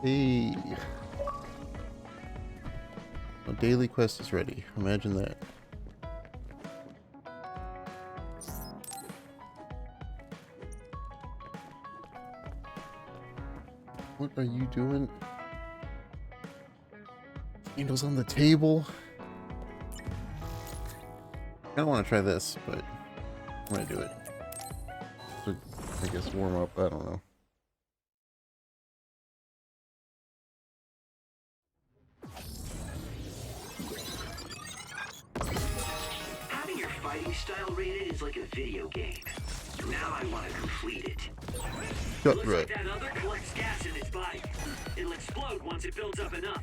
Hey. A daily quest is ready. Imagine that. What are you doing? Candles on the table. I don't want to try this, but I'm gonna do it. So, I guess warm up. I don't know. Having your fighting style rated is like a video game. Now I want to complete it. Looks like that other collects gas in its body. It'll explode once it builds up enough.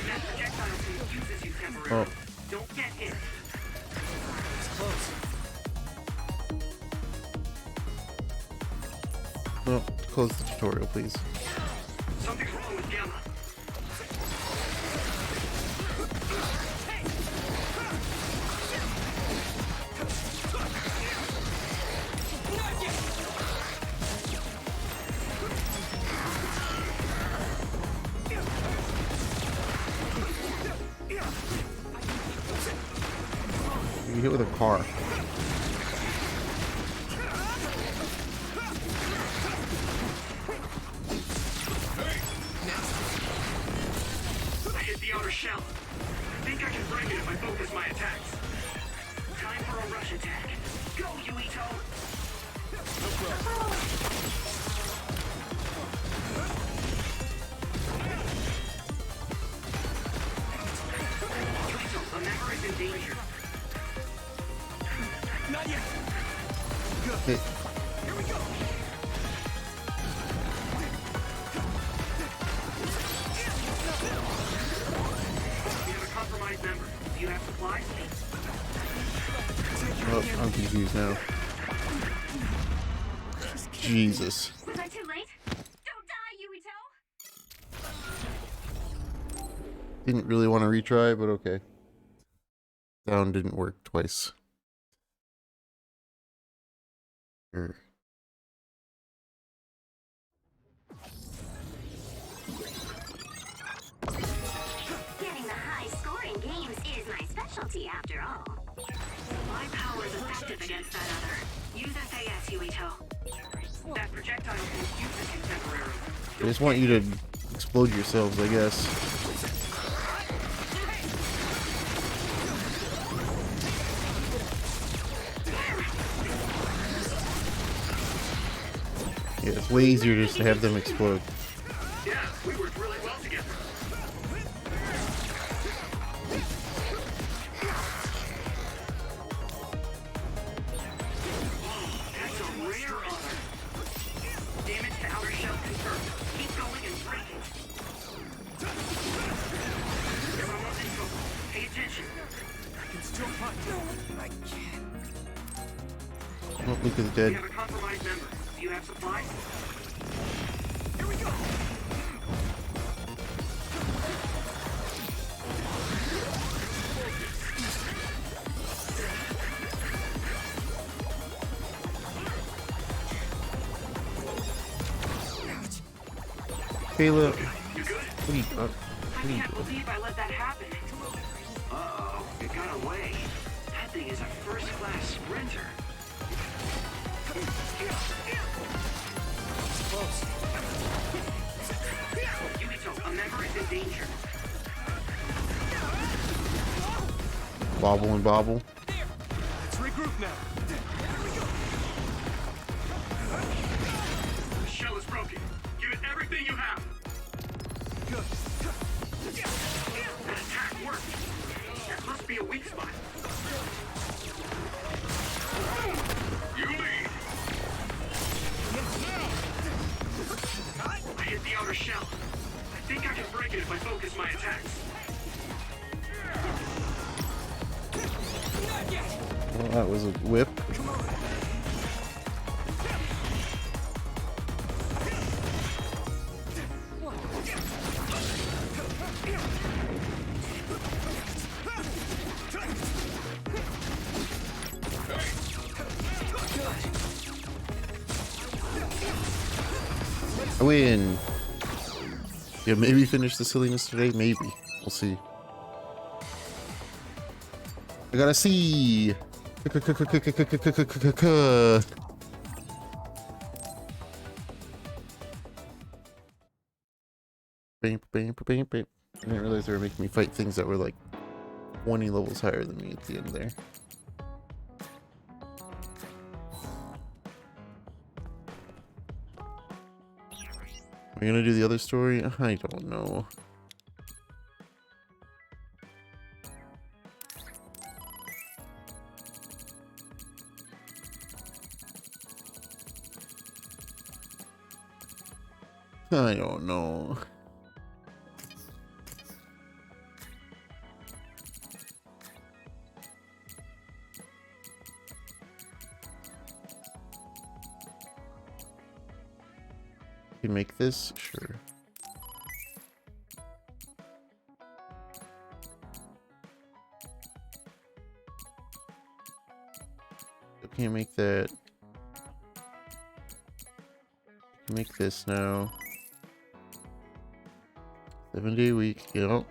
That projectile confuses you temporarily. Don't get hit. It's close. No, close the tutorial, please. Something's wrong with Gamma. You hit with a car. I hit the outer shell. I think I can break it if I focus my attacks. Time for a rush attack. Go, Yuito! Yuito, the member is in danger. Not yet. Good. Hey. Here we go. We have a compromised member. Do you have supplies? Oh, I'm confused now. Jesus. Was I too late? Don't die, Yuito! Didn't really want to retry, but okay. Down didn't work twice. Sure. Getting the high score in games is my specialty after all. My power is effective against that other. Use SAS, Yuito. That projectile confuses you temporarily. I just want you to explode yourselves, I guess. Yeah, it's way easier just to have them explode. Yeah, we worked really well together. That's a rare other. Damage to outer shell confirmed. Keep going and break it. You're almost in trouble. Pay attention. I can still punch. No, I can't. Oh, Luke is We dead. have a compromised member. Do you have supplies? Here we go. Caleb, You good? what are you, I what are you can't doing? believe I let that happen. Uh-oh, it got away. That thing is a first-class sprinter. Close. Yuito, a member is in danger. Bobble and bobble. Let's regroup now. The shell is broken. Give it everything you have. Good. That attack worked. That must be a weak spot. You lead. I hit the outer shell. I think I can break it if I focus my attacks. Well, that was a whip. I win. Yeah, maybe finish the silliness today. Maybe. We'll see. I gotta see. Bam, bam, bam, bam. I didn't realize they were making me fight things that were like 20 levels higher than me at the end there. Are we gonna do the other story? I don't know. I don't know. Can make this? Sure. Can't make that. Can make this now. 7-day week, you know.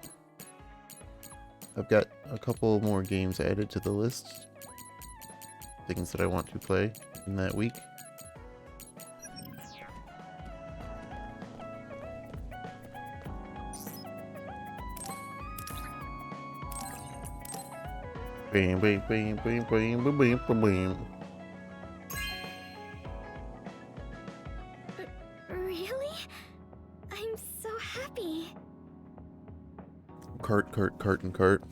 I've got a couple more games added to the list. Things that I want to play in that week. Bam, bam, bam, bam, bam, bam, bam, bam, bam. Really? I'm so happy. Cart, cart, cart, and cart.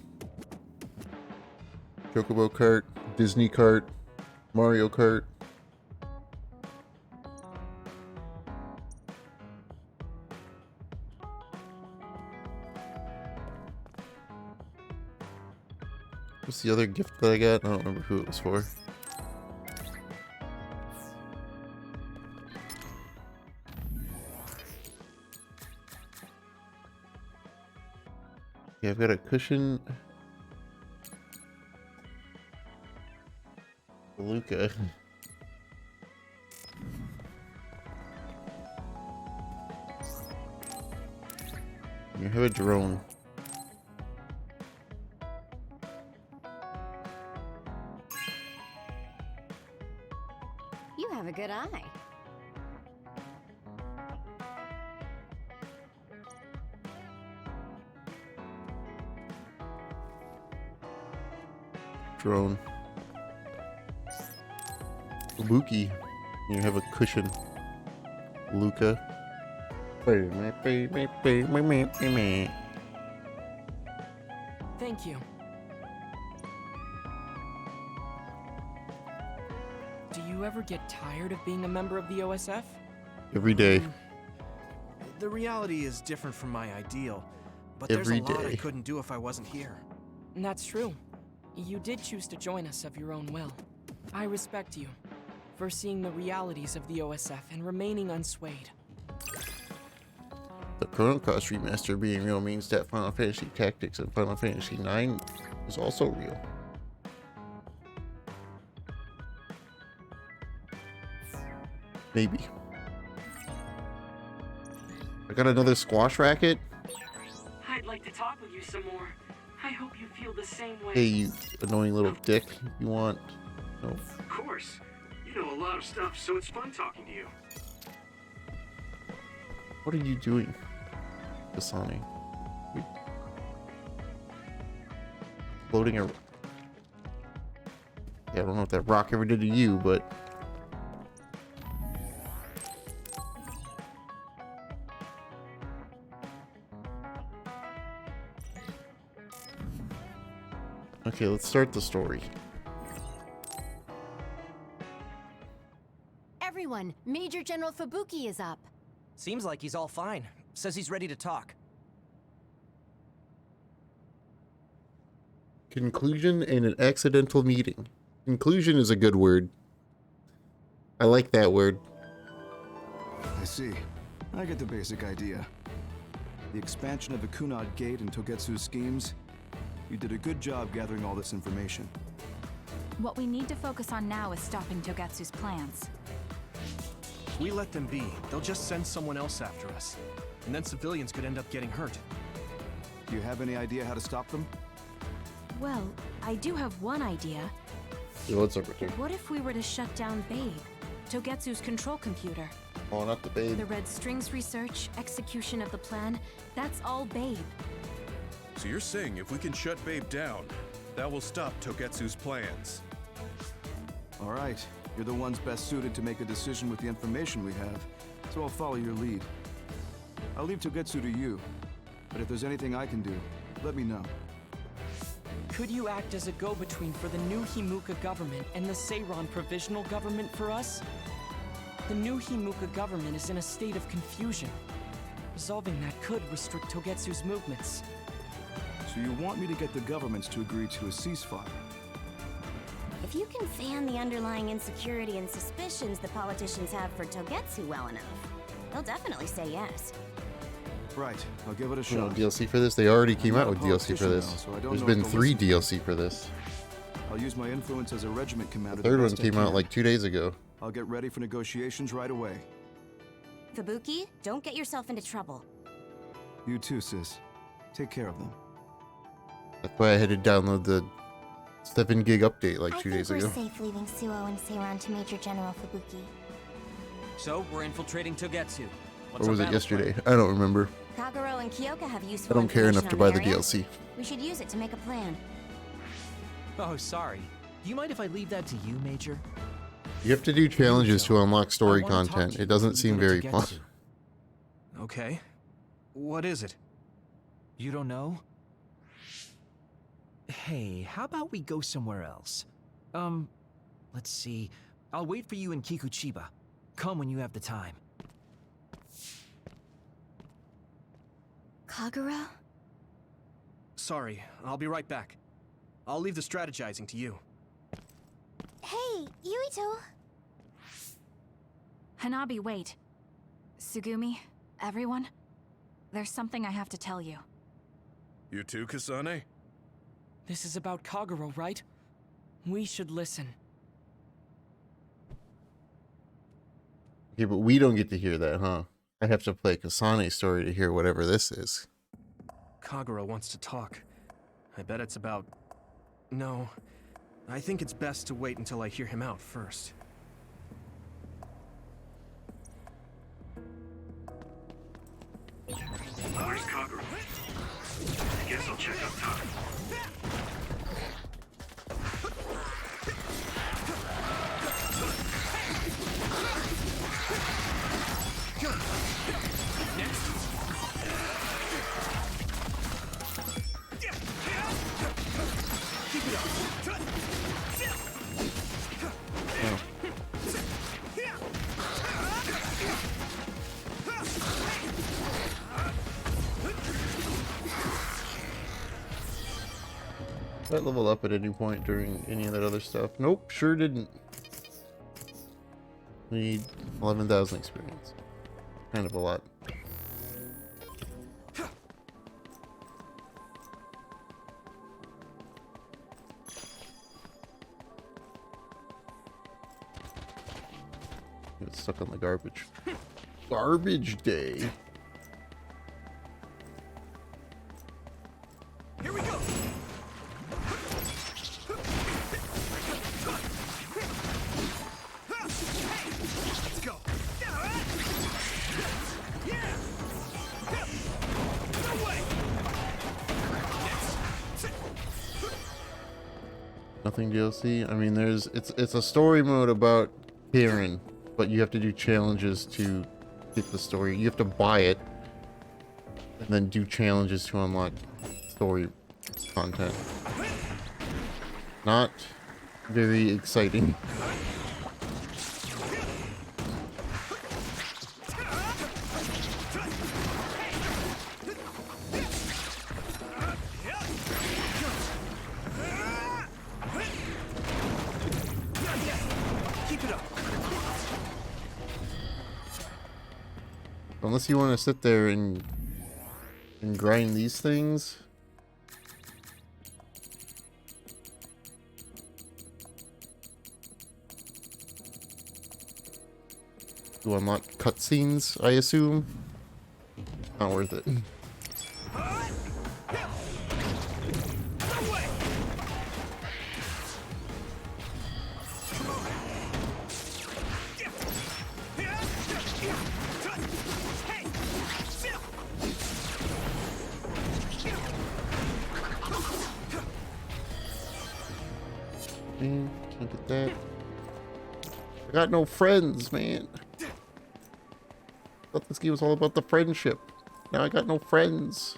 Chocobo cart, Disney cart, Mario Kart. What's the other gift that I got? I don't remember who it was for. Yeah, I've got a cushion. Luca. You have a drone. You have a good eye. Drone. Kabuki. You have a cushion. Luca. Thank you. Do you ever get tired of being a member of the OSF? Every day. The reality is different from my ideal, but Every there's a lot I day. couldn't do if I wasn't here. And that's true. You did choose to join us of your own will. I respect you for seeing the realities of the OSF and remaining unswayed. The Chrono Cross remaster being real means that Final Fantasy Tactics and Final Fantasy IX is also real. Maybe. I got another squash racket. I'd like to talk with you some more. I hope you feel the same way. Hey, you annoying little dick. You want... No. Of course. You know a lot of stuff, so it's fun talking to you. What are you doing, Kasani? Floating a... Yeah, I don't know what that rock ever did to you, but... Okay, let's start the story. Everyone, Major General Fubuki is up. Seems like he's all fine. Says he's ready to talk. Conclusion and an accidental meeting. Conclusion is a good word. I like that word. I see. I get the basic idea. The expansion of the Kunad Gate and Togetsu's schemes. You did a good job gathering all this information. What we need to focus on now is stopping Togetsu's plans. We let them be. They'll just send someone else after us. and then civilians could end up getting hurt. Do you have any idea how to stop them? Well, I do have one idea. Yeah, what's up with her? What if we were to shut down Babe, Togetsu's control computer? Oh, not the babe. The Red Strings research, execution of the plan, that's all Babe. So you're saying if we can shut Babe down, that will stop Togetsu's plans? All right. You're the ones best suited to make a decision with the information we have, so I'll follow your lead. I'll leave Togetsu to you, but if there's anything I can do, let me know. Could you act as a go-between for the new Himuka government and the Seiran provisional government for us? The new Himuka government is in a state of confusion. Resolving that could restrict Togetsu's movements. So you want me to get the governments to agree to a ceasefire? If you can fan the underlying insecurity and suspicions the politicians have for Togetsu well enough, they'll definitely say yes. Right, I'll give it a You know, shot. DLC for this? They already came I'm out not with a DLC for politician this. now, so I don't There's know been if they'll 3 listen to me. DLC for this. I'll use my influence as a regiment commander. The third the one best I came out can. like 2 days ago. I'll get ready for negotiations right away. Fubuki, don't get yourself into trouble. You too, sis. Take care of them. That's why I had to download the 7 gig update like 2 days I ago. think we're safe leaving Suo and Seiran to Major General Fubuki. So, we're infiltrating Togetsu. What's Or our was it battle yesterday? plan? I don't remember. Kagero and Kyoka have I useful don't care enough information to on buy the area. DLC. We should use it to make a plan. Oh, sorry. Do you mind if I leave that to you, Major? You have to do challenges to unlock story I wanna talk content. to you It doesn't when seem you go to very fun. Togetsu. Okay. What is it? You don't know? Hey, how about we go somewhere else? Let's see. I'll wait for you in Kikuchiba. Come when you have the time. Kagero? Sorry, I'll be right back. I'll leave the strategizing to you. Hey, Yuito! Hanabi, wait. Sugumi, everyone, there's something I have to tell you. You too, Kasane? This is about Kagero, right? We should listen. Okay, but we don't get to hear that, huh? I have to play Kasane's story to hear whatever this is. Kagero wants to talk. I bet it's about... No. I think it's best to wait until I hear him out first. Where's Kagero? I guess I'll check up top. Did I level up at any point during any of that other stuff? Nope, sure didn't. Need 11,000 experience. Kind of a lot. Get stuck on the garbage. Garbage day. Here we go! Let's go! Yeah! No way! Nothing DLC. I mean, it's a story mode about Karen, but you have to do challenges to get the story. You have to buy it and then do challenges to unlock story content. Not very exciting. Keep it up! Unless you want to sit there and grind these things. To unlock cutscenes, I assume. Not worth it. Man, can't get that. I got no friends, man. Thought this game was all about the friendship. Now I got no friends.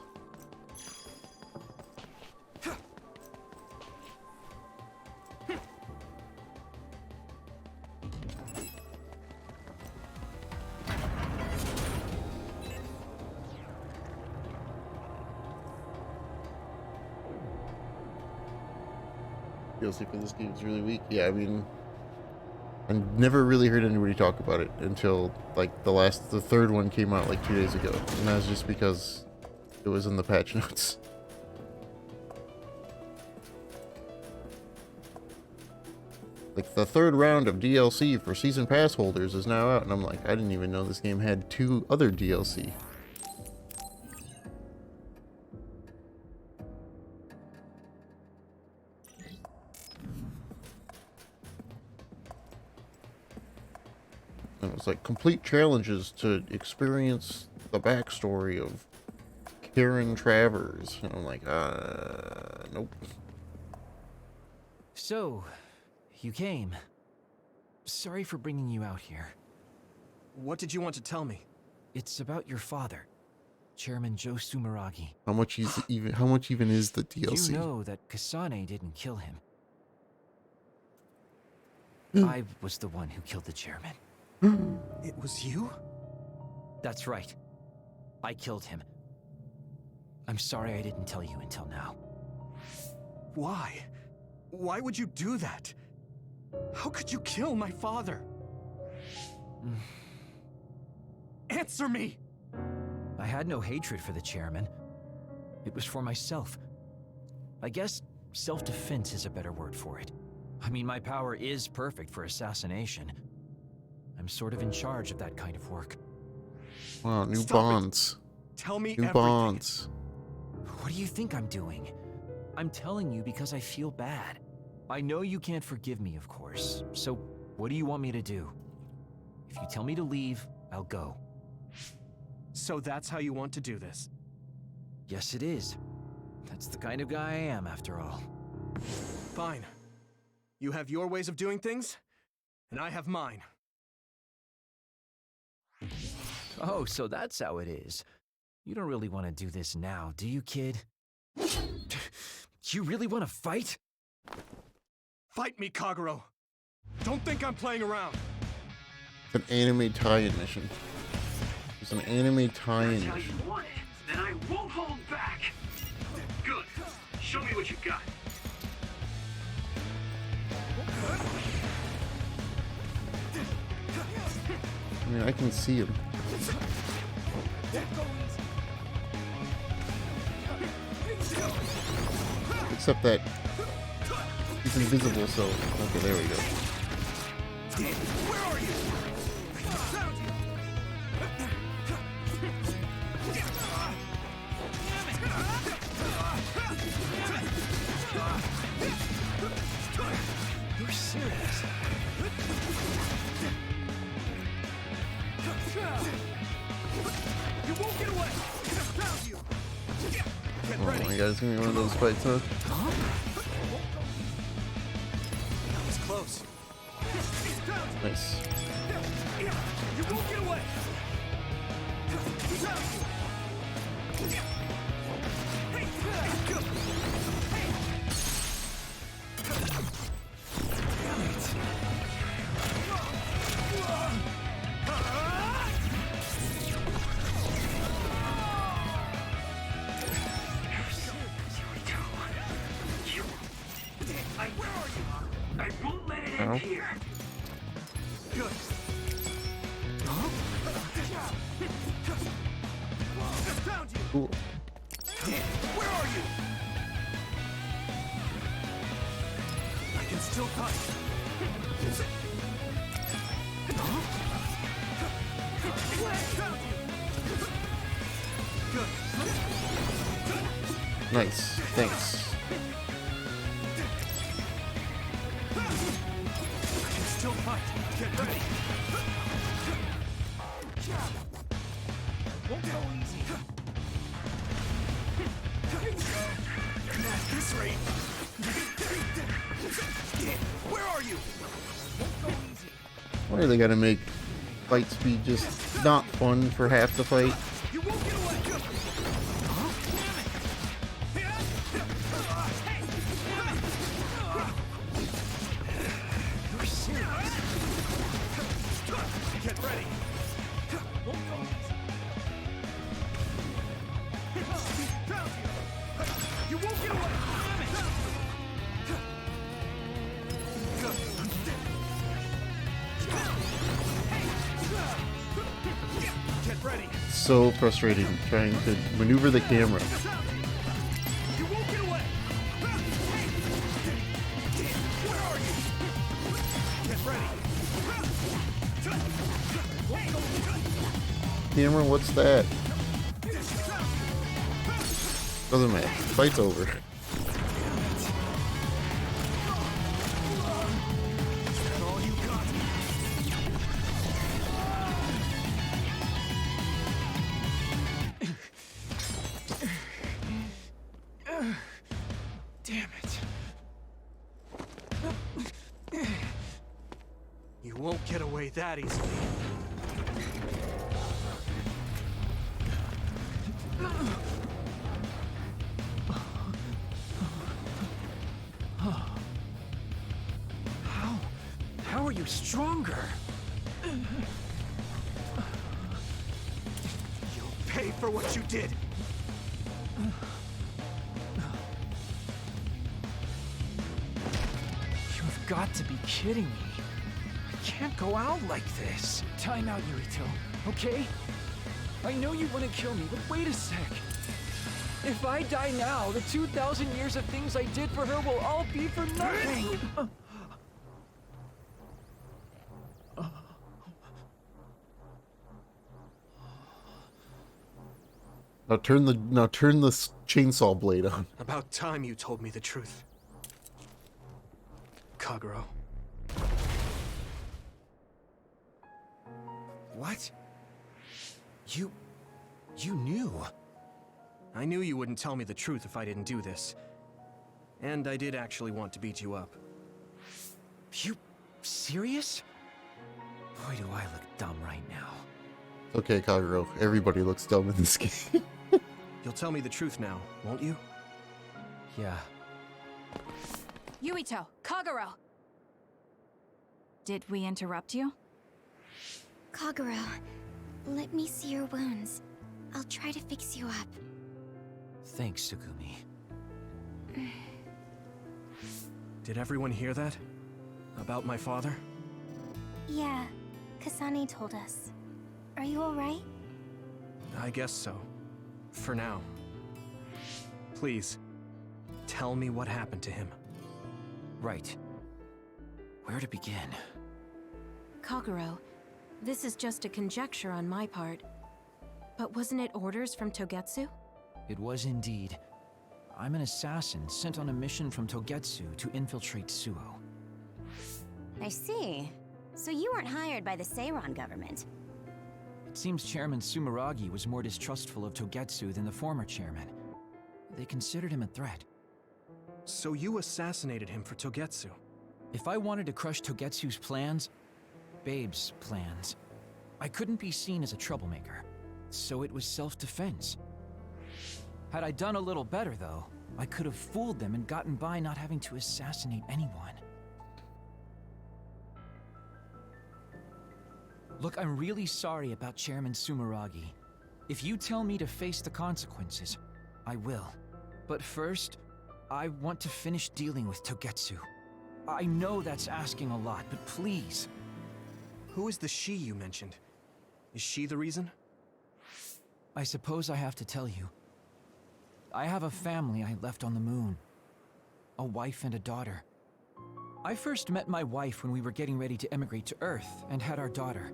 DLC for this game is really weak. Yeah, I mean, I never really heard anybody talk about it until like the third one came out like 2 days ago, and that's just because it was in the patch notes. Like the third round of DLC for season pass holders is now out, and I'm like, I didn't even know this game had 2 other DLC. And it was like complete challenges to experience the backstory of Karen Travers. And I'm like, nope. So, you came. Sorry for bringing you out here. What did you want to tell me? It's about your father, Chairman Joe Sumeragi. How much even is the DLC? You know that Kasane didn't kill him. I was the one who killed the chairman. It was you? That's right. I killed him. I'm sorry I didn't tell you until now. Why? Why would you do that? How could you kill my father? Answer me! I had no hatred for the chairman. It was for myself. I guess self-defense is a better word for it. I mean, my power is perfect for assassination. I'm sort of in charge of that kind of work. Wow, new Stop bonds. Tell me New everything. bonds. What do you think I'm doing? I'm telling you because I feel bad. I know you can't forgive me, of course. So, what do you want me to do? If you tell me to leave, I'll go. So that's how you want to do this? Yes, it is. That's the kind of guy I am, after all. Fine. You have your ways of doing things, and I have mine. Oh, so that's how it is. You don't really want to do this now, do you, kid? You really want to fight? Fight me, Kagero! Don't think I'm playing around! It's an anime tie-in mission. It's an anime tie-in That's how mission. you want it. Then I won't hold back. Good. Show me what you got. I mean, I can see him. Except that he's invisible, so okay, there we go. Where are you? You're serious? You won't get away! Found you! Get Oh ready! my god, it's gonna be one of those fights, huh? That was close. Nice. You won't get away! Found you! Hey, go! I won't let it Ow. end here. Good. Found you! Cool. Where are you? I can still fight. Found you! Nice. Thanks. Still fight. Get ready. Won't go easy. Not this rate. Where are you? Won't go easy. Why are they gonna make fight speed just not fun for half the fight? You won't get away. You're serious. Get ready. Won't go easy. You won't get away. Get ready. So frustrating trying to maneuver the camera. You won't get away. Where are you? Get ready. Camera, what's that? Doesn't matter. Fight's over. All you got. Damn it. You won't get away that easily. How are you stronger? You'll pay for what you did. You've got to be kidding me. I can't go out like this. Time out, Yurito, okay? I know you want to kill me, but wait a sec. If I die now, the 2,000 years of things I did for her will all be for nothing. Now turn the chainsaw blade on. About time you told me the truth. Kagero. What? You knew? I knew you wouldn't tell me the truth if I didn't do this. And I did actually want to beat you up. You serious? Boy, do I look dumb right now. Okay, Kagero. Everybody looks dumb in this game. You'll tell me the truth now, won't you? Yeah. Yuito, Kagero! Did we interrupt you? Kagero, let me see your wounds. I'll try to fix you up. Thanks, Sugumi. Did everyone hear that? About my father? Yeah, Kasane told us. Are you alright? I guess so. For now. Please, tell me what happened to him. Right. Where to begin? Kagero, this is just a conjecture on my part. But wasn't it orders from Togetsu? It was indeed. I'm an assassin sent on a mission from Togetsu to infiltrate Suo. I see. So you weren't hired by the Seiron government. It seems Chairman Sumeragi was more distrustful of Togetsu than the former chairman. They considered him a threat. So you assassinated him for Togetsu? If I wanted to crush Togetsu's plans, Babe's plans, I couldn't be seen as a troublemaker. So it was self-defense. Had I done a little better, though, I could have fooled them and gotten by not having to assassinate anyone. Look, I'm really sorry about Chairman Sumeragi. If you tell me to face the consequences, I will. But first, I want to finish dealing with Togetsu. I know that's asking a lot, but please. Who is the she you mentioned? Is she the reason? I suppose I have to tell you. I have a family I left on the moon. A wife and a daughter. I first met my wife when we were getting ready to emigrate to Earth and had our daughter.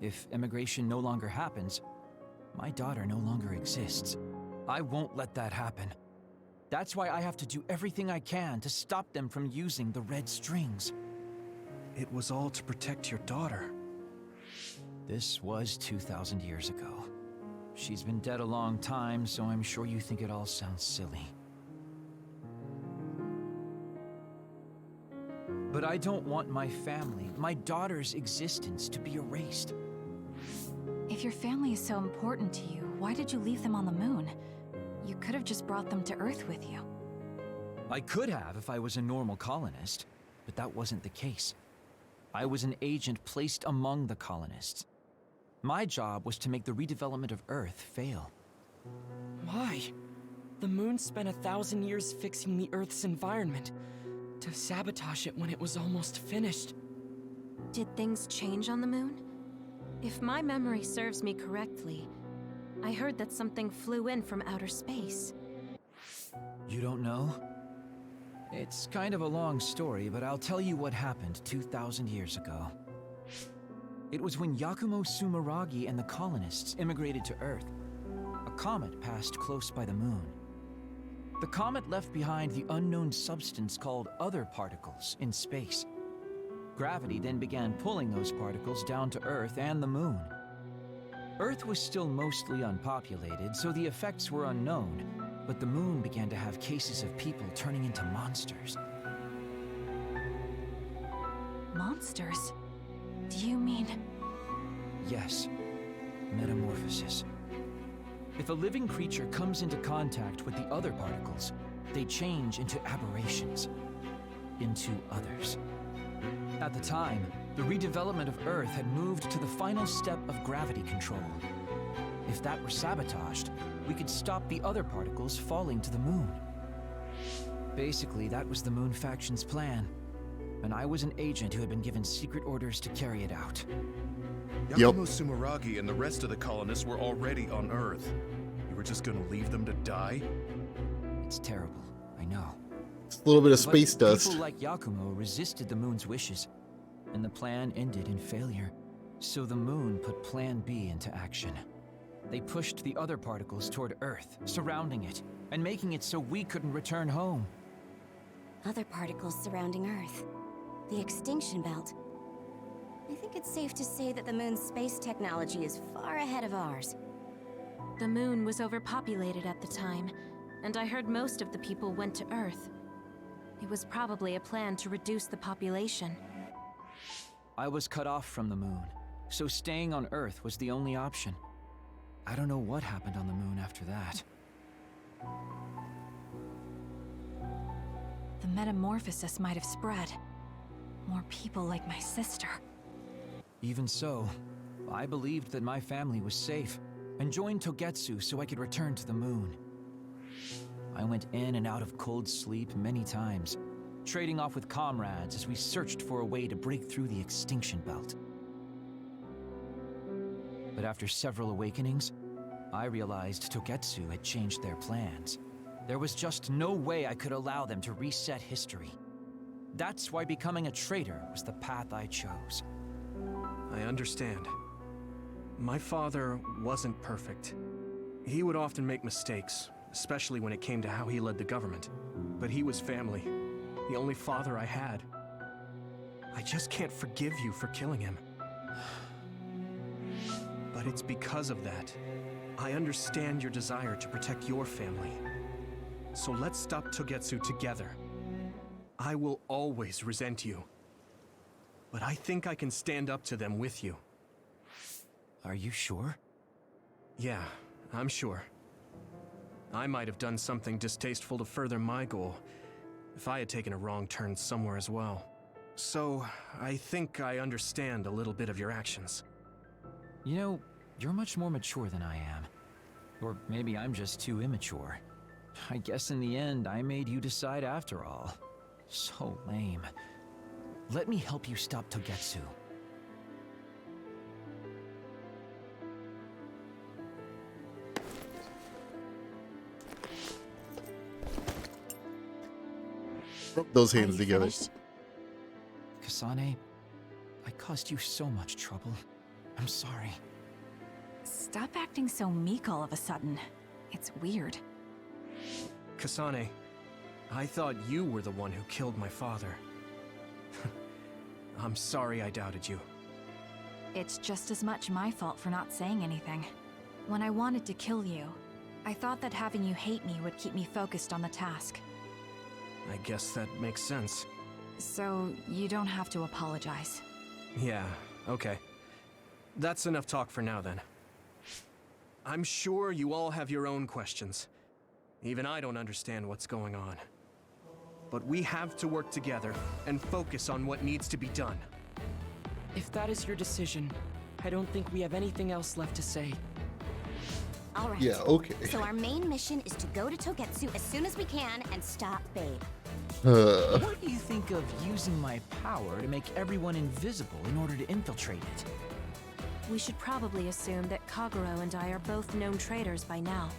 If emigration no longer happens, my daughter no longer exists. I won't let that happen. That's why I have to do everything I can to stop them from using the red strings. It was all to protect your daughter. This was 2,000 years ago. She's been dead a long time, so I'm sure you think it all sounds silly. But I don't want my family, my daughter's existence, to be erased. If your family is so important to you, why did you leave them on the moon? You could have just brought them to Earth with you. I could have if I was a normal colonist, but that wasn't the case. I was an agent placed among the colonists. My job was to make the redevelopment of Earth fail. Why? The moon spent 1,000 years fixing the Earth's environment. To sabotage it when it was almost finished. Did things change on the moon? If my memory serves me correctly, I heard that something flew in from outer space. You don't know? It's kind of a long story, but I'll tell you what happened 2,000 years ago. It was when Yakumo Sumeragi and the colonists immigrated to Earth. A comet passed close by the moon. The comet left behind the unknown substance called other particles in space. Gravity then began pulling those particles down to Earth and the moon. Earth was still mostly unpopulated, so the effects were unknown, but the moon began to have cases of people turning into monsters. Monsters? Do you mean... Yes, metamorphosis. If a living creature comes into contact with the other particles, they change into aberrations, into others. At the time, the redevelopment of Earth had moved to the final step of gravity control. If that were sabotaged, we could stop the other particles falling to the moon. Basically, that was the Moon Faction's plan, and I was an agent who had been given secret orders to carry it out. Yakumo Sumeragi and the rest of the colonists were already on Earth. You were just gonna leave them to die? It's terrible, I know. It's a little bit of space But dust. people like Yakumo resisted the moon's wishes, and the plan ended in failure. So the moon put Plan B into action. They pushed the other particles toward Earth, surrounding it, and making it so we couldn't return home. Other particles surrounding Earth. The extinction belt. I think it's safe to say that the moon's space technology is far ahead of ours. The moon was overpopulated at the time, and I heard most of the people went to Earth. It was probably a plan to reduce the population. I was cut off from the moon, so staying on Earth was the only option. I don't know what happened on the moon after that. The metamorphosis might have spread. More people like my sister. Even so, I believed that my family was safe, and joined Togetsu so I could return to the moon. I went in and out of cold sleep many times, trading off with comrades as we searched for a way to break through the extinction belt. But after several awakenings, I realized Togetsu had changed their plans. There was just no way I could allow them to reset history. That's why becoming a traitor was the path I chose. I understand. My father wasn't perfect. He would often make mistakes, especially when it came to how he led the government. But he was family, the only father I had. I just can't forgive you for killing him. But it's because of that. I understand your desire to protect your family. So let's stop Togetsu together. I will always resent you. But I think I can stand up to them with you. Are you sure? Yeah, I'm sure. I might have done something distasteful to further my goal, if I had taken a wrong turn somewhere as well. So, I think I understand a little bit of your actions. You know, you're much more mature than I am. Or maybe I'm just too immature. I guess in the end, I made you decide after all. So lame. Let me help you stop Togetsu. Rub those Are hands you together. finished? Kasane, I caused you so much trouble. I'm sorry. Stop acting so meek all of a sudden. It's weird. Kasane, I thought you were the one who killed my father. I'm sorry I doubted you. It's just as much my fault for not saying anything. When I wanted to kill you, I thought that having you hate me would keep me focused on the task. I guess that makes sense. So, you don't have to apologize. Yeah, okay. That's enough talk for now then. I'm sure you all have your own questions. Even I don't understand what's going on. But we have to work together and focus on what needs to be done. If that is your decision, I don't think we have anything else left to say. All right. Yeah, okay. So our main mission is to go to Togetsu as soon as we can and stop Babe. What do you think of using my power to make everyone invisible in order to infiltrate it? We should probably assume that Kagero and I are both known traitors by now.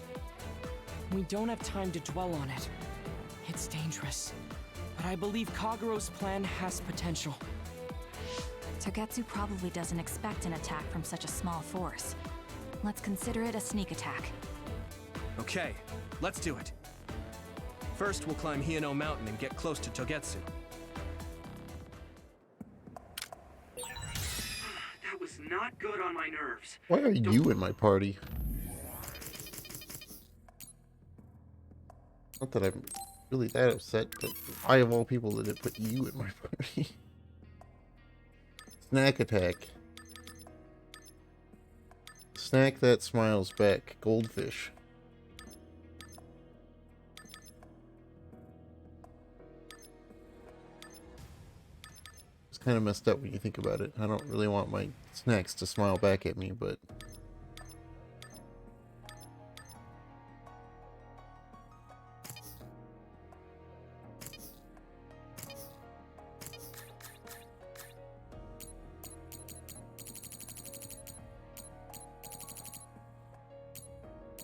We don't have time to dwell on it. It's dangerous. But I believe Kagero's plan has potential. Togetsu probably doesn't expect an attack from such a small force. Let's consider it a sneak attack. Okay, let's do it. First, we'll climb Hino Mountain and get close to Togetsu. That was not good on my nerves. Why are you in my party? Not that I'm really that upset, but why of all people did it put you in my party? Snack attack. Snack that smiles back. Goldfish. It's kind of messed up when you think about it. I don't really want my snacks to smile back at me, but...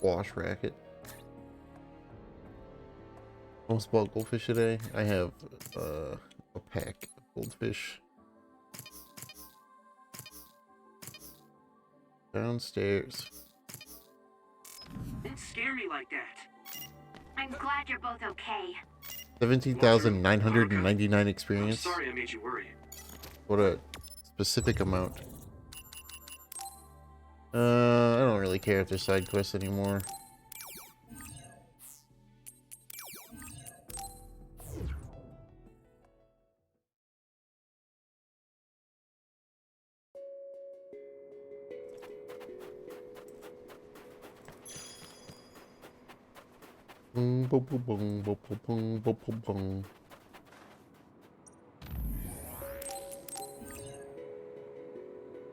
Wash racket. Almost bought goldfish today. I have a pack of goldfish downstairs. Don't scare me like that. I'm glad you're both okay. 17,999 I'm experience. sorry I made you worry. What a specific amount. I don't really care if there's side quests anymore. Boom, boom, boom, boom, boom, boom, boom, boom, boom.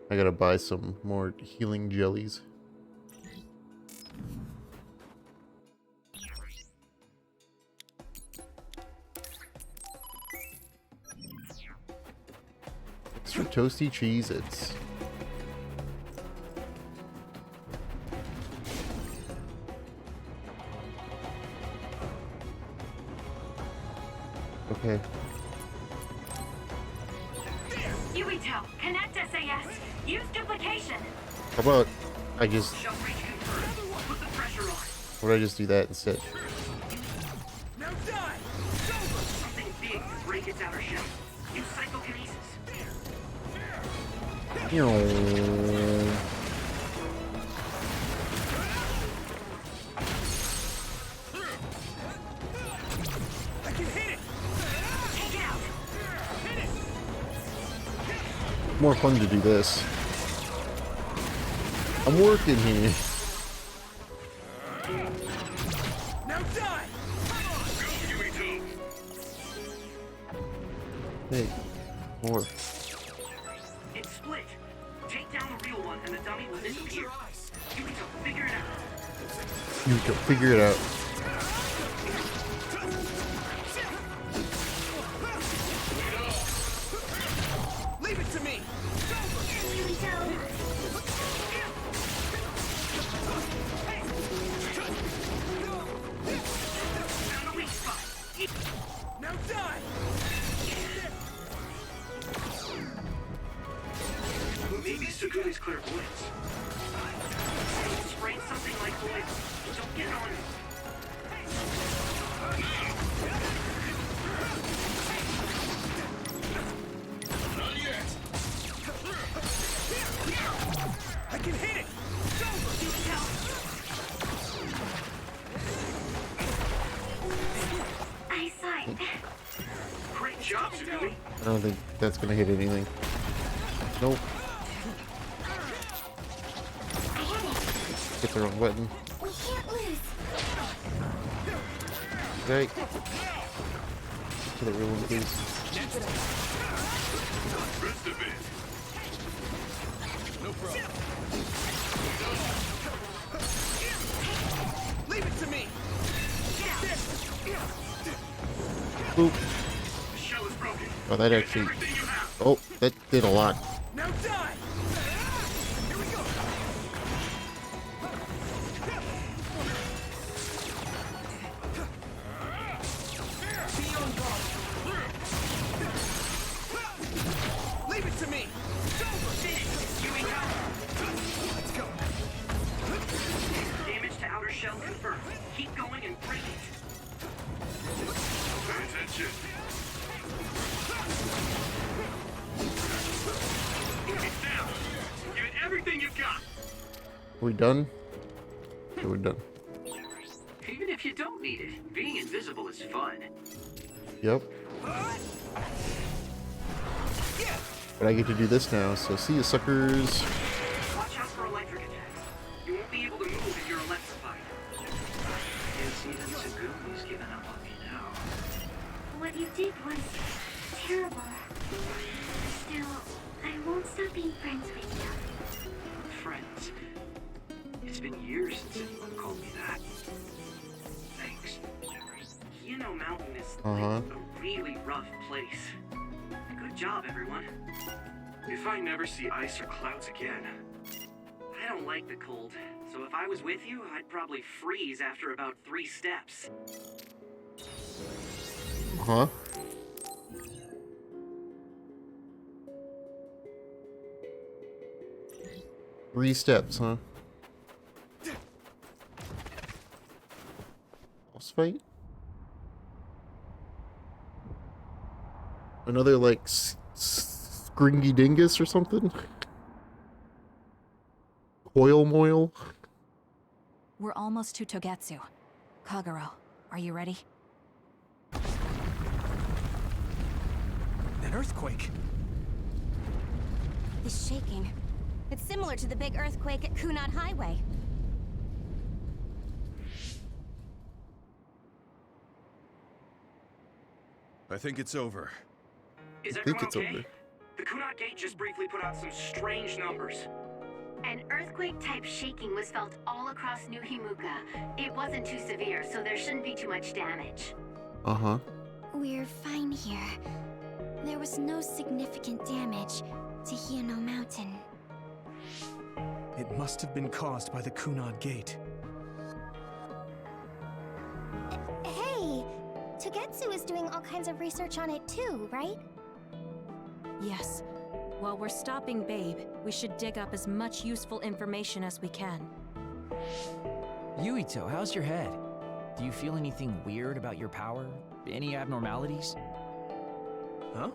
I gotta buy some more healing jellies. Extra toasty Cheez-Its. Okay. Yuito, connect SAS. Use duplication. How about I just... Shell breach confirmed. Put the pressure on. What if I just do that instead? Now die! Something big to break its outer shell. Use psychokinesis. I can hit it! Take it out. Hit it! More fun to do this. I'm working here. Now die! Hey, more. It's split. Take down the real one and the dummy will disappear. Yuito, figure it out. You can figure it out. Leave it to me! Found the weak spot. Now die! Maybe Sugumi's clairvoyance. Spraying something like oil. Don't get on it. I can hit it! Eyesight. Great job, Sugumi. I don't think that's gonna hit anything. Nope. Get the wrong button. We can't lose. Okay. To the real one, please. Rest of it. No problem. Leave it to me! Boop. The shell is broken. Oh, that actually. Oh, that did a lot. Now die! Here we go! Be on guard! Leave it to me! Let's go! Damage to outer shell confirmed. Keep going and break it. Pay attention. It's down. Give it everything you've got. We done? Okay, we're done. Even if you don't need it, being invisible is fun. Yep. But I get to do this now, so see you, suckers. Watch out for electric attacks. You won't be able to move if you're electrified. Guess even Sugumi's given up on me now. What you did was terrible. Still, I won't stop being friends with you. Friends. It's been years since anyone called me that. Thanks. Yino Mountain is like a really rough place. Good job, everyone. If I never see ice or clouds again, I don't like the cold. So if I was with you, I'd probably freeze after about 3 steps. Huh? Three steps, huh? Boss fight? Another, like, Scringy Dingus or something? Coil Moil? We're almost to Togetsu. Kagero, are you ready? An earthquake. This shaking. It's similar to the big earthquake at Kunad Highway. I think it's over. Is I think everyone it's okay? over. The Kunad Gate just briefly put out some strange numbers. An earthquake-type shaking was felt all across New Himuka. It wasn't too severe, so there shouldn't be too much damage. Uh-huh. We're fine here. There was no significant damage to Hino Mountain. It must have been caused by the Kunad Gate. Hey! Togetsu is doing all kinds of research on it too, right? Yes. While we're stopping Babe, we should dig up as much useful information as we can. Yuito, how's your head? Do you feel anything weird about your power? Any abnormalities? Huh?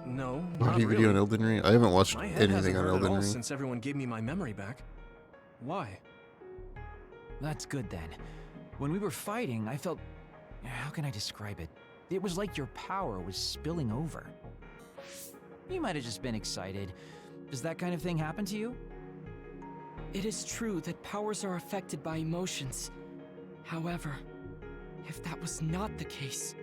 No, Body not video really. on Elden Ring? I haven't watched My head anything hasn't on hurt at Elden all Ring. since everyone gave me my memory back. Why? That's good then. When we were fighting, I felt... How can I describe it? It was like your power was spilling over. You might have just been excited. Does that kind of thing happen to you? It is true that powers are affected by emotions. However, if that was not the case...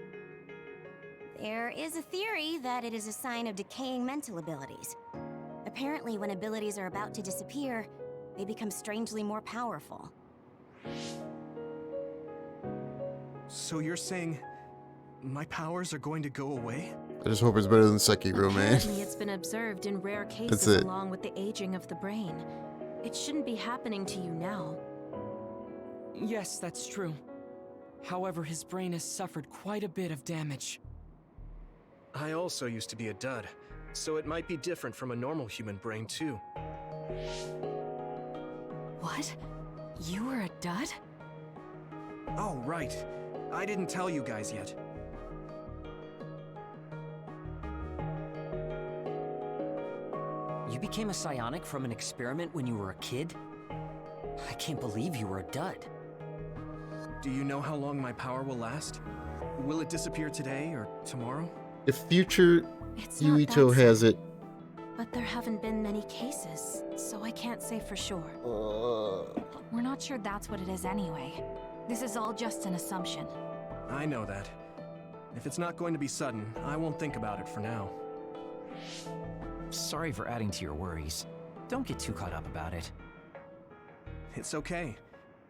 There is a theory that it is a sign of decaying mental abilities. Apparently, when abilities are about to disappear, they become strangely more powerful. So you're saying my powers are going to go away? I just hope it's better than Sekiro, man. Apparently it's been observed in rare That's cases it. along with the aging of the brain. It shouldn't be happening to you now. Yes, that's true. However, his brain has suffered quite a bit of damage. I also used to be a dud, so it might be different from a normal human brain too. What? You were a dud? Oh, right. I didn't tell you guys yet. You became became a psionic from an experiment when you were a kid? I can't believe you were a dud. Do you know how long my power will last? Will it disappear today or tomorrow? If future It's not Yuito that has it, But there haven't been many cases, so I can't say for sure. We're not sure that's what it is anyway. This is all just an assumption. I know that. If it's not going to be sudden, I won't think about it for now. Sorry for adding to your worries. Don't get too caught up about it. It's okay.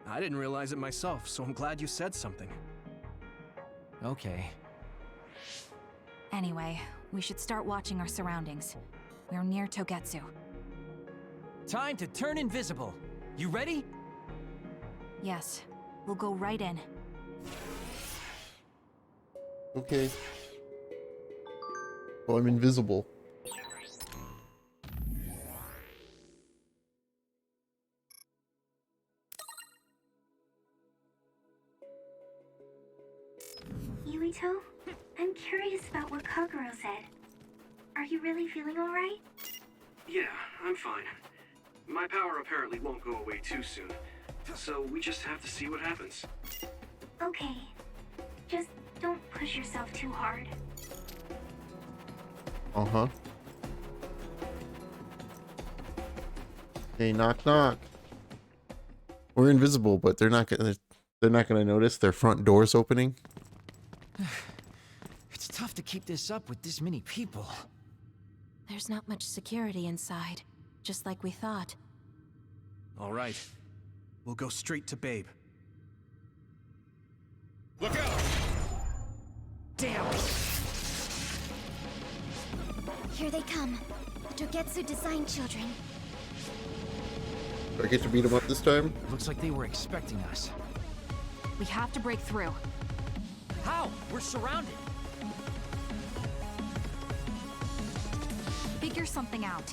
I didn't realize it myself, so I'm glad you said something. Okay. Anyway, we should start watching our surroundings. We're near Togetsu. Time to turn invisible. You ready? Yes, we'll go right in. okay. Well, I'm invisible. Yuito, I'm curious about what Kaguro said. Are you really feeling alright? Yeah, I'm fine. My power apparently won't go away too soon, so we just have to see what happens. Okay. Just don't push yourself too hard. Uh-huh. Hey, knock knock. We're invisible, but they're not gonna notice their front doors opening. It's tough to keep this up with this many people. There's not much security inside, just like we thought. All right. We'll go straight to Babe. Look out! Damn! Here they come. Togetsu design children. Do I get to beat them up this time? Looks like they were expecting us. We have to break through. How? We're surrounded. Figure something out.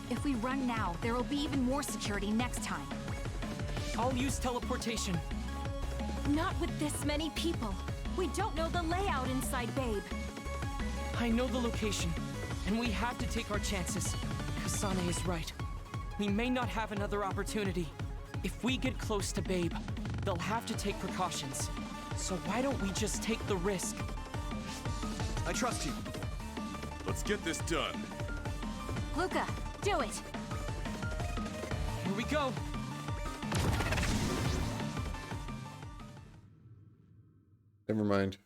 If we run now, there will be even more security next time. I'll use teleportation. Not with this many people. We don't know the layout inside Babe. I know the location, and we have to take our chances. Kasane is right. We may not have another opportunity. If we get close to Babe, they'll have to take precautions. So why don't we just take the risk? I trust you. Let's get this done. Luca, do it! Here we go. Never mind.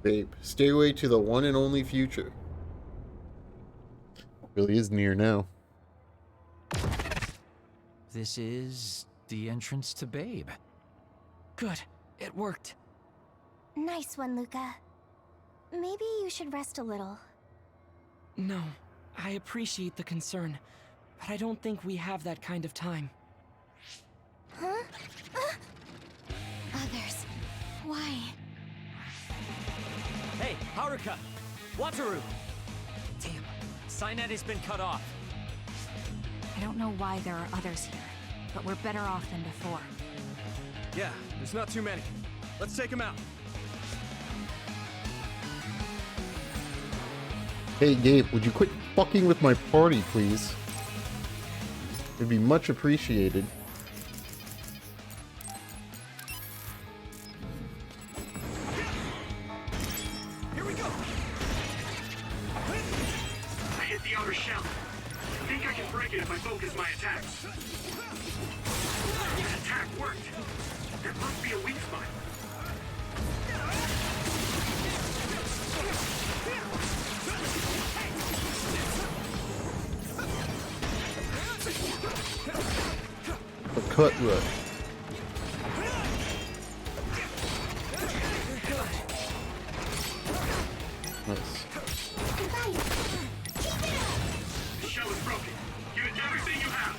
Babe, stay away to the one and only future. Really is near now. This is the entrance to Babe. Good. It worked. Nice one, Luca. Maybe you should rest a little. No, I appreciate the concern, but I don't think we have that kind of time. Huh? Others. Why? Hey, Haruka! Wataru! Damn, Signet has been cut off. I don't know why there are others here, but we're better off than before. Yeah, there's not too many. Let's take them out. Hey, Gabe, would you quit fucking with my party, please? It'd be much appreciated. Here we go. I hit the outer shell. I think I can break it if I focus my attacks. That attack worked. There must be a weak spot. A cut rut. Nice. The shell is broken. Give it everything you have.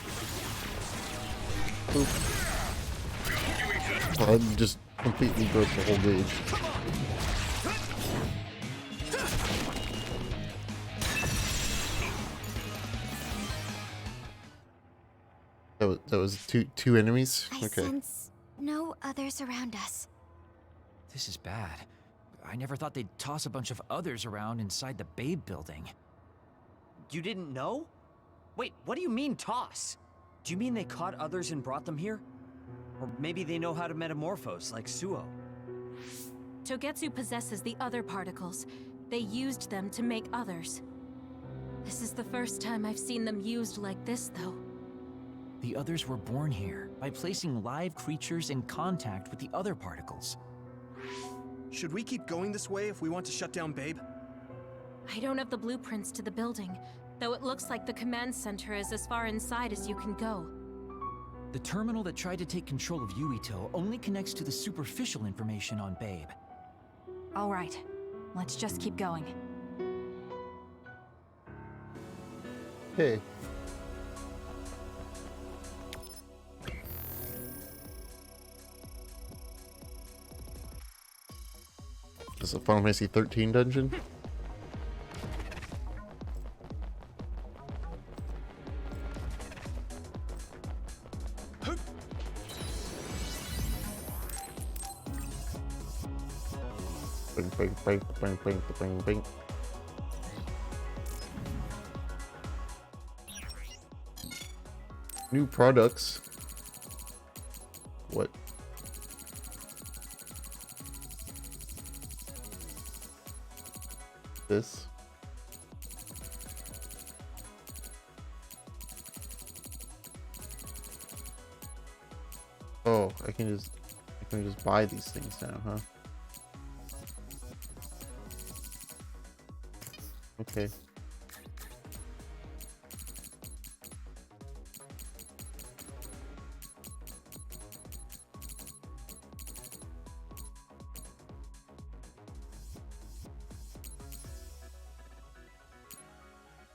I just completely broke the whole gauge. That was two enemies? I Okay. sense no others around us. This is bad. I never thought they'd toss a bunch of others around inside the Babe building. You didn't know? Wait, what do you mean toss? Do you mean they caught others and brought them here? Or maybe they know how to metamorphose, like Suo. Togetsu possesses the other particles. They used them to make others. This is the first time I've seen them used like this, though. The others were born here by placing live creatures in contact with the other particles. Should we keep going this way if we want to shut down Babe? I don't have the blueprints to the building, though it looks like the command center is as far inside as you can go. The terminal that tried to take control of Yuito only connects to the superficial information on Babe. All right, let's just keep going. Hey. Is it Final Fantasy 13 dungeon? Bing, bing, bing, bing, bing, bing, bing. New products. What? This. Oh, I can just buy these things now, huh? Okay.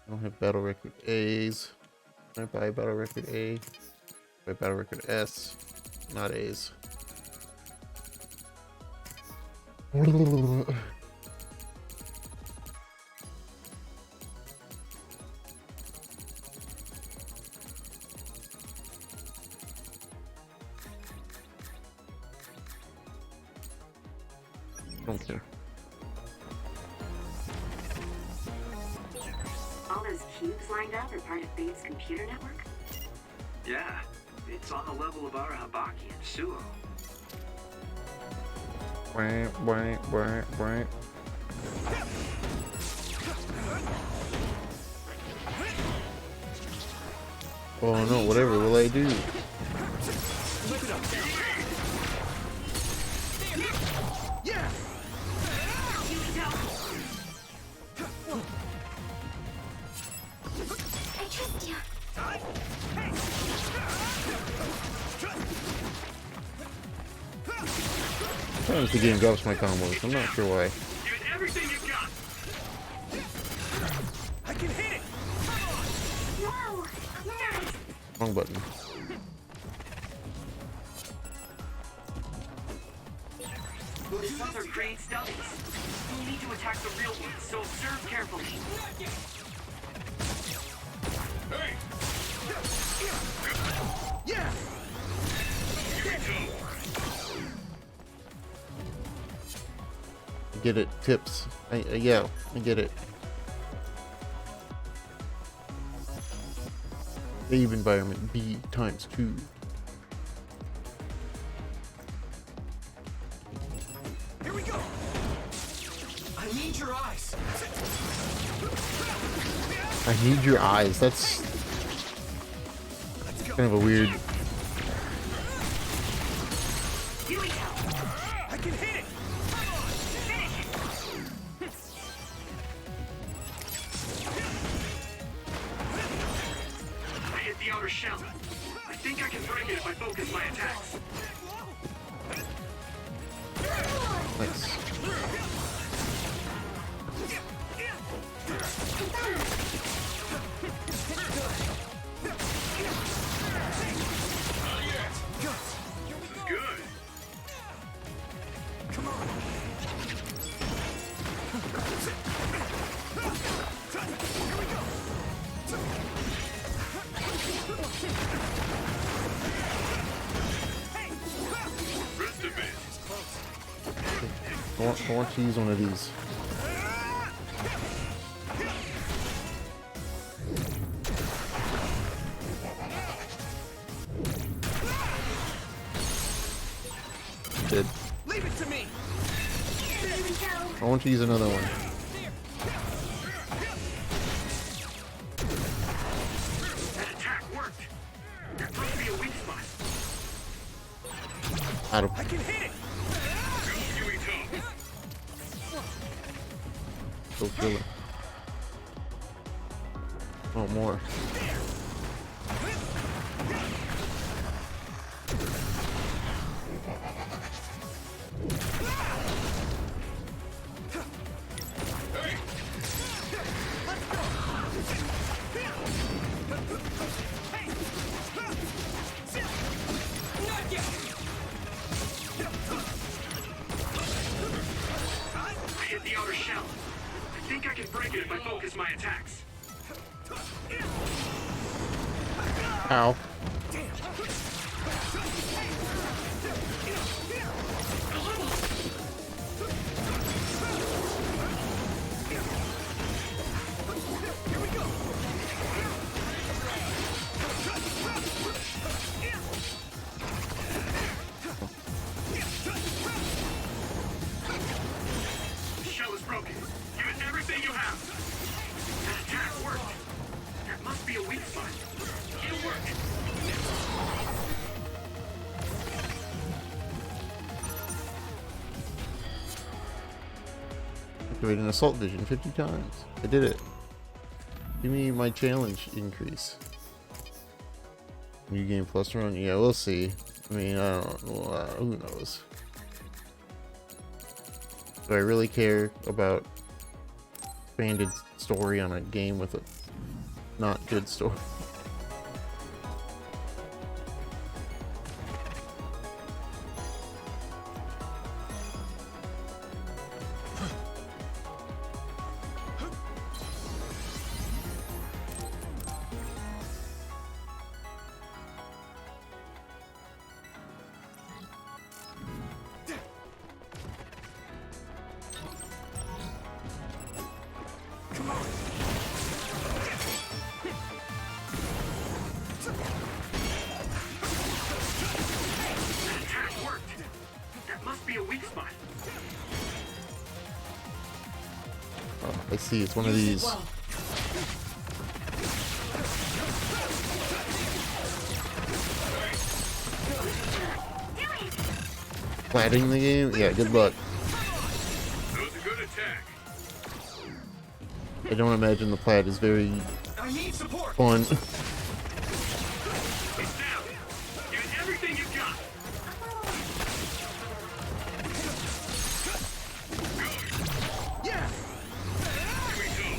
I don't have battle record A's. Can I buy battle record A? Buy battle record S. Not A's. Don't care. All those cubes lined up are part of Babe's computer network? Yeah, it's on the level of Arahabaki and Suo. Oh no, whatever will I do? Yeah! I trust you. Sometimes the game drops my combos. I'm not sure why. Give it everything you got! I can hit it! Whoa! Nice! Wrong button. Those ones are great stubbies. You need to attack the real ones, so observe carefully. Yeah! I get it. Tips. Yeah, I get it. Babe environment B times 2. Here we go! I need your eyes! I need your eyes. That's kind of a weird. I can hit it! I hit the outer shell. I think I can break it if I focus my attacks. Nice. Good. Come on! Here we go! Hey! I want to use one of these. Dead. Leave it to me. I want to use another one. That attack worked. There must be a weak spot. Out of. I can hit it. Go kill it. Oh, more. I hit the outer shell. I think I can break it if I focus my attacks. Ow. The shell is broken. Give it everything you have. That attack worked. There must be a weak spot. It'll work. Activate an assault vision 50 times. I did it. Give me my challenge increase. New game plus run. Yeah, we'll see. I mean, I don't know. Who knows? Do I really care about expanded story on a game with a not good story? That attack worked. That must be a weak spot. Oh, I see. It's one of these. Platting the game? Yeah, good luck. That was a good attack. I don't imagine the plat is very I need support. fun. It's down. Give it everything you've got. Yeah. Here we go.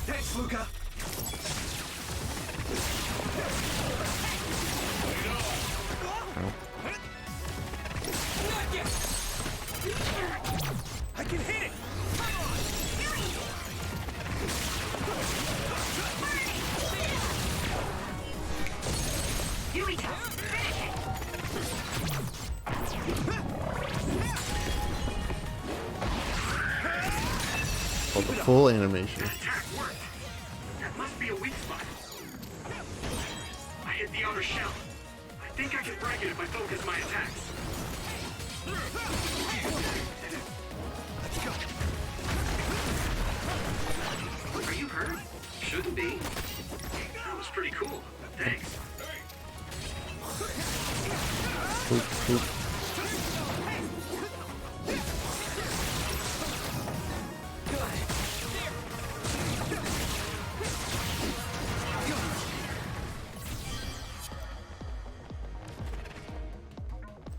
Thanks, Luca. I can hit it. Here we go. Finish it. Oh, the full animation. That attack worked. That must be a weak spot. I hit the outer shell. I think I can break it if I focus my attacks. Are you hurt? Shouldn't be. That was pretty cool. Thanks. Oop, oop.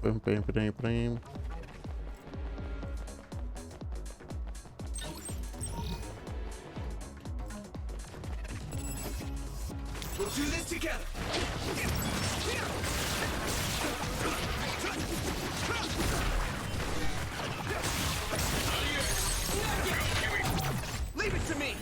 Bam, bam, bam, bam. We'll do this together. Leave it to me.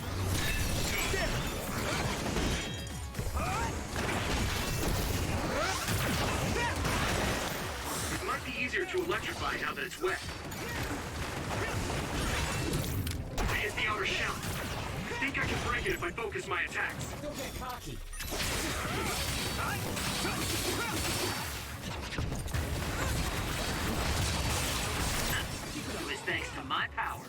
satisfying now that it's wet. Here's the outer shell. I think I can break it if I focus my attacks. Don't get cocky. It was thanks to my power.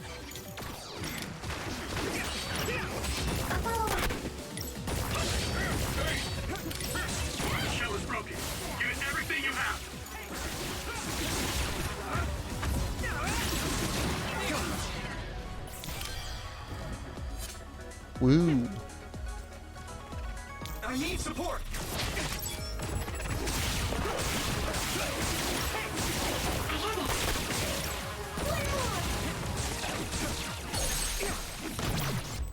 The shell is broken. Use everything you have. Woo. I need support.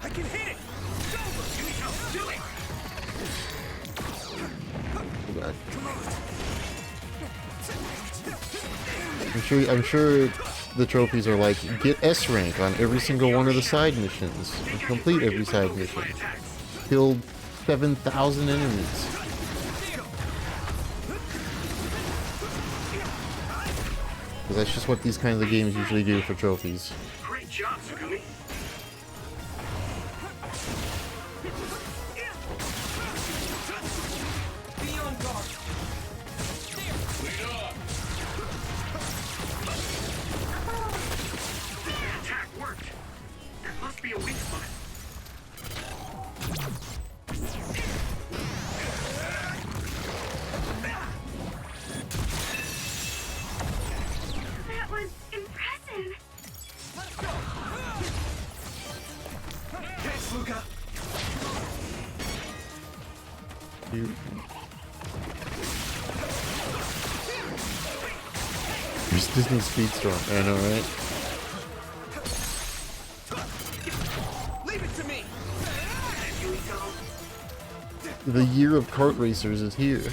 I can hit it. Do it. God. I'm sure the trophies are like, get S rank on every single one of the side missions, and complete every side mission, kill 7,000 enemies. Because that's just what these kinds of games usually do for trophies. Great job, Sugumi. Be on guard. The attack worked. There must be a weak spot. That was impressive. Thanks, Luca. There's Disney Speedstorm, I know, right? Leave it to me. The year of kart racers is here.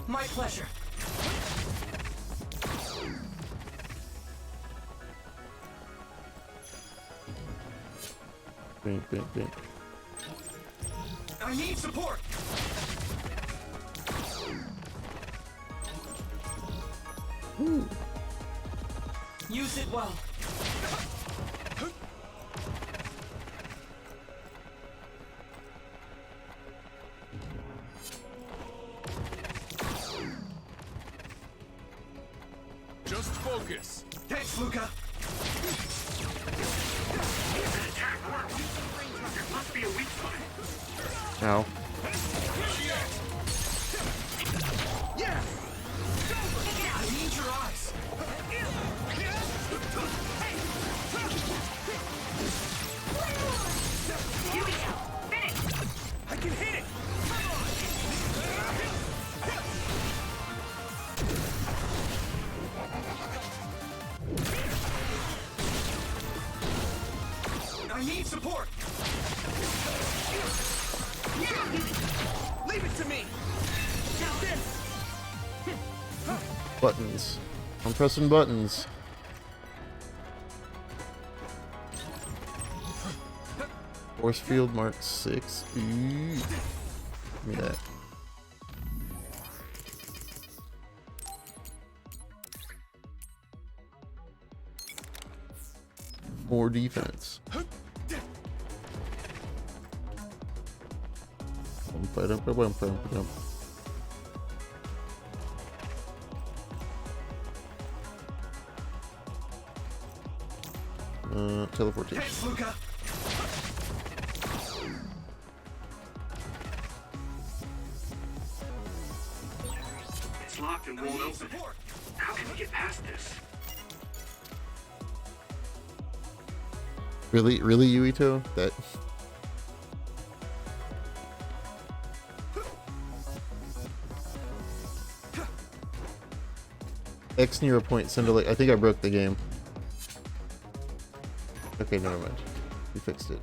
My pleasure. Bing, bing, bing. I need support. Ooh. Use it well. Just focus. Thanks, Luca. The attack worked. There must be a weak spot. Ow. Yeah. I need your eyes. I can hit it. I need support. Leave it to me. Buttons. I'm pressing buttons. Force field mark 6. Ooh. Give me that. More defense. Teleportation. Thanks, Luca. It's locked and won't open. How can we get past this? Really, Yuito? That. X near a point, send a link. I think I broke the game. Okay, never mind. We fixed it.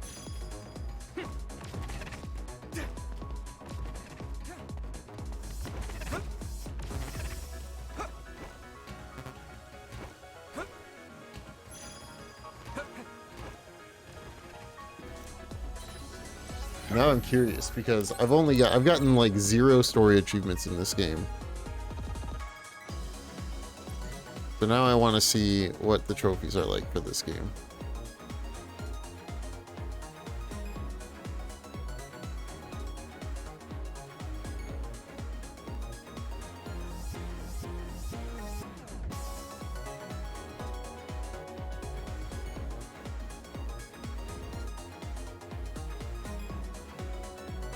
Now I'm curious because I've gotten like 0 story achievements in this game. So now I want to see what the trophies are like for this game.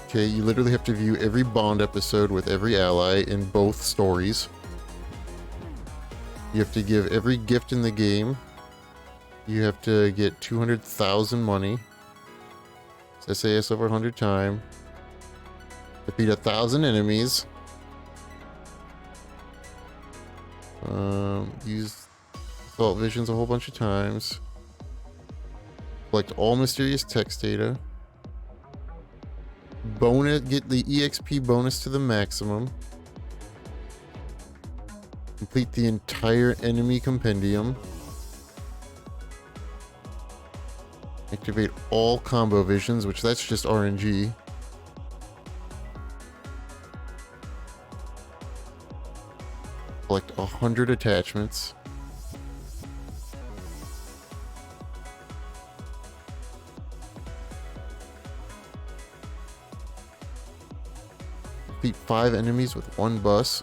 Okay, you literally have to view every Bond episode with every ally in both stories. You have to give every gift in the game. You have to get 200,000 money. SAS over 100 times. Defeat 1,000 enemies. Use assault visions a whole bunch of times. Collect all mysterious text data. Get the EXP bonus to the maximum. Complete the entire enemy compendium. Activate all combo visions, which that's just RNG. Collect 100 attachments. Defeat 5 enemies with 1 bus.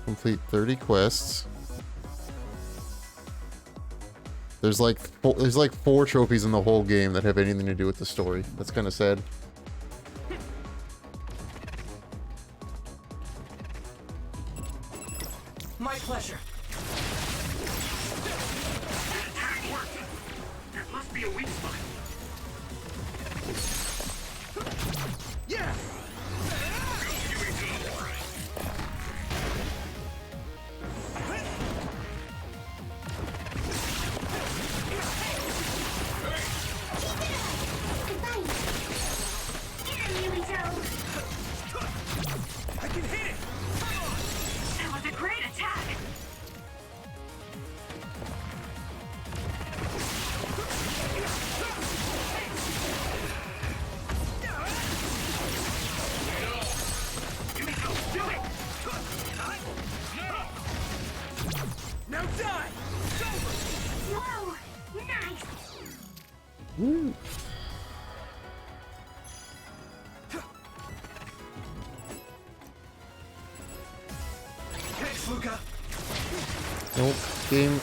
Complete 30 quests. There's like 4 trophies in the whole game that have anything to do with the story. That's kind of sad. My pleasure. That attack worked. That must be a weak spot. Yeah! I can hit it! That was a great attack! Now die! It's over! Whoa! Nice! Woo. Thanks, Luca! Nope. Game.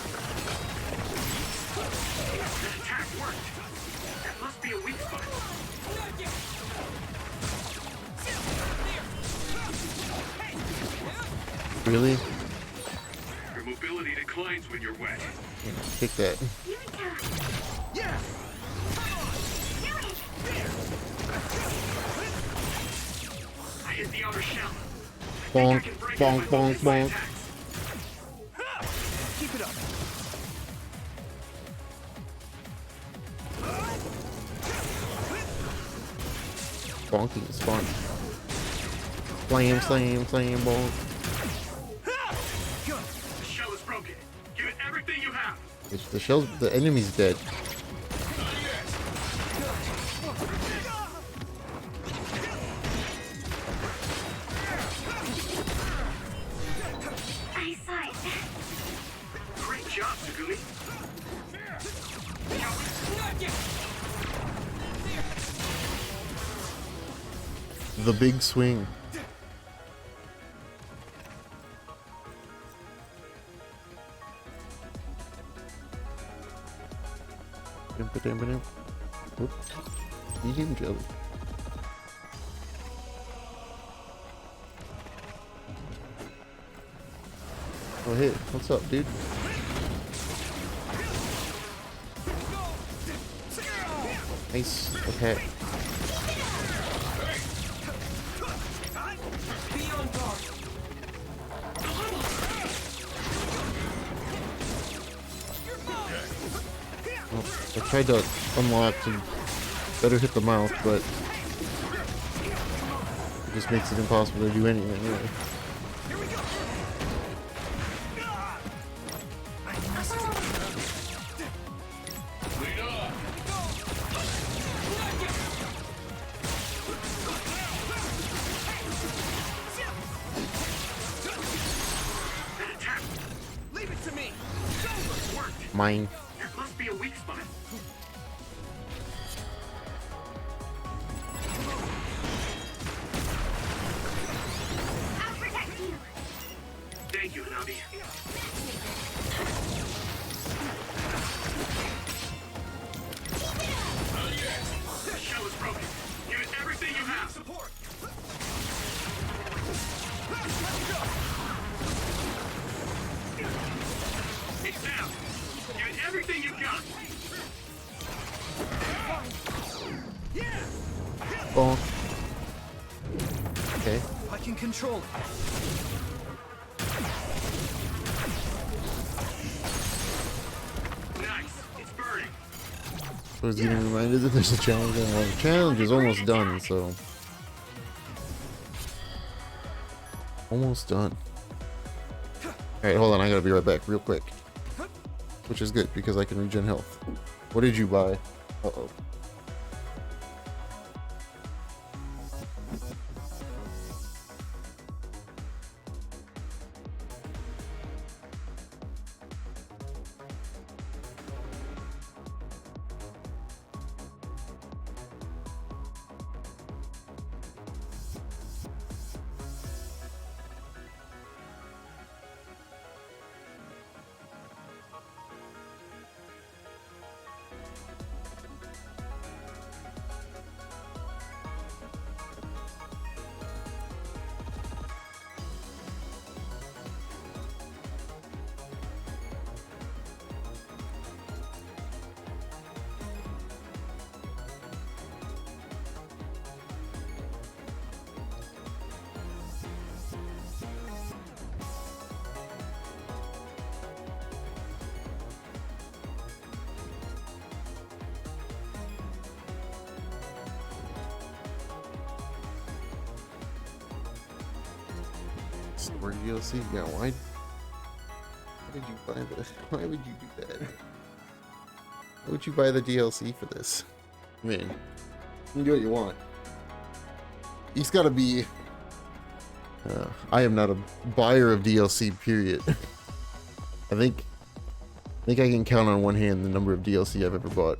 That attack worked. That must be a weak spot. Really? Your mobility declines when you're wet. Take that. Yeah! I hit the outer shell. Bonk, bonk, bonk, bonk. Keep it up! Bonking is fun. Slam, slam, slam, bonk. The shell is broken. Give it everything you have. The enemy's dead. Eyesight. Great job, Sugumi. The big swing. Oops. Medium jelly. Oh hey, what's up, dude? Nice. Okay. Well, I tried to unlock to better hit the mouth, but it just makes it impossible to do anything really. Mine. That must be a weak spot. I'll protect you. Thank you, Hanabi. The shell is broken. Give it everything you have. Support. It's down. Give it everything you've got. Bonk. Okay. I can control it. Nice. It's burning. I was getting reminded that there's a challenge. And the challenge is almost done, so. Almost done. Alright, hold on. I gotta be right back real quick. Which is good because I can regen health. What did you buy? Uh-oh. Story DLC? Yeah, why did you buy this? Why would you do that? Why would you buy the DLC for this? I mean, you can do what you want. He's gotta be... I am not a buyer of DLC, period. I think I can count on one hand the number of DLC I've ever bought.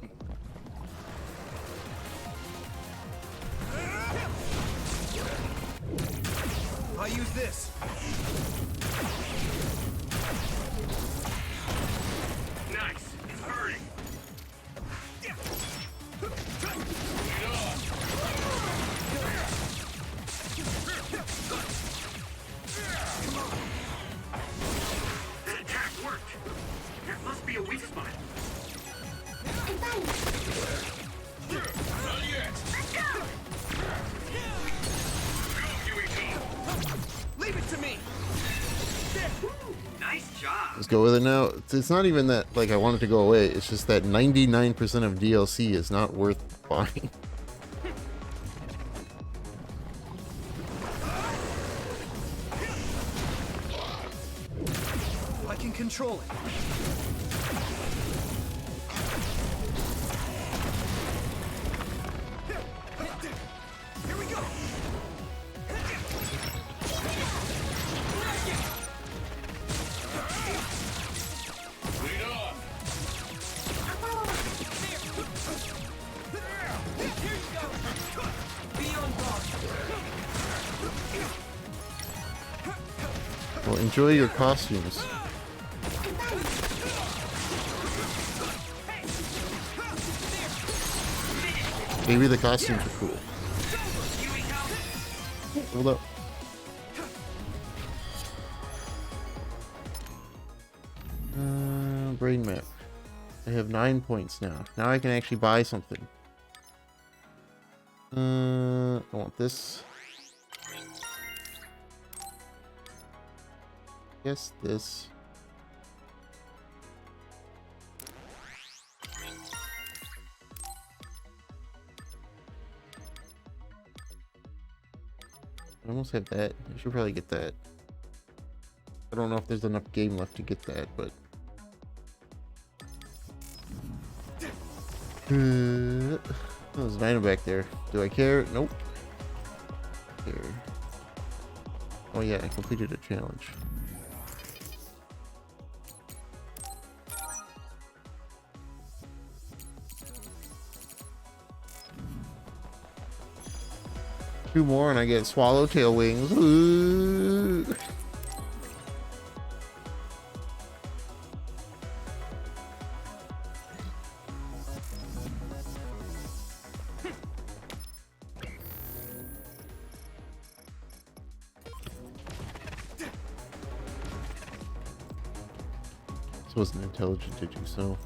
I'll use this. Nice. It's burning. That attack worked. That must be a weak spot. Not yet. Let's go! Leave it to me. Nice job. Let's go with it now. It's not even that like I want it to go away. It's just that 99% of DLC is not worth buying. I can control it. Here we go. Well, enjoy your costumes. Maybe the costumes are cool. Hold up. Brain map. I have 9 points now. Now I can actually buy something. I want this. Yes, this. I almost have that. I should probably get that. I don't know if there's enough game left to get that, but... there's Nina back there. Do I care? Nope. Here. Oh yeah, I completed a challenge. 2 more and I get swallowtail wings. Ooh. This wasn't intelligent to do so.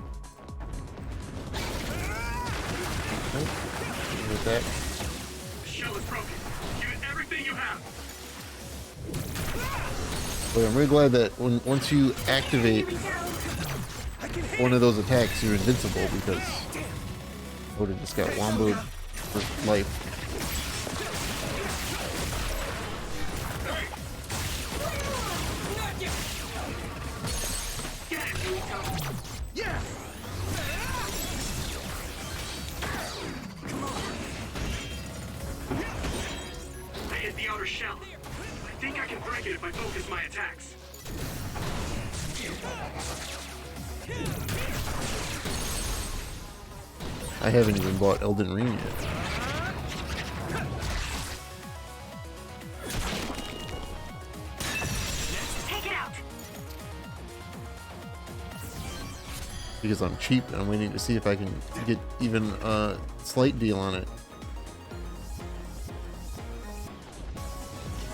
Okay. With that. Shell is broken. Give it everything you have. But I'm really glad that once you activate one of those attacks, you're invincible because I would have just got womboed for life. Shell. I think I can break it if I focus my attacks. I haven't even bought Elden Ring yet. Take it out. Because I'm cheap and I'm waiting to see if I can get even a slight deal on it.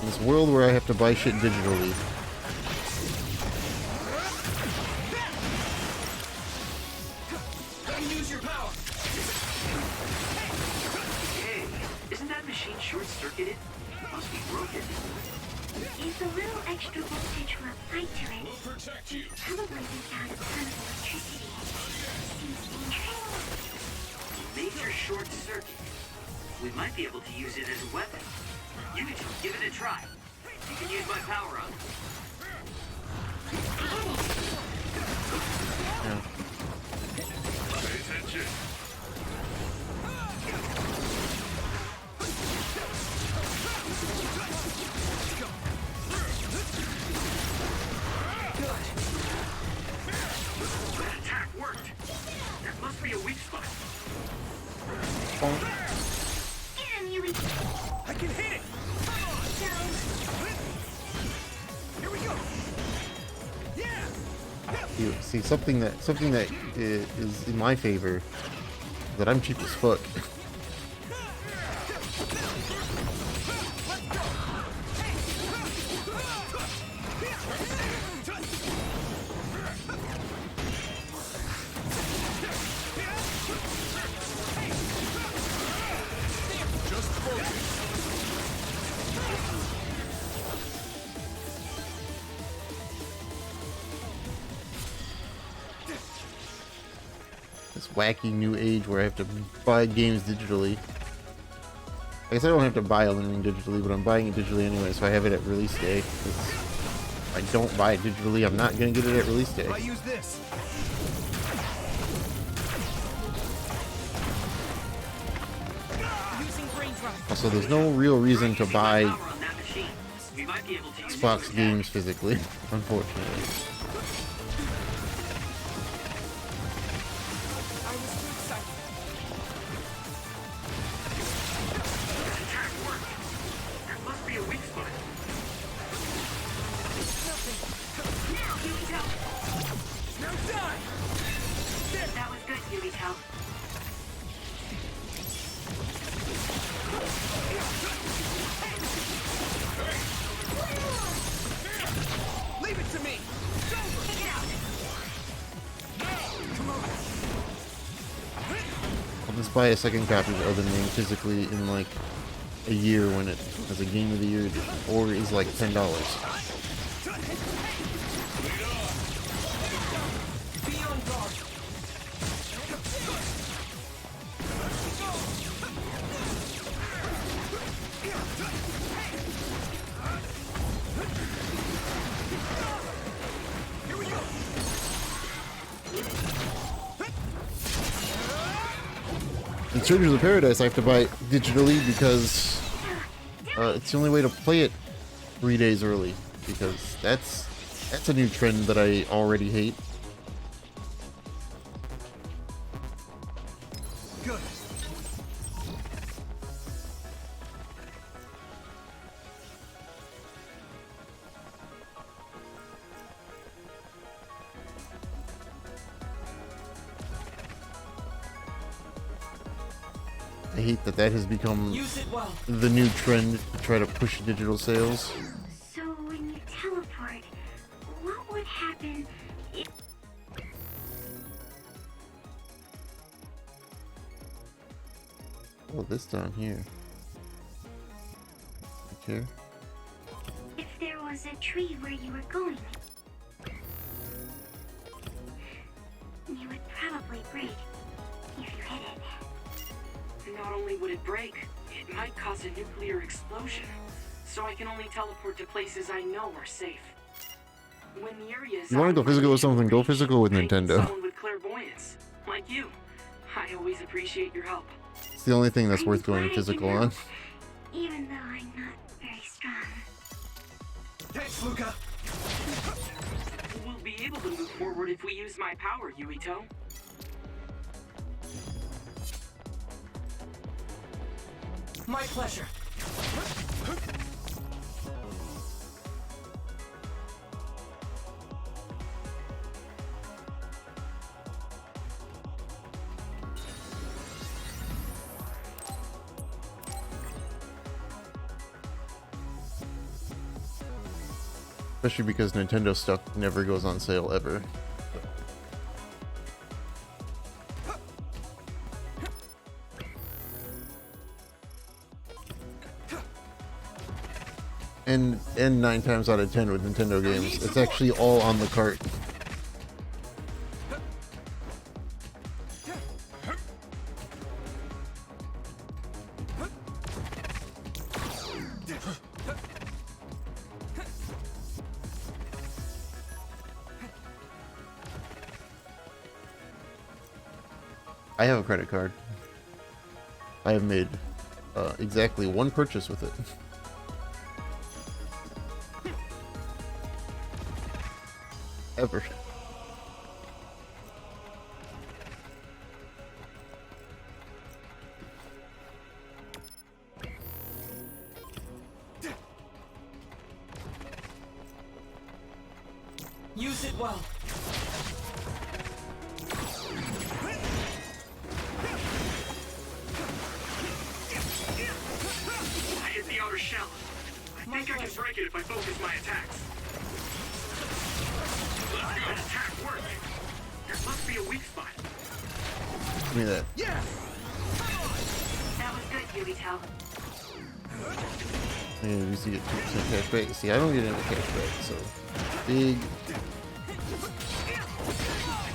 In this world where I have to buy shit digitally. Use your power. Hey, isn't that machine short-circuited? It must be broken. If a little extra voltage were applied to it, probably we found a ton of electricity. Seems dangerous. Major short circuit. We might be able to use it as a weapon. You can just give it a try. You can use my power up. Yeah. Pay attention. That attack worked. That must be a weak spot. Get him, Yui! I can hit it! Here we go! Yeah! You see something that is in my favor, that I'm cheap as fuck. This wacky new age where I have to buy games digitally. I guess I don't have to buy Elden Ring digitally, but I'm buying it digitally anyway, so I have it at release day. If I don't buy it digitally, I'm not gonna get it at release day. I use this. Also, there's no real reason to buy Xbox games physically, unfortunately. That was good, Yumiko. Leave it to me. I'll just buy a second copy of Elden Ring physically in like a year when it has a Game of the Year edition, or is like $10. In Surgeons of Paradise, I have to buy it digitally because it's the only way to play it 3 days early. Because that's a new trend that I already hate. Good. I hate that that has become Use it well. the new trend to try to push digital sales. So when you teleport, what would happen if... Oh, this down here. Here. if there was a tree where you were going? You would probably break if you hit it. Not only would it break, it might cause a nuclear explosion. So I can only teleport to places I know are safe. When the area is You want to go physical with something? Go physical with Nintendo. someone with clairvoyance, like you. I always appreciate your help. It's the only thing that's I'm worth going glad I physical can on. help, even though I'm not very strong. Thanks, Luca. We'll be able to move forward if we use my power, Yuito. My pleasure. Especially because Nintendo stuff never goes on sale ever. And 9 times out of 10 with Nintendo games, it's actually all on the cart. I have a credit card. I have made exactly one purchase with it. Ever. Use it well. I hit the outer shell. I think I can break it if I focus my attacks. That attack worked. There must be a weak spot. Give me that. Yeah. That was good, Yuito. I used to get 2% cash back. See, I don't get any cash back, so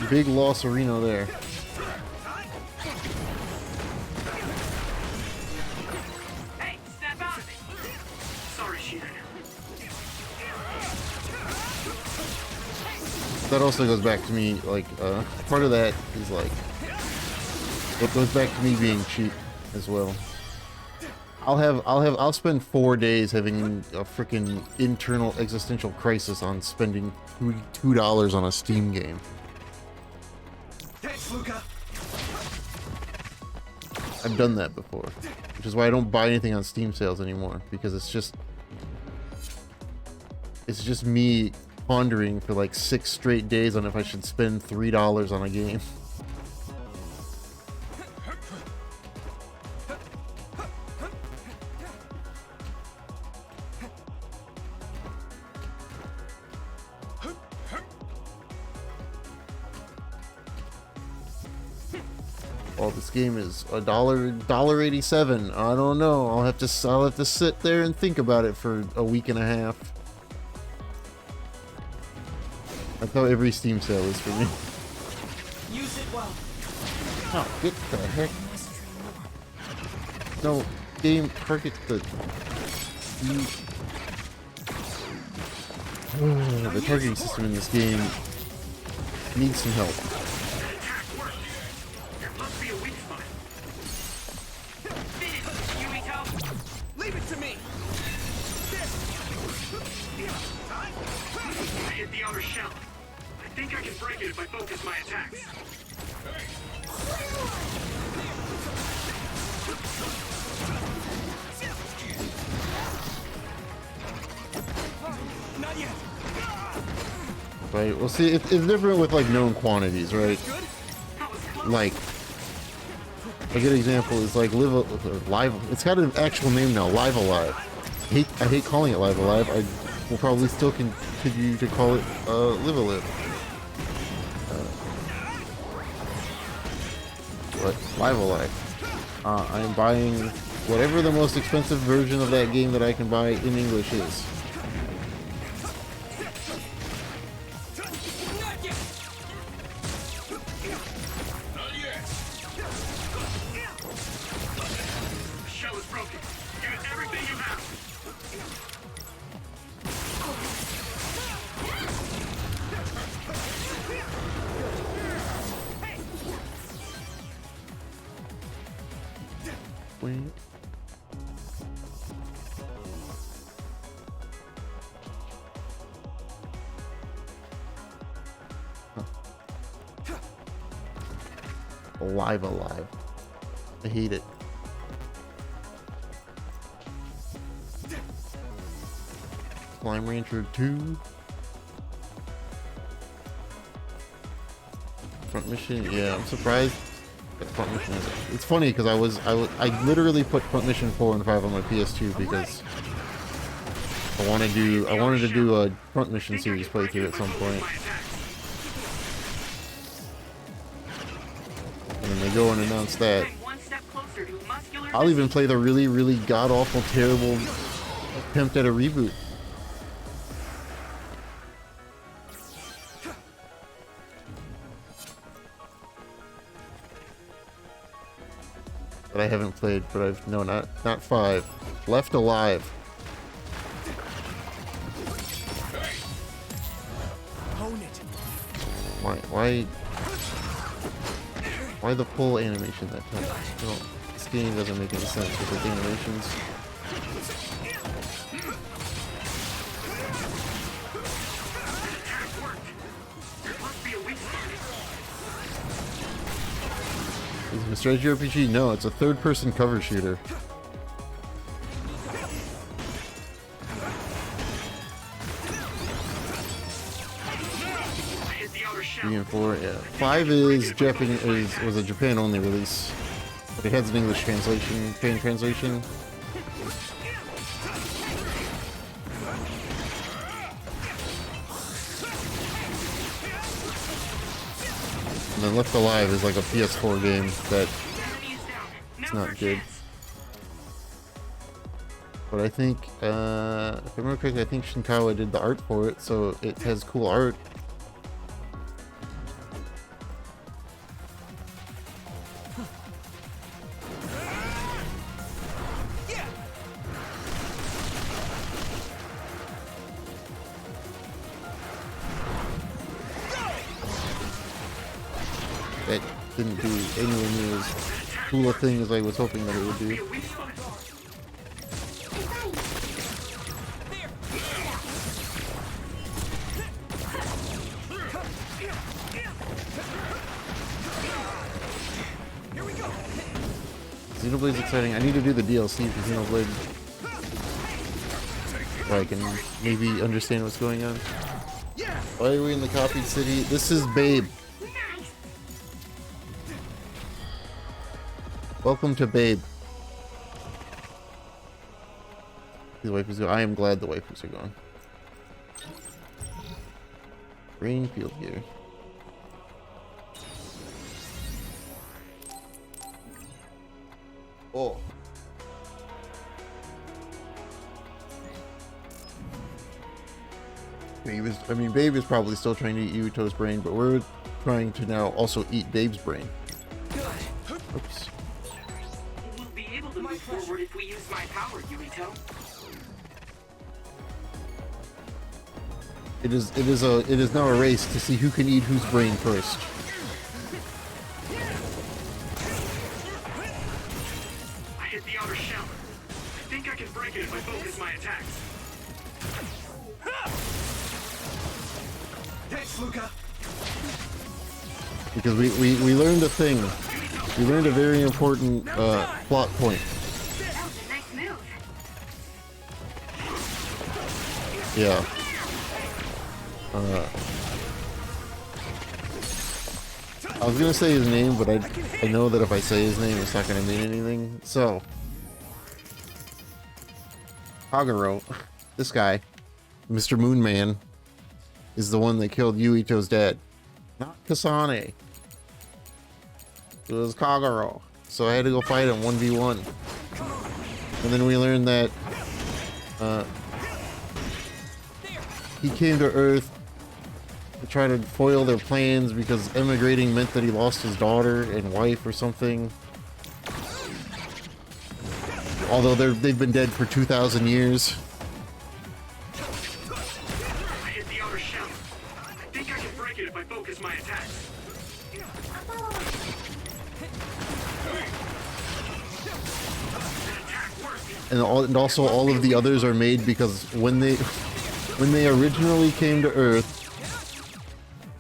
big loss arena there. Hey, snap out of it. Sorry, Sheeran. That also goes back to me, like, part of that is like, it goes back to me being cheap as well. I'll spend 4 days having a freaking internal existential crisis on spending $2 on a Steam game. Thanks, Luca. I've done that before, which is why I don't buy anything on Steam sales anymore, because it's just me pondering for like 6 straight days on if I should spend $3 on a game. Well, this game is $1.87. I don't know. I'll have to sit there and think about it for a week and a half. That's how every Steam sale is for me. Use it well. Oh, get the heck. No, game, target the... the targeting system in this game needs some help. Leave it to me. I hit the outer shell. I think I can break it if I focus my attacks. Not yet. Right, well see, it's different with like known quantities, right? Like, A good example is like Live. It's got an actual name now, Live Alive. I hate calling it Live Alive. I will probably still continue to call it Live Alive. But Live Alive. I am buying whatever the most expensive version of that game that I can buy in English is. Alive. I hate it. Slime Rancher 2. Front mission, yeah, I'm surprised that front mission is. It's funny because I literally put front mission 4 and 5 on my PS2 because I wanted to do a front mission series playthrough at some point. And they go and announce that. I'll even play the really, really god-awful, terrible attempt at a reboot. That I haven't played, but I've no, not 5. Left Alive. Why the pull animation that time? No, this game doesn't make any sense with the animations. Is it a strategy RPG? No, it's a third-person cover shooter. 3 and 4, yeah. 5 is Japanese, was a Japan-only release, but it has an English translation, fan translation. And then Left Alive is like a PS4 game that it's not good. But I think, if I remember correctly, I think Shinkawa did the art for it, so it has cool art. That didn't do anywhere near as cool a thing as I was hoping that it would do. Xenoblade's exciting. I need to do the DLC for Xenoblade so I can maybe understand what's going on. Why are we in the copied city? This is Babe. Welcome to Babe. The waifus go. I am glad the waifus are gone. Green field here. Oh. Babe is probably still trying to eat Yuto's brain, but we're trying to now also eat Babe's brain. Oops. We'll be able to move forward if we use my power, Yuito. It is now a race to see who can eat whose brain first. I hit the outer shell. I think I can break it if I focus my attacks. Thanks, Luca. Because we learned a thing. We learned a very important plot point. That was a nice move. Yeah. I was gonna say his name, but I know that if I say his name, it's not gonna mean anything. So, Kagero, this guy, Mr. Moonman, is the one that killed Yuito's dad, not Kasane. It was Kagero, so I had to go fight him 1v1. And then we learned that he came to Earth to try to foil their plans because emigrating meant that he lost his daughter and wife or something. Although they've been dead for 2,000 years. I hit the outer shell. I think I can break it if I focus my attacks. And also all of the others are made because when they originally came to Earth,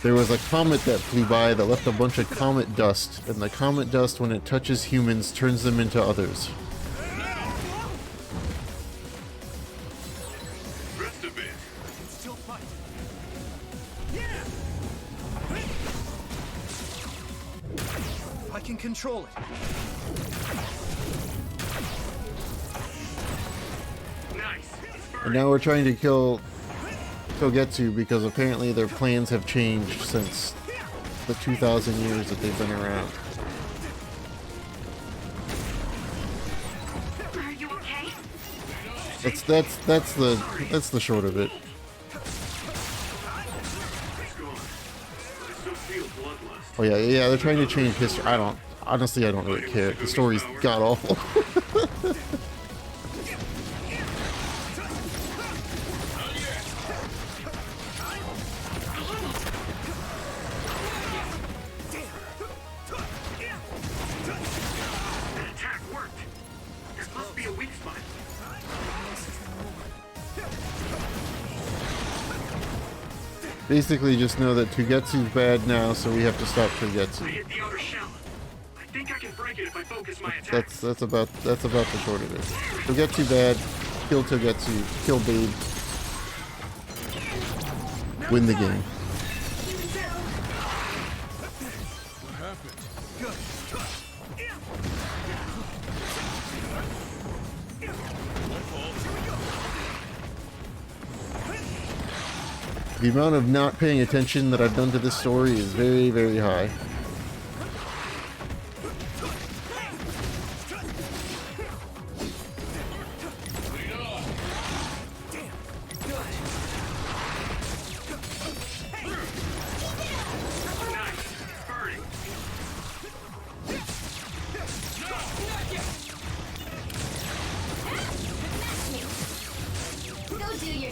there was a comet that flew by that left a bunch of comet dust, and the comet dust, when it touches humans, turns them into others. Rest of it. Still fight. I can control it. Nice. And now we're trying to kill Togetsu because apparently their plans have changed since the 2,000 years that they've been around. Are you okay? That's the short of it. Oh yeah, they're trying to change history. I don't really care. The story's god awful. Basically, just know that Togetsu's bad now, so we have to stop Togetsu. I hit the outer shell. I think I can break it if I focus my attacks. That's about the short of it. Togetsu bad. Kill Togetsu. Kill Babe. Win the game. The amount of not paying attention that I've done to this story is very, very high. Go do your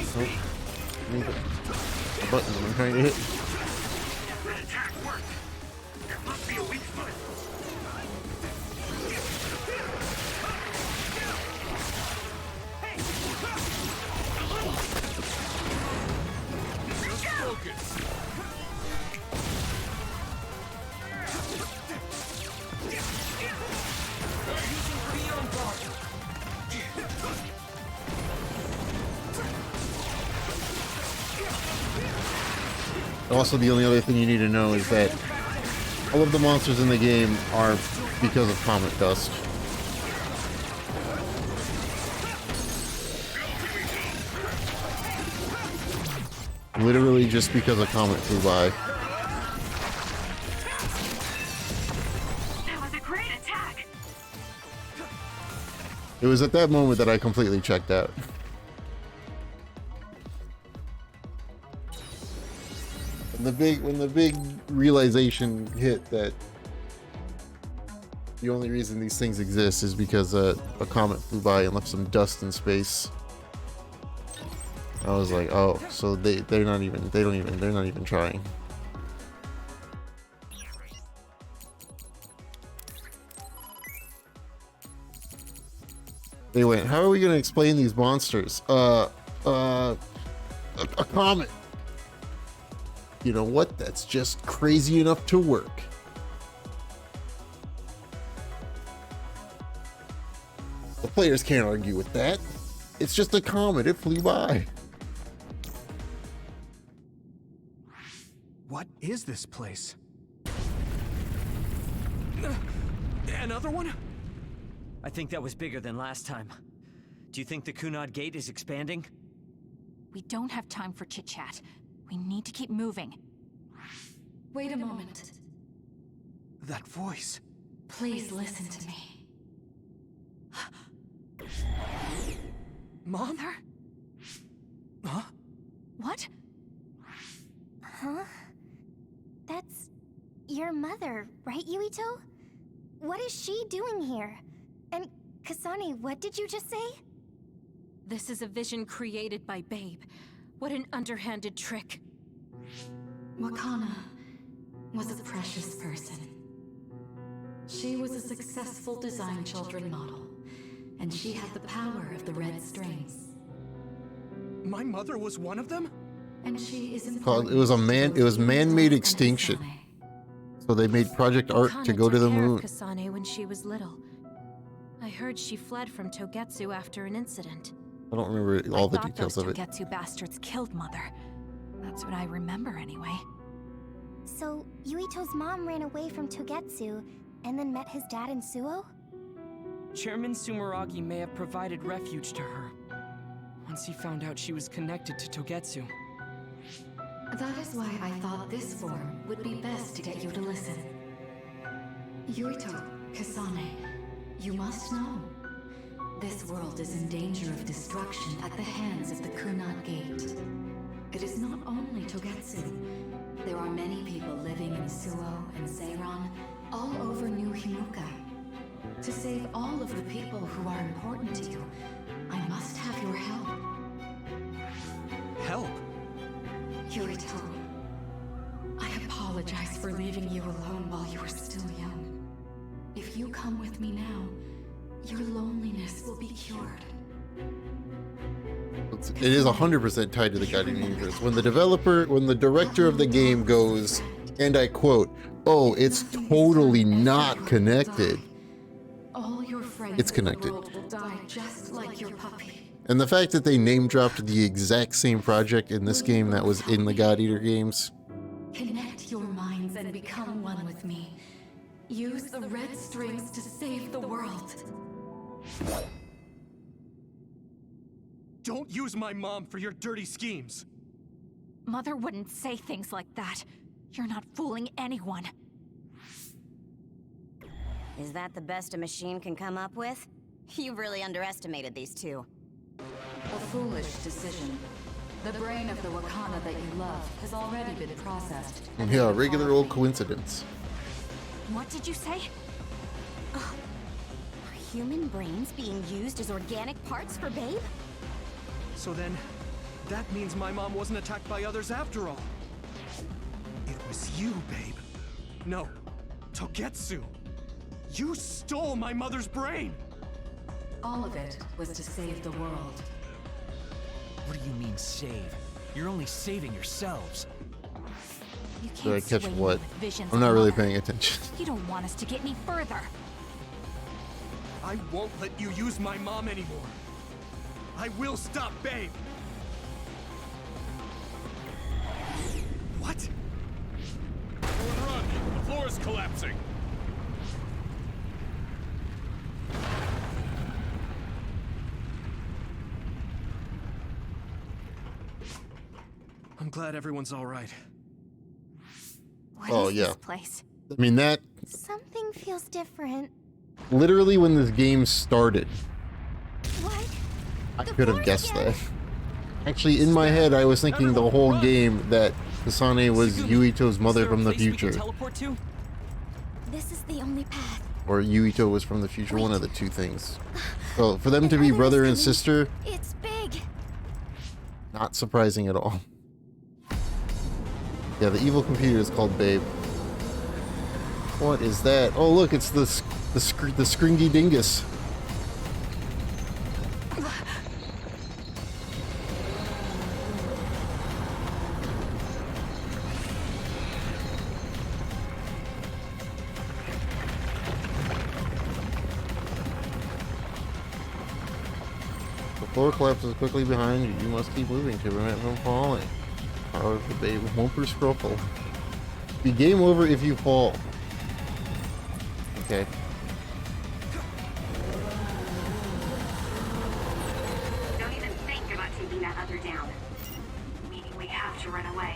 thing. The button I'm trying to hit. That attack worked. There must be a weak spot. Also, the only other thing you need to know is that all of the monsters in the game are because of comet dust. Literally just because a comet flew by. That was a great attack. It was at that moment that I completely checked out. When the big realization hit that the only reason these things exist is because a comet flew by and left some dust in space. I was like, oh, so they're not even trying. They went, how are we gonna explain these monsters? A comet. You know what? That's just crazy enough to work. The players can't argue with that. It's just a comet. It flew by. is this place? Another one? I think that was bigger than last time. Do you think the Kunad Gate is expanding? We don't have time for chit-chat. We need to keep moving. Wait a moment. That voice. Please listen to me. Mom? Mother? Huh? What? Huh? That's your mother, right, Yuito? What is she doing here? And Kasane, what did you just say? This is a vision created by Babe. What an underhanded trick. Wakana was a precious person. She was a successful design children model, and she had the power of the red strings. My mother was one of them? And she is It was man-made extinction. So they made Project Art to go to the moon. Kasane when she was little. I heard she fled from Togetsu after an incident. I don't remember all the details of it. Togetsu bastards killed Mother. That's what I remember anyway. So, Yuito's mom ran away from Togetsu and then met his dad in Suo? Chairman Sumeragi may have provided refuge to her once he found out she was connected to Togetsu. That is why I thought this form would be best to get you to listen. Yuito, Kasane, you must know. This world is in danger of destruction at the hands of the Kunad Gate. It is not only Togetsu. There are many people living in Suo and Seiron, all over New Himuka. To save all of the people who are important to you, I must have your help. Help? Yuito, I apologize for leaving you alone while you were still young. If you come with me now, your loneliness will be cured. It is 100% tied to the Guardian Universe. When the director of the game goes, and I quote, "Oh, it's totally not connected," All your friends it's connected. in the world will die just like your puppy. And the fact that they name dropped the exact same project in this game that was in the God Eater games. Connect your minds and become one with me. Use the red strings to save the world. Don't use my mom for your dirty schemes. Mother wouldn't say things like that. You're not fooling anyone. Is that the best a machine can come up with? You really underestimated these two. A foolish decision. The brain of the Wakana that you love has already been processed. Yeah, regular old coincidence. What did you say? Are human brains being used as organic parts for Babe? So then, that means my mom wasn't attacked by others after all. It was you, Babe. No, Togetsu. You stole my mother's brain! All of it was to save the world. What do you mean, save? You're only saving yourselves. You Did I can't catch sway me what? with visions I'm of not really Mother. paying attention. You don't want us to get any further. I won't let you use my mom anymore. I will stop Babe. What? Everyone run! The floor is collapsing! I'm glad everyone's all right. What Oh, is yeah. this place? I mean, that Something feels different. literally when this game started, What? I could have guessed that. Actually, in my head, I was thinking the whole game that Kasane was Yuito's mother from the future. Teleport to? This is the only path. Or Yuito was from the future, one of the two things. So for them to be brother and sister, It's big. not surprising at all. Yeah, the evil computer is called Babe. What is that? Oh look, it's the Scringy Dingus. The floor collapses quickly behind you. You must keep moving to prevent it from falling. Power of the Babe, Whomper Scruffle. Be game over if you fall. Okay. Don't even think about taking that other down. Meaning we have to run away.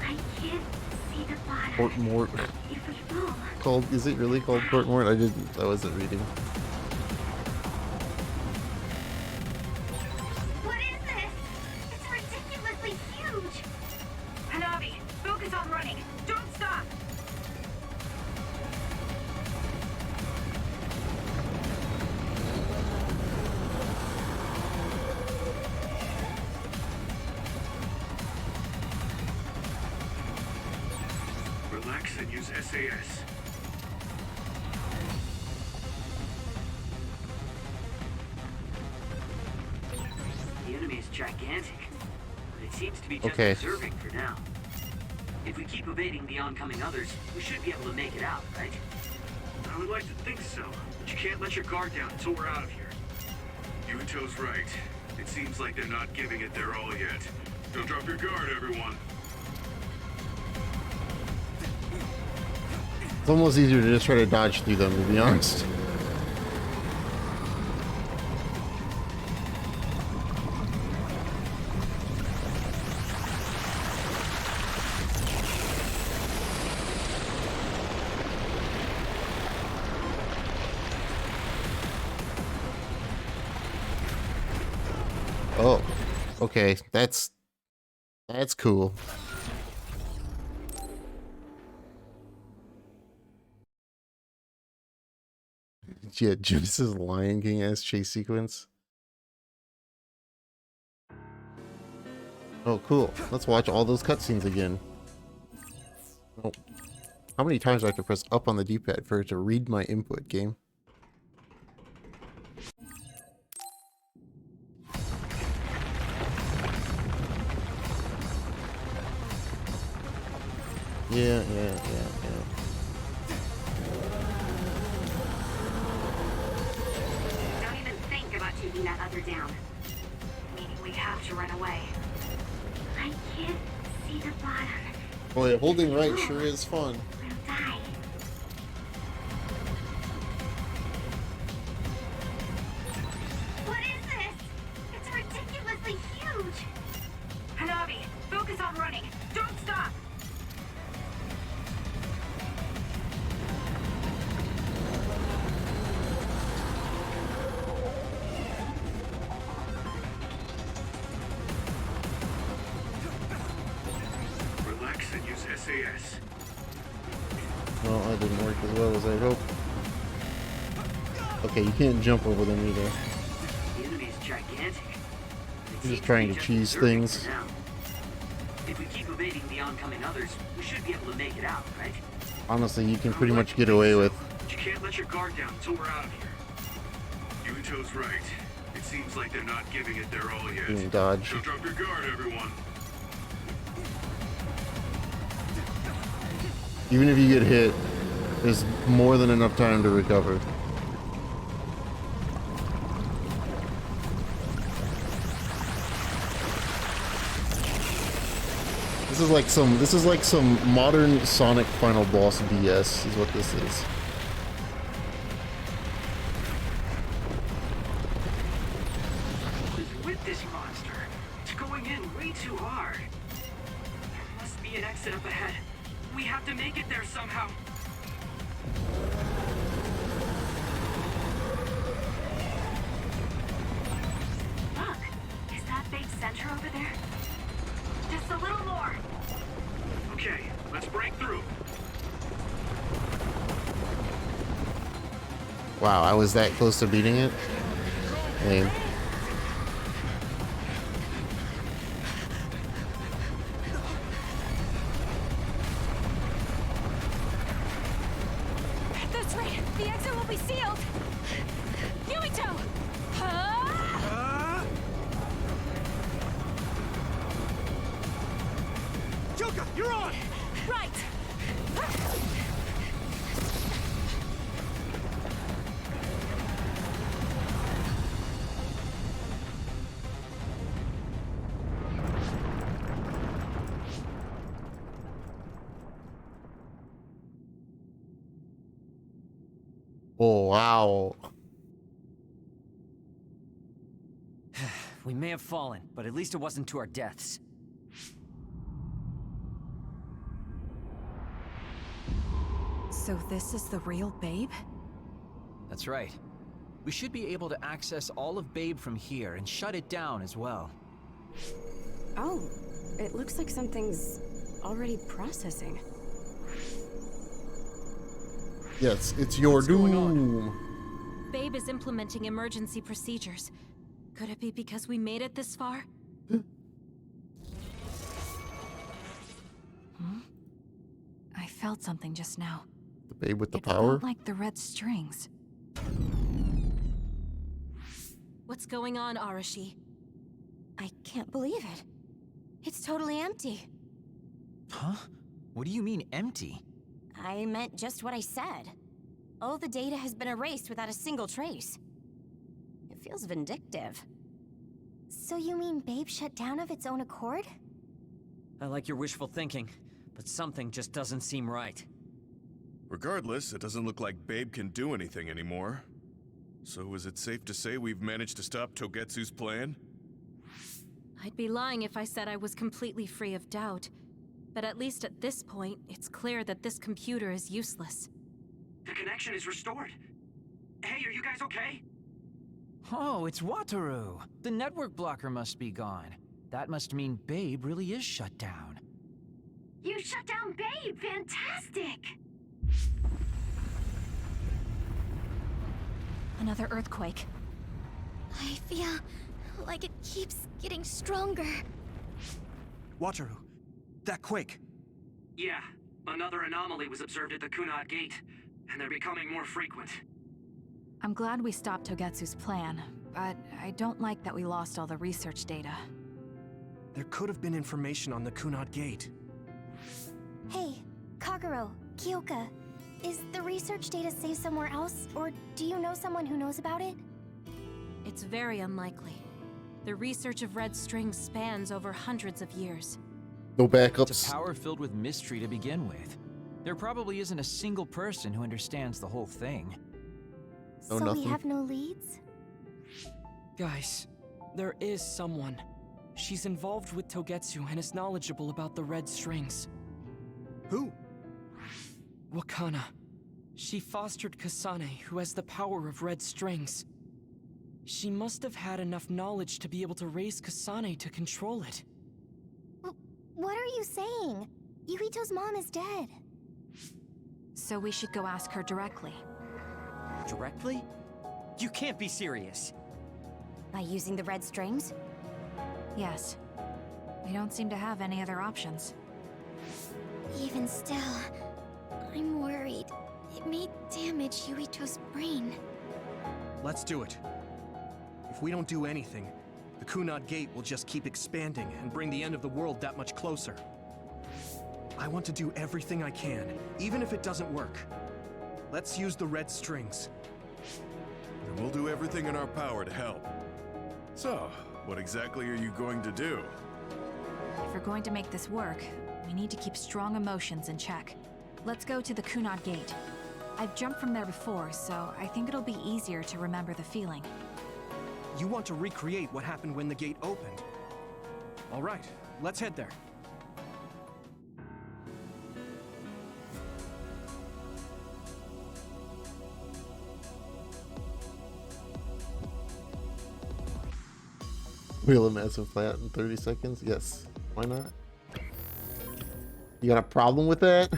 I can't see the bottom. Court Mort. If we fall. Called, is it really called Court Mort? I wasn't reading. What is this? It's ridiculously huge. Hanabi, focus on running. Don't stop. Relax and use SAS. The enemy is gigantic, but it seems to be just Okay. observing for now. If we keep evading the oncoming others, we should be able to make it out, right? I would like to think so, but you can't let your guard down until we're out of here. Yuito's right. It seems like they're not giving it their all yet. Don't drop your guard, everyone. It's almost easier to just try to dodge through them, to be honest. Oh, okay, that's cool. Yeah, Genesis Lion King ass chase sequence. Oh, cool. Let's watch all those cutscenes again. Oh. How many times do I have to press up on the D-pad for it to read my input, game? Yeah. Don't even think about taking that other down. Meaning we have to run away. I can't see the bottom. Boy, holding right sure is fun. We'll die. What is this? It's ridiculously huge. Hanabi, focus on running. Don't stop. Relax and use SAS. Well, that didn't work as well as I'd hoped. Okay, you can't jump over them either. The enemy is gigantic. You're just trying to cheese things. If we keep evading the oncoming others, we should be able to make it out, right? Honestly, you can pretty much get away with. But you can't let your guard down until we're out of here. Yuito's right. It seems like they're not giving it their all yet. Doing dodge. Don't drop your guard, everyone. Even if you get hit, there's more than enough time to recover. This is like some modern Sonic final boss BS is what this is. What is with this monster? It's going in way too hard. There must be an exit up ahead. We have to make it there somehow. Look, is that big center over there? Just a little more. Okay, let's break through. Wow, I was that close to beating it? Lame. That's right. The exit will be sealed. Yuito! Joker, you're on! Right. Oh, wow. We may have fallen, but at least it wasn't to our deaths. So this is the real Babe? That's right. We should be able to access all of Babe from here and shut it down as well. Oh, it looks like something's already processing. Yes, it's your What's going doom. Babe is implementing emergency procedures. Could it be because we made it this far? I felt something just now. The babe with the It power? felt like the red strings. What's going on, Arashi? I can't believe it. It's totally empty. Huh? What do you mean empty? I meant just what I said. All the data has been erased without a single trace. It feels vindictive. So you mean Babe shut down of its own accord? I like your wishful thinking, but something just doesn't seem right. Regardless, it doesn't look like Babe can do anything anymore. So is it safe to say we've managed to stop Togetsu's plan? I'd be lying if I said I was completely free of doubt. But at least at this point, it's clear that this computer is useless. The connection is restored. Hey, are you guys okay? Oh, it's Wataru. The network blocker must be gone. That must mean Babe really is shut down. You shut down Babe! Fantastic! Another earthquake. I feel like it keeps getting stronger. Wataru, that quake. Yeah, another anomaly was observed at the Kunad Gate, and they're becoming more frequent. I'm glad we stopped Togetsu's plan, but I don't like that we lost all the research data. There could have been information on the Kunad Gate. Hey, Kagero, Kyoka, is the research data saved somewhere else, or do you know someone who knows about it? It's very unlikely. The research of red strings spans over hundreds of years. No It's a backups. power filled with mystery to begin with. There probably isn't a single person who understands the whole thing. Oh, So nothing. we have no leads? Guys, there is someone. She's involved with Togetsu and is knowledgeable about the red strings. Who? Wakana. She fostered Kasane, who has the power of red strings. She must have had enough knowledge to be able to raise Kasane to control it. What are you saying? Yuito's mom is dead. So we should go ask her directly. Directly? You can't be serious. By using the red strings? Yes. We don't seem to have any other options. Even still, I'm worried. It may damage Yuito's brain. Let's do it. If we don't do anything, the Kunad Gate will just keep expanding and bring the end of the world that much closer. I want to do everything I can, even if it doesn't work. Let's use the red strings. Then we'll do everything in our power to help. So, what exactly are you going to do? If we're going to make this work, we need to keep strong emotions in check. Let's go to the Kunad Gate. I've jumped from there before, so I think it'll be easier to remember the feeling. You want to recreate what happened when the gate opened. All right, let's head there. Wheel a massive plant in 30 seconds? Yes. Why not? You got a problem with that?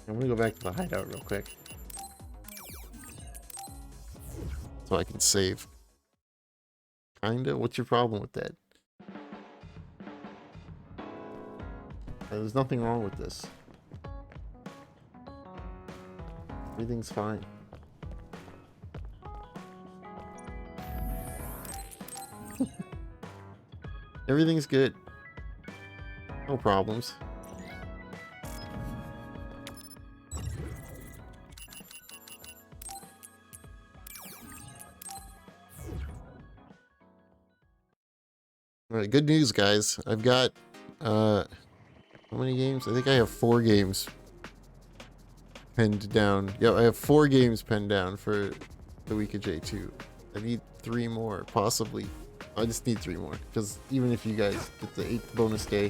I'm gonna go back to the hideout real quick. So I can save. Kinda? What's your problem with that? There's nothing wrong with this. Everything's fine. Everything's good. No problems. Alright, good news, guys. I've got, how many games? I think I have 4 games penned down. Yep, I have 4 games penned down for the week of J2. I need 3 more, possibly. I just need 3 more, because even if you guys get the 8th bonus day,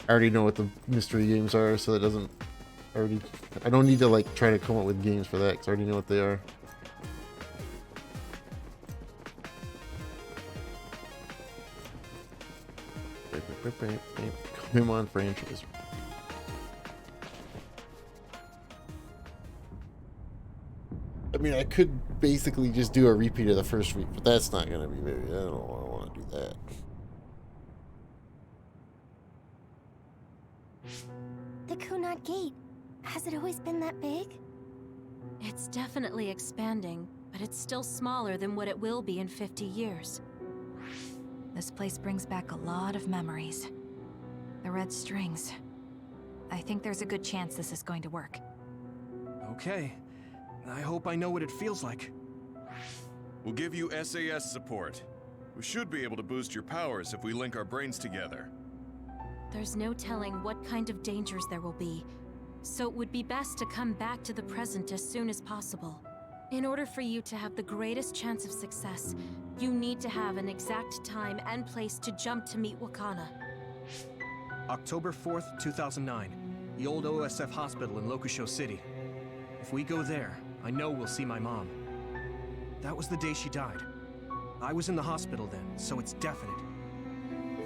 I already know what the mystery games are, so that doesn't already. I don't need to like try to come up with games for that, because I already know what they are. Come on, franchise. I mean, I could basically just do a repeat of the first week, but that's not gonna be very. I don't want to do that. The Kunad Gate. Has it always been that big? It's definitely expanding, but it's still smaller than what it will be in 50 years. This place brings back a lot of memories. The red strings. I think there's a good chance this is going to work. Okay. I hope I know what it feels like. We'll give you SAS support. We should be able to boost your powers if we link our brains together. There's no telling what kind of dangers there will be, so it would be best to come back to the present as soon as possible. In order for you to have the greatest chance of success, you need to have an exact time and place to jump to meet Wakana. October 4th, 2009. The old OSF hospital in Lokusho City. If we go there, I know we'll see my mom. That was the day she died. I was in the hospital then, so it's definite.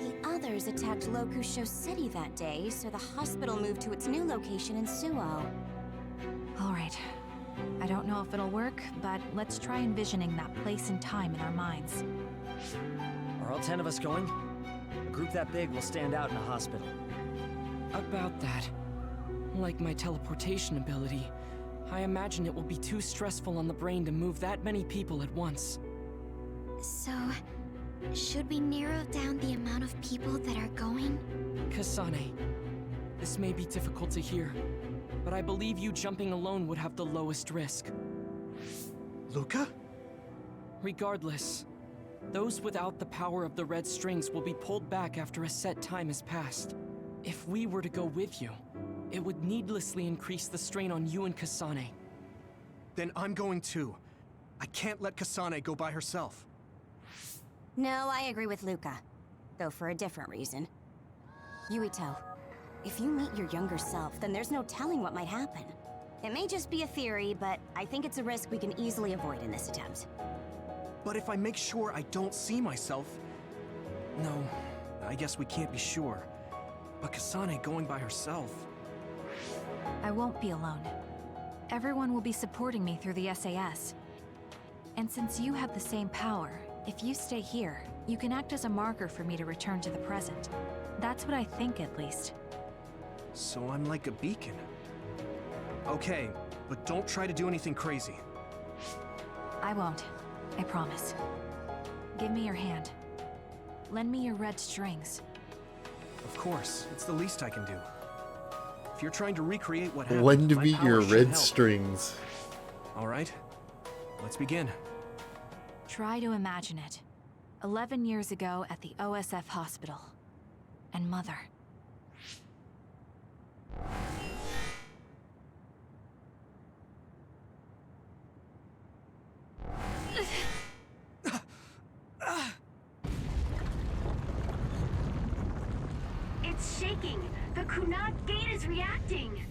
The others attacked Lokusho City that day, so the hospital moved to its new location in Suo. All right. I don't know if it'll work, but let's try envisioning that place and time in our minds. Are all 10 of us going? A group that big will stand out in a hospital. About that. Like my teleportation ability, I imagine it will be too stressful on the brain to move that many people at once. So, should we narrow down the amount of people that are going? Kasane, this may be difficult to hear, but I believe you jumping alone would have the lowest risk. Luca? Regardless, those without the power of the red strings will be pulled back after a set time has passed. If we were to go with you, it would needlessly increase the strain on you and Kasane. Then I'm going too. I can't let Kasane go by herself. No, I agree with Luca. Though for a different reason. Yuito, if you meet your younger self, then there's no telling what might happen. It may just be a theory, but I think it's a risk we can easily avoid in this attempt. But if I make sure I don't see myself... No, I guess we can't be sure. But Kasane going by herself... I won't be alone. Everyone will be supporting me through the SAS. And since you have the same power, if you stay here, you can act as a marker for me to return to the present. That's what I think, at least. So I'm like a beacon. Okay, but don't try to do anything crazy. I won't. I promise. Give me your hand. Lend me your red strings. Of course, it's the least I can do. If you're trying to recreate what happened, Lend my me power your should red help. strings. All right, let's begin. Try to imagine it. 11 years ago at the OSF hospital. And Mother. It's shaking. The Kunad Gate is reacting.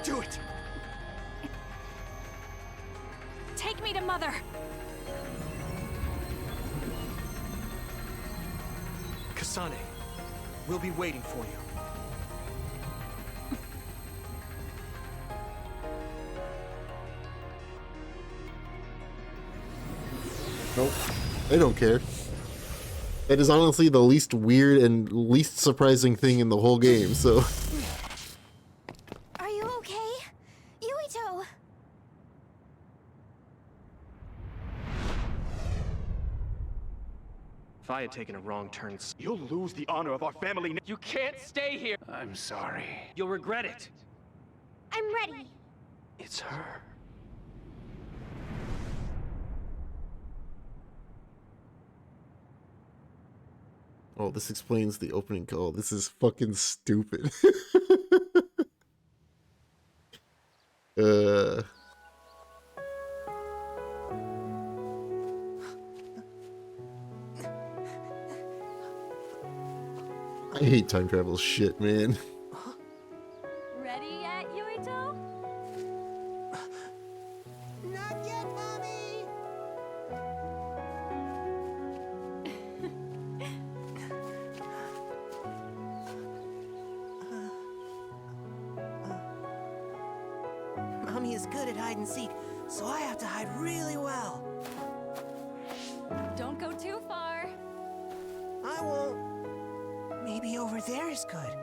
Do it! Take me to Mother! Kasane, we'll be waiting for you. Nope. I don't care. It is honestly the least weird and least surprising thing in the whole game, so... Are you okay? Yuito! If I had taken a wrong turn, you'll lose the honor of our family. You can't stay here! I'm sorry. You'll regret it. I'm ready. It's her. Oh, this explains the opening call. This is fucking stupid. I hate time travel shit, man. Ready yet, Yuito? Not yet, Mommy! Mommy is good at hide and seek, so I have to hide really well. Don't go too far. I won't. Maybe over there is good.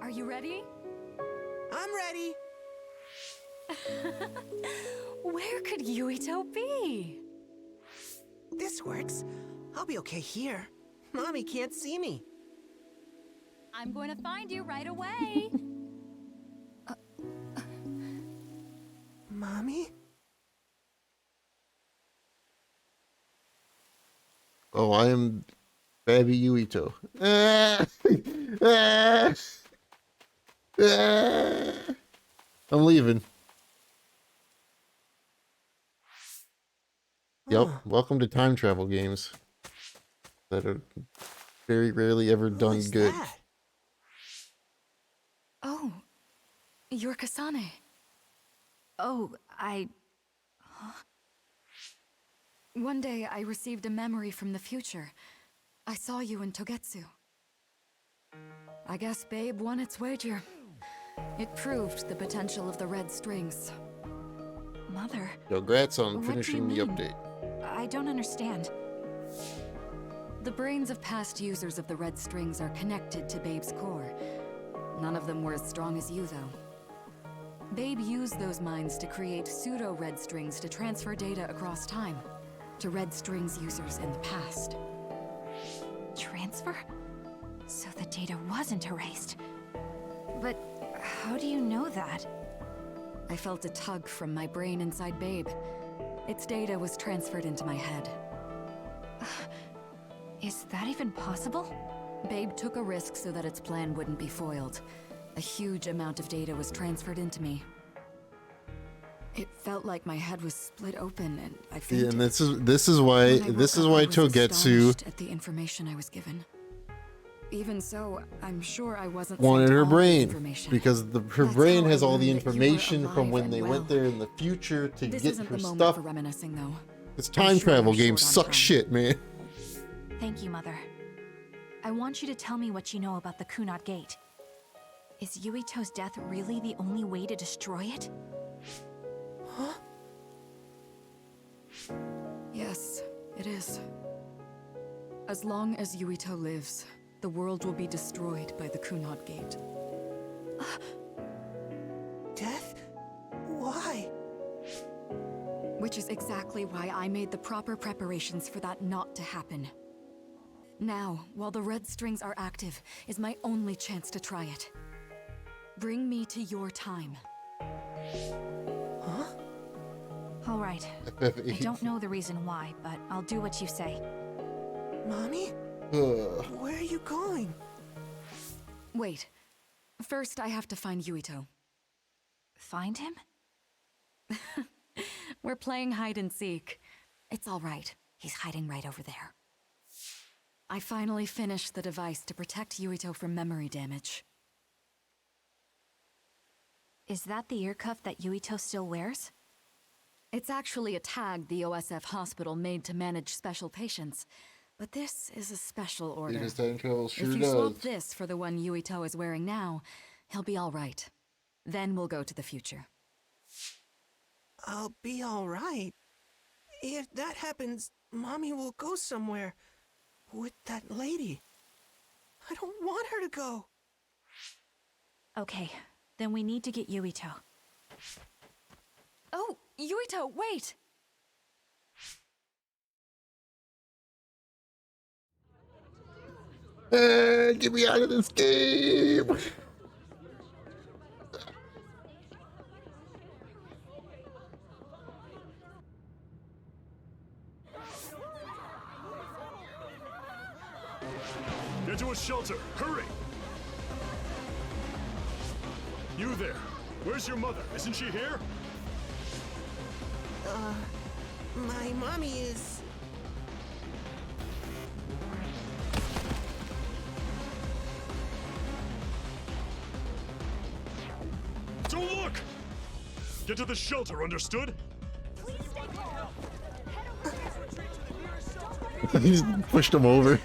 Are you ready? I'm ready. Where could Yuito be? This works. I'll be okay here. Mommy can't see me. I'm going to find you right away. Mommy? Oh, I am Baby Yuito. I'm leaving. Yep, welcome to time travel games that are very rarely ever done good. That? Oh, you're Kasane. Oh, Huh? One day I received a memory from the future. I saw you in Togetsu. I guess Babe won its wager. It proved the potential of the red strings. Mother. Congrats on what finishing do the you mean? update. I don't understand. The brains of past users of the red strings are connected to Babe's core. None of them were as strong as you, though. Babe used those minds to create pseudo-red strings to transfer data across time to red strings users in the past. Transfer? So the data wasn't erased. But how do you know that? I felt a tug from my brain inside Babe. Its data was transferred into my head. Is that even possible? Babe took a risk so that its plan wouldn't be foiled. A huge amount of data was transferred into me. It felt like my head was split open, and I fainted. Yeah, and this is why Togetsu astonished at the information I was given. Even so, I'm sure I wasn't wanted sent her all the brain information. because her brain how I has all the learned that you were information from alive when and they well. went there in the future to This get isn't her the moment stuff. for reminiscing, though. This I'm time sure travel we're game short on sucks time. shit, man. Thank you, Mother. I want you to tell me what you know about the Kunat Gate. Is Yuito's death really the only way to destroy it? Huh? Yes, it is. As long as Yuito lives, the world will be destroyed by the Kunat Gate. Death? Why? Which is exactly why I made the proper preparations for that not to happen. Now, while the red strings are active, is my only chance to try it. Bring me to your time. Huh? All right. I don't know the reason why, but I'll do what you say. Mommy? Where are you going? Wait. First, I have to find Yuito. Find him? We're playing hide and seek. It's all right. He's hiding right over there. I finally finished the device to protect Yuito from memory damage. Is that the ear cuff that Yuito still wears? It's actually a tag the OSF hospital made to manage special patients. But this is a special order. This time travel sure if you does. swap this for the one Yuito is wearing now, he'll be all right. Then we'll go to the future. I'll be all right. If that happens, Mommy will go somewhere. With that lady. I don't want her to go. Okay, then we need to get Yuito. Oh, Yuito, wait! Get me out of this game! Get to a shelter! Hurry! You there! Where's your mother? Isn't she here? My mommy is... Don't look! Get to the shelter, understood? He's pushed him over.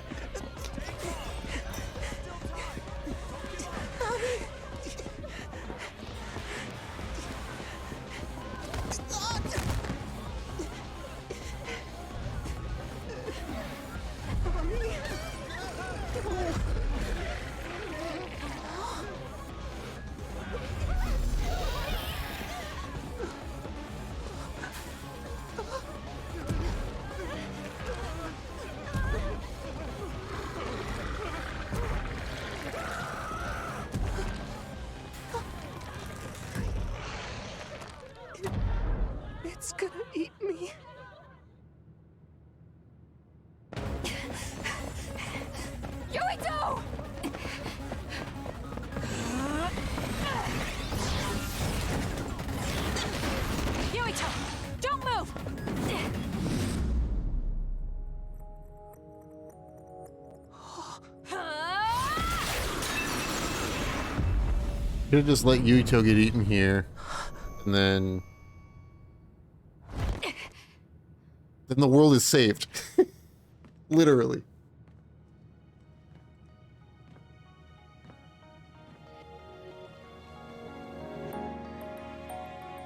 It's gonna eat me. Yuito! Yuito, don't move! Could have just let Yuito get eaten here, and then the world is saved. Literally.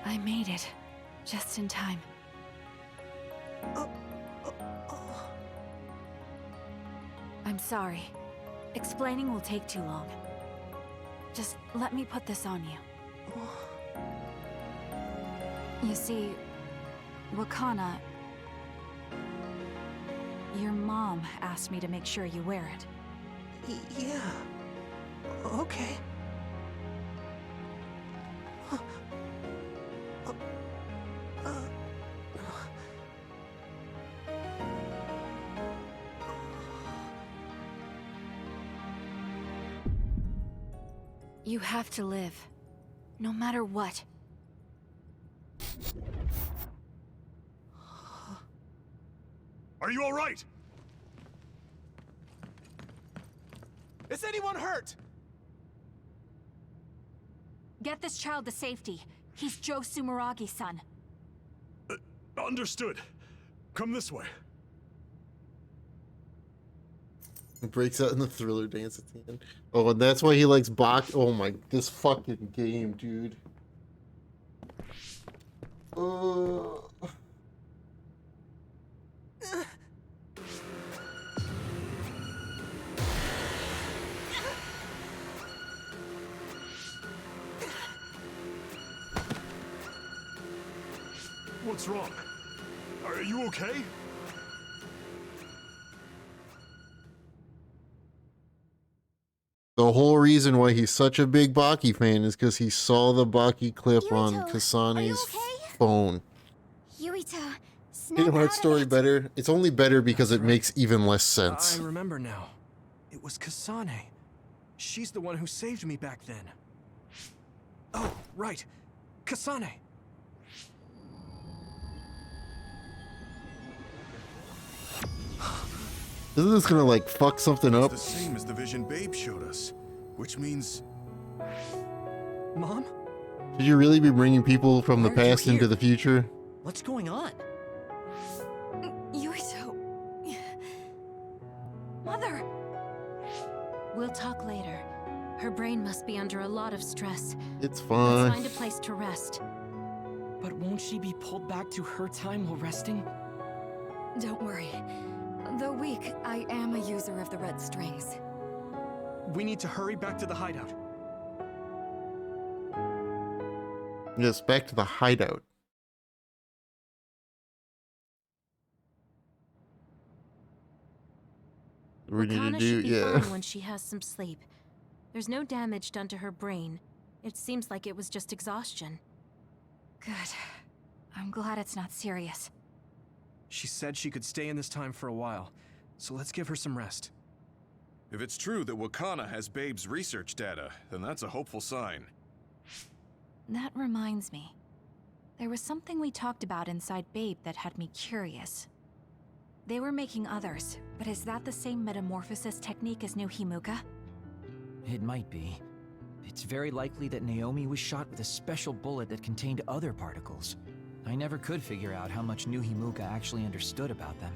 I made it. Just in time. I'm sorry. Explaining will take too long. Just let me put this on you. You see, Wakana... Your mom asked me to make sure you wear it. Yeah. Okay. You have to live. No matter what. Are you alright? Is anyone hurt? Get this child to safety. He's Joe Sumeragi's son. Understood. Come this way. It breaks out in the Thriller dance at the end. Oh, and that's why he likes Oh my, this fucking game, dude. What's wrong? Are you okay? The whole reason why he's such a big Baki fan is because he saw the Baki clip on Kasane's phone. Yuito, Kingdom Hearts story better? It's only better because it makes even less sense. I remember now. It was Kasane. She's the one who saved me back then. Oh, right. Kasane. Isn't this gonna like fuck something up? It's the same as the vision Babe showed us, which means... Mom? Should you really be bringing people from the past into the future? What's going on? Yuito... Mother! We'll talk later. Her brain must be under a lot of stress. It's fine. Let's find a place to rest. But won't she be pulled back to her time while resting? Don't worry. Though weak, I am a user of the red strings. We need to hurry back to the hideout. Yes, back to the hideout. We need to Wakana do, should be yeah. fine when she has some sleep. There's no damage done to her brain. It seems like it was just exhaustion. Good. I'm glad it's not serious. She said she could stay in this time for a while, so let's give her some rest. If it's true that Wakana has Babe's research data, then that's a hopeful sign. That reminds me. There was something we talked about inside Babe that had me curious. They were making others, but is that the same metamorphosis technique as New Himuka? It might be. It's very likely that Naomi was shot with a special bullet that contained other particles. I never could figure out how much New Himuka actually understood about them.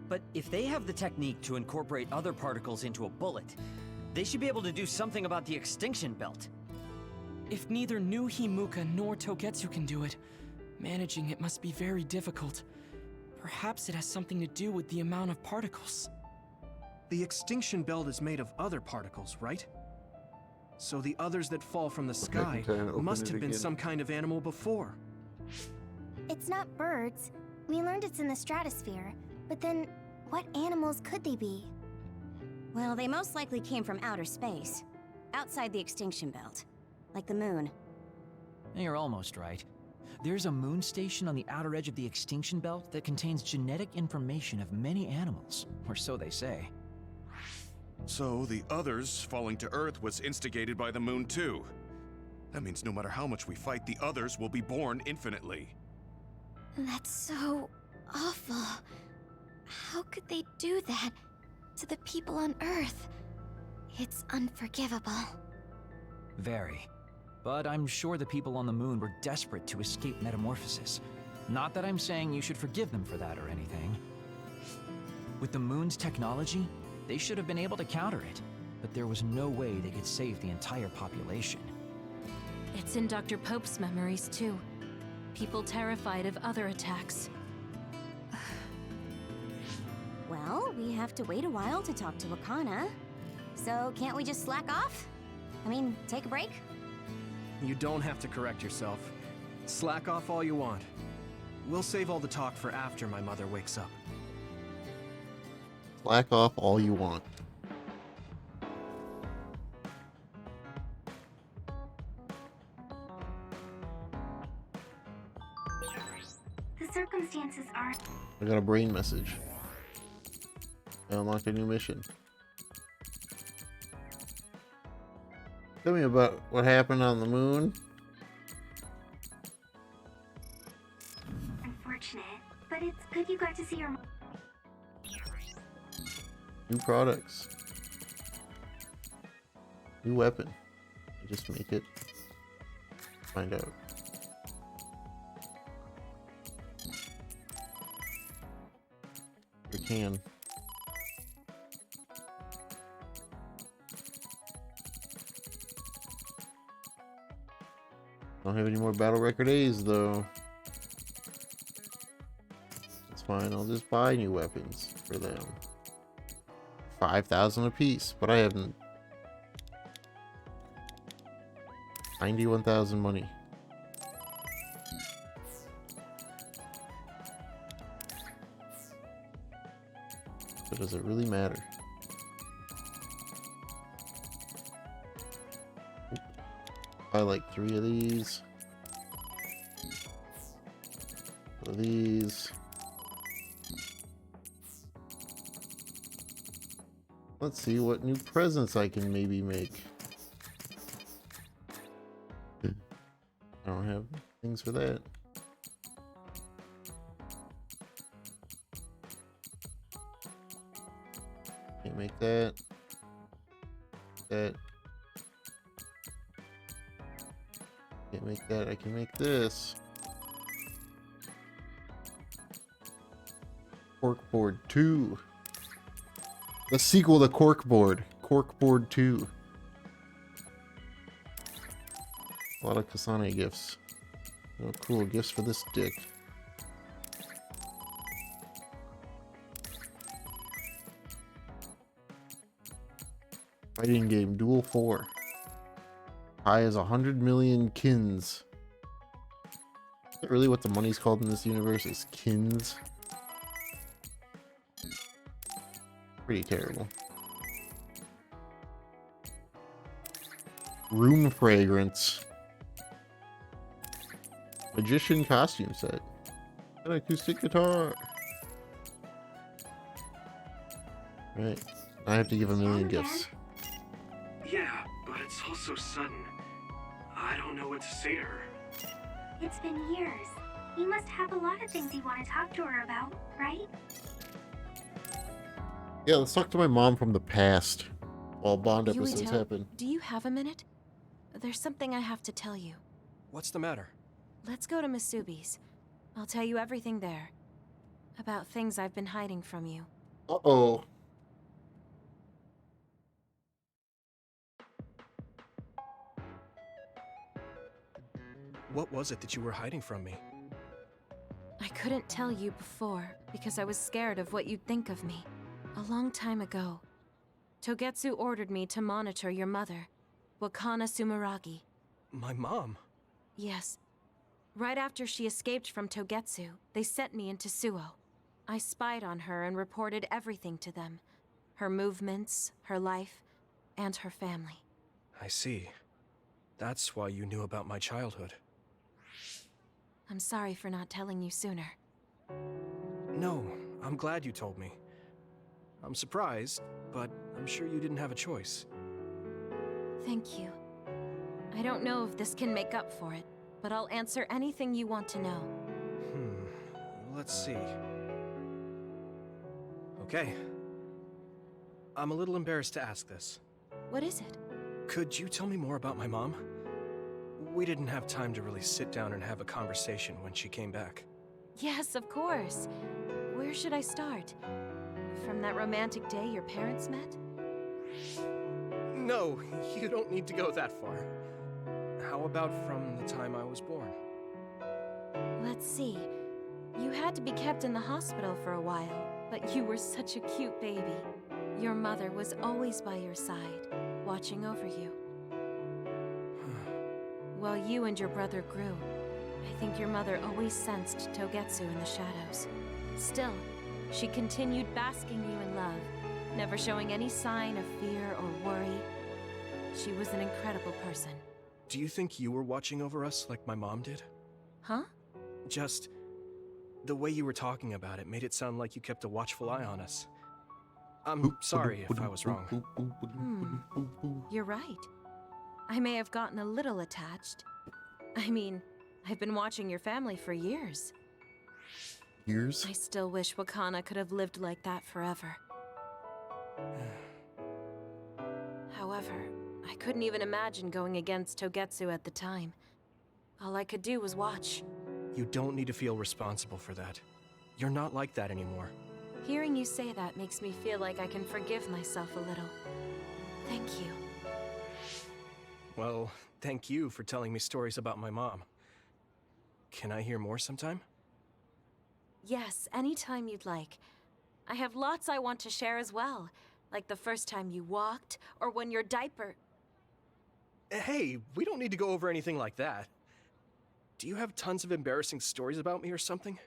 But if they have the technique to incorporate other particles into a bullet, they should be able to do something about the extinction belt. If neither New Himuka nor Togetsu can do it, managing it must be very difficult. Perhaps it has something to do with the amount of particles. The extinction belt is made of other particles, right? So the others that fall from the sky must have been some kind of animal before. It's not birds. We learned it's in the stratosphere. But then, what animals could they be? Well, they most likely came from outer space. Outside the extinction belt. Like the moon. You're almost right. There's a moon station on the outer edge of the extinction belt that contains genetic information of many animals, or so they say. So the others falling to Earth was instigated by the moon too. That means no matter how much we fight, the others will be born infinitely. That's so awful. How could they do that to the people on Earth? It's unforgivable. Very. But I'm sure the people on the moon were desperate to escape metamorphosis. Not that I'm saying you should forgive them for that or anything. With the moon's technology, they should have been able to counter it, but there was no way they could save the entire population. It's in Dr. Pope's memories, too. People terrified of other attacks. Well, we have to wait a while to talk to Wakana. So can't we just slack off? I mean, take a break? You don't have to correct yourself. Slack off all you want. We'll save all the talk for after my mother wakes up. Slack off all you want. The circumstances are... I got a brain message. I unlocked a new mission. Tell me about what happened on the moon. Unfortunate, but it's good you got to see your mom. New products. New weapon. You just make it. Find out. You can. Don't have any more battle record A's though. It's fine, I'll just buy new weapons for them. 5,000 apiece, but I haven't. 91,000 money. But does it really matter? I like 3 of these. Of these. Let's see what new presents I can maybe make. I don't have things for that. Can't make that. That. Can't make that. I can make this. Corkboard 2. The sequel to Corkboard. Corkboard 2. A lot of Kasane gifts. Oh, cool. Gifts for this dick. Fighting game. Duel 4. High as 100 million kins. Is that really what the money's called in this universe? Is kins? Pretty terrible. Room fragrance. Magician costume set. An acoustic guitar. Right. I have to give a million gifts. Yeah, but it's all so sudden. I don't know what to say to her. It's been years. You must have a lot of things you want to talk to her about, right? Yeah, let's talk to my mom from the past while Bond episodes Yuito, happen. do you have a minute? There's something I have to tell you. What's the matter? Let's go to Masubi's. I'll tell you everything there. About things I've been hiding from you. Uh-oh. What was it that you were hiding from me? I couldn't tell you before because I was scared of what you'd think of me. A long time ago, Togetsu ordered me to monitor your mother, Wakana Sumeragi. My mom? Yes. Right after she escaped from Togetsu, they sent me into Suo. I spied on her and reported everything to them. Her movements, her life, and her family. I see. That's why you knew about my childhood. I'm sorry for not telling you sooner. No, I'm glad you told me. I'm surprised, but I'm sure you didn't have a choice. Thank you. I don't know if this can make up for it, but I'll answer anything you want to know. Let's see. Okay. I'm a little embarrassed to ask this. What is it? Could you tell me more about my mom? We didn't have time to really sit down and have a conversation when she came back. Yes, of course. Where should I start? From that romantic day your parents met? No, you don't need to go that far. How about from the time I was born? Let's see. You had to be kept in the hospital for a while, but you were such a cute baby. Your mother was always by your side, watching over you. While you and your brother grew, I think your mother always sensed Togetsu in the shadows. Still, she continued basking you in love, never showing any sign of fear or worry. She was an incredible person. Do you think you were watching over us like my mom did? Huh? Just the way you were talking about it made it sound like you kept a watchful eye on us. I'm sorry if I was wrong. You're right. I may have gotten a little attached. I mean, I've been watching your family for years. Years? I still wish Wakana could have lived like that forever. However, I couldn't even imagine going against Togetsu at the time. All I could do was watch. You don't need to feel responsible for that. You're not like that anymore. Hearing you say that makes me feel like I can forgive myself a little. Thank you. Well, thank you for telling me stories about my mom. Can I hear more sometime? Yes, anytime you'd like. I have lots I want to share as well, like the first time you walked, or when your diaper... Hey, we don't need to go over anything like that. Do you have tons of embarrassing stories about me or something?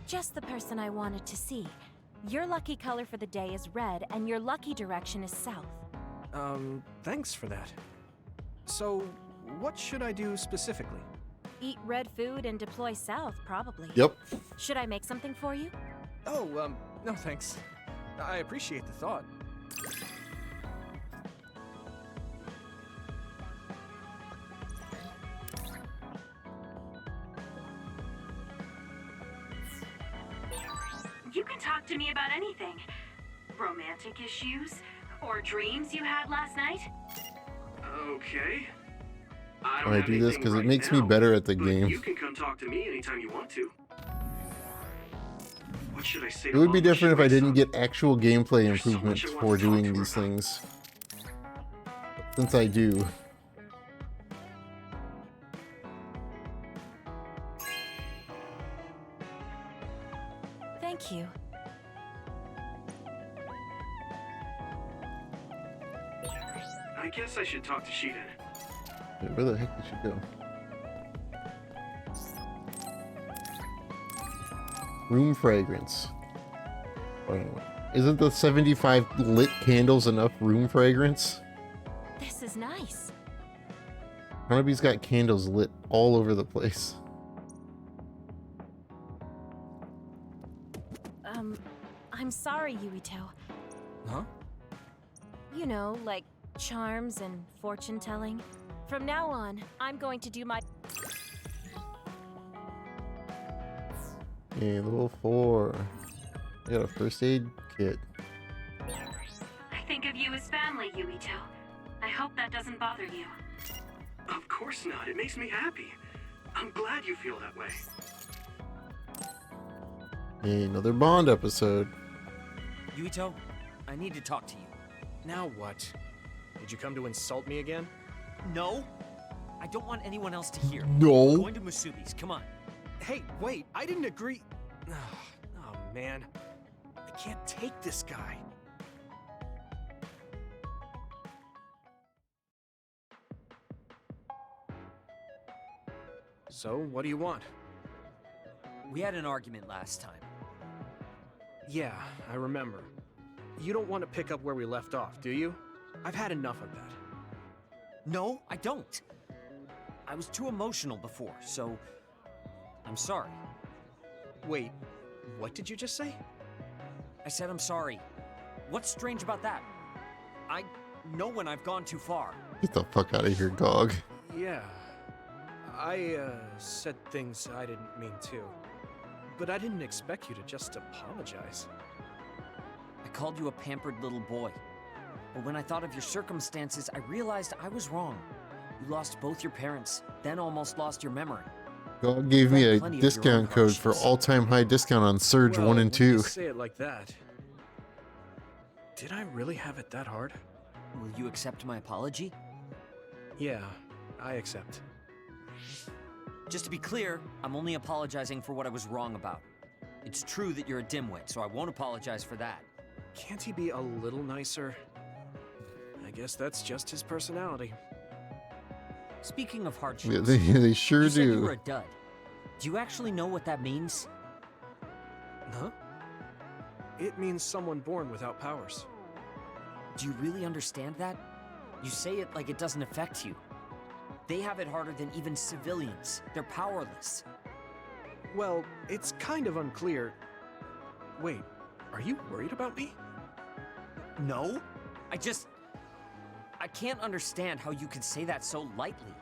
Just the person I wanted to see. Your lucky color for the day is red, and your lucky direction is south. Thanks for that. So, what should I do specifically? Eat red food and deploy south, probably. Yep. Should I make something for you? Oh, no thanks. I appreciate the thought. You can talk to me about anything. Romantic issues, or dreams you had last night. Okay. I don't I have do this anything because it right makes now, me better at the but game. You can come talk to me anytime you want to. What should I say? It would be to Mom different if when I she didn't wakes get actual gameplay There's so improvements much I want for to talk doing to her these about. things. Since I do. Thank you. I guess I should talk to Shiden. Where the heck did she go? Room fragrance. Isn't the 75 lit candles enough room fragrance? This is nice. Hanabi's got candles lit all over the place. I'm sorry, Yuito. Huh? You know, like charms and fortune telling. From now on, I'm going to do my... Okay, level 4. I got a first aid kit. I think of you as family, Yuito. I hope that doesn't bother you. Of course not. It makes me happy. I'm glad you feel that way. Hey, another Bond episode. Yuito, I need to talk to you. Now what? Did you come to insult me again? No. I don't want anyone else to hear. No. I'm going to Musubi's. Come on. Hey, wait. I didn't agree. Oh, man. I can't take this guy. So, what do you want? We had an argument last time. Yeah, I remember. You don't want to pick up where we left off, do you? I've had enough of that. No, I don't. I was too emotional before, so I'm sorry. Wait, what did you just say? I said I'm sorry. What's strange about that? I know when I've gone too far. Get the fuck out of here, dog. Yeah. I said things I didn't mean to. But I didn't expect you to just apologize. I called you a pampered little boy. But when I thought of your circumstances, I realized I was wrong. You lost both your parents, then almost lost your memory. God gave me a Plenty of your own discount code for hardships. all-time high discount on Surge Well, 1 and when you 2. say it like that. Did I really have it that hard? Will you accept my apology? Yeah, I accept. Just to be clear, I'm only apologizing for what I was wrong about. It's true that you're a dimwit, so I won't apologize for that. Can't he be a little nicer? I guess that's just his personality. Speaking of hardships, Yeah, they sure you said you do. were a dud. Do you actually know what that means? Huh? It means someone born without powers. Do you really understand that? You say it like it doesn't affect you. They have it harder than even civilians. They're powerless. Well, it's kind of unclear. Wait, are you worried about me? No. I can't understand how you could say that so lightly.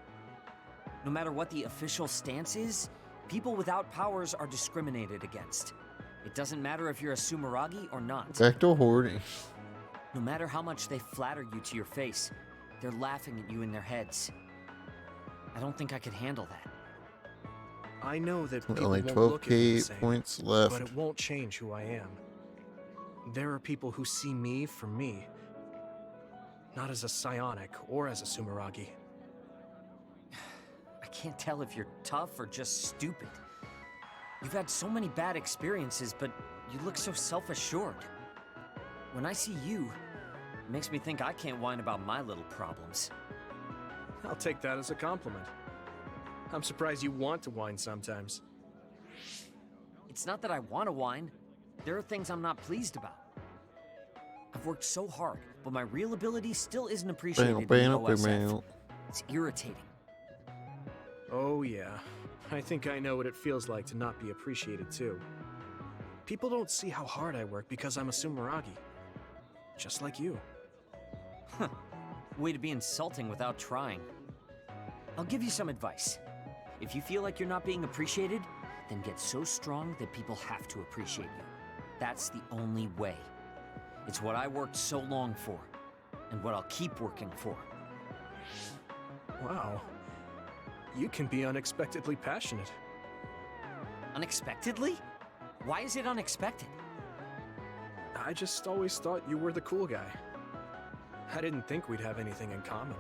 No matter what the official stance is, people without powers are discriminated against. It doesn't matter if you're a Sumeragi or not. Back to hoarding. No matter how much they flatter you to your face, they're laughing at you in their heads. I don't think I could handle that. I know that people Only won't look at me the 12k same, points left. but it won't change who I am. There are people who see me for me, not as a psionic or as a Sumeragi. I can't tell if you're tough or just stupid. You've had so many bad experiences, but you look so self-assured. When I see you, it makes me think I can't whine about my little problems. I'll take that as a compliment. I'm surprised you want to whine sometimes. It's not that I want to whine. There are things I'm not pleased about. I've worked so hard, but my real ability still isn't appreciated in the OSF. It's irritating. Oh yeah, I think I know what it feels like to not be appreciated too. People don't see how hard I work because I'm a Sumeragi. Just like you. Huh. Way to be insulting without trying. I'll give you some advice. If you feel like you're not being appreciated, then get so strong that people have to appreciate you. That's the only way. It's what I worked so long for, and what I'll keep working for. Wow. You can be unexpectedly passionate. Unexpectedly? Why is it unexpected? I just always thought you were the cool guy. I didn't think we'd have anything in common.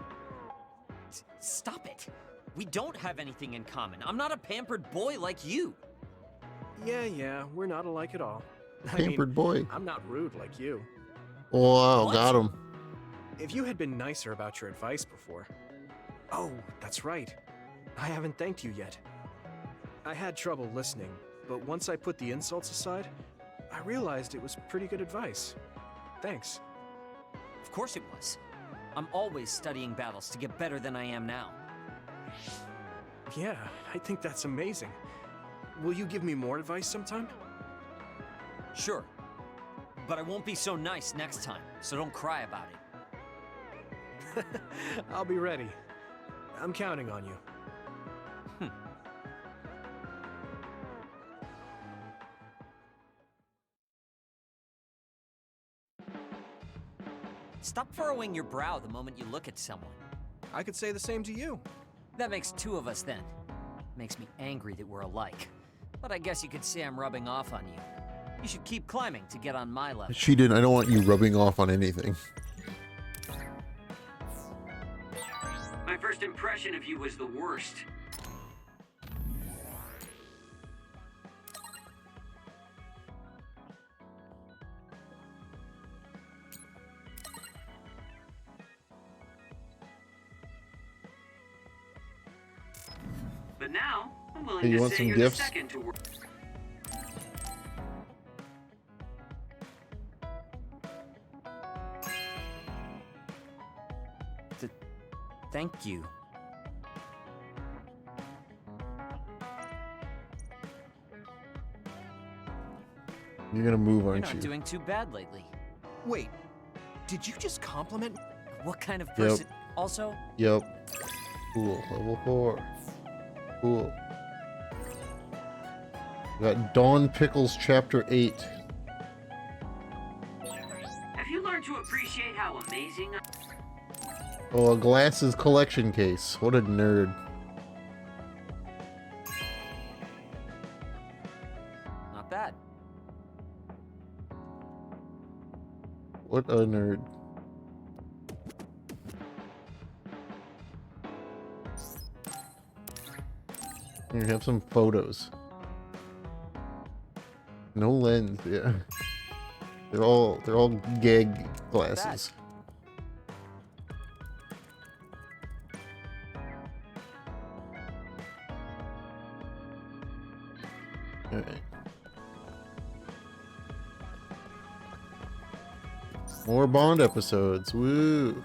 Stop it! We don't have anything in common. I'm not a pampered boy like you. Yeah, we're not alike at all. Pampered boy. I'm not rude like you. Wow, got him. If you had been nicer about your advice before... Oh, that's right. I haven't thanked you yet. I had trouble listening, but once I put the insults aside, I realized it was pretty good advice. Thanks. Of course it was. I'm always studying battles to get better than I am now. Yeah, I think that's amazing. Will you give me more advice sometime? Sure. But I won't be so nice next time, so don't cry about it. I'll be ready. I'm counting on you. Stop furrowing your brow the moment you look at someone. I could say the same to you. That makes two of us then. Makes me angry that we're alike. But I guess you could say I'm rubbing off on you. You should keep climbing to get on my level. She didn't. I don't want you rubbing off on anything. My first impression of you was the worst. But now, I'm willing Hey, you to want say some you're gifts? the second to work. Thank you. You're gonna move, You're aren't not you? doing too bad lately. Wait, did you just compliment? What kind of person? Also, Yep. Cool. Level 4. Cool. We got Dawn Pickles Chapter 8. Have you learned to appreciate how amazing Oh, a glasses collection case. What a nerd. not bad. What a nerd. Here, have some photos. No lens, yeah. They're all gag glasses. Alright. More Bond episodes. Woo!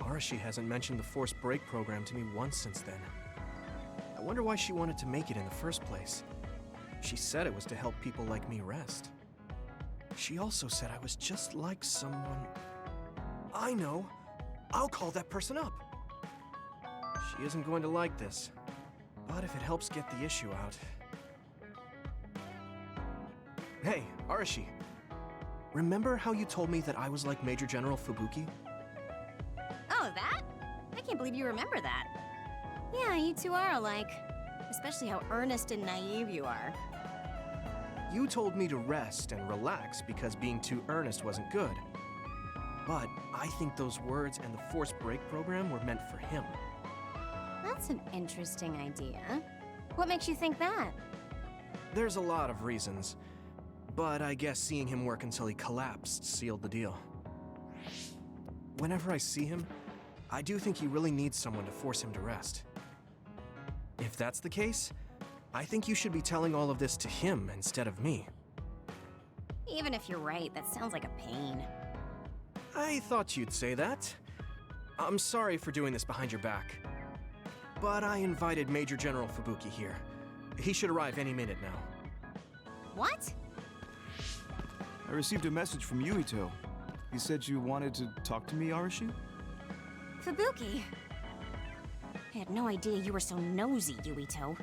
Arashi hasn't mentioned the forced break program to me once since then. I wonder why she wanted to make it in the first place. She said it was to help people like me rest. She also said I was just like someone... I know! I'll call that person up! She isn't going to like this. But if it helps get the issue out... Hey, Arashi. Remember how you told me that I was like Major General Fubuki? Oh, that? I can't believe you remember that. Yeah, you two are alike. Especially how earnest and naive you are. You told me to rest and relax because being too earnest wasn't good. But I think those words and the forced break program were meant for him. That's an interesting idea. What makes you think that? There's a lot of reasons, but I guess seeing him work until he collapsed sealed the deal. Whenever I see him, I do think he really needs someone to force him to rest. If that's the case, I think you should be telling all of this to him instead of me. Even if you're right, that sounds like a pain. I thought you'd say that. I'm sorry for doing this behind your back. But I invited Major General Fubuki here. He should arrive any minute now. What? I received a message from Yuito. He said you wanted to talk to me, Arashi? Fubuki? I had no idea you were so nosy, Yuito.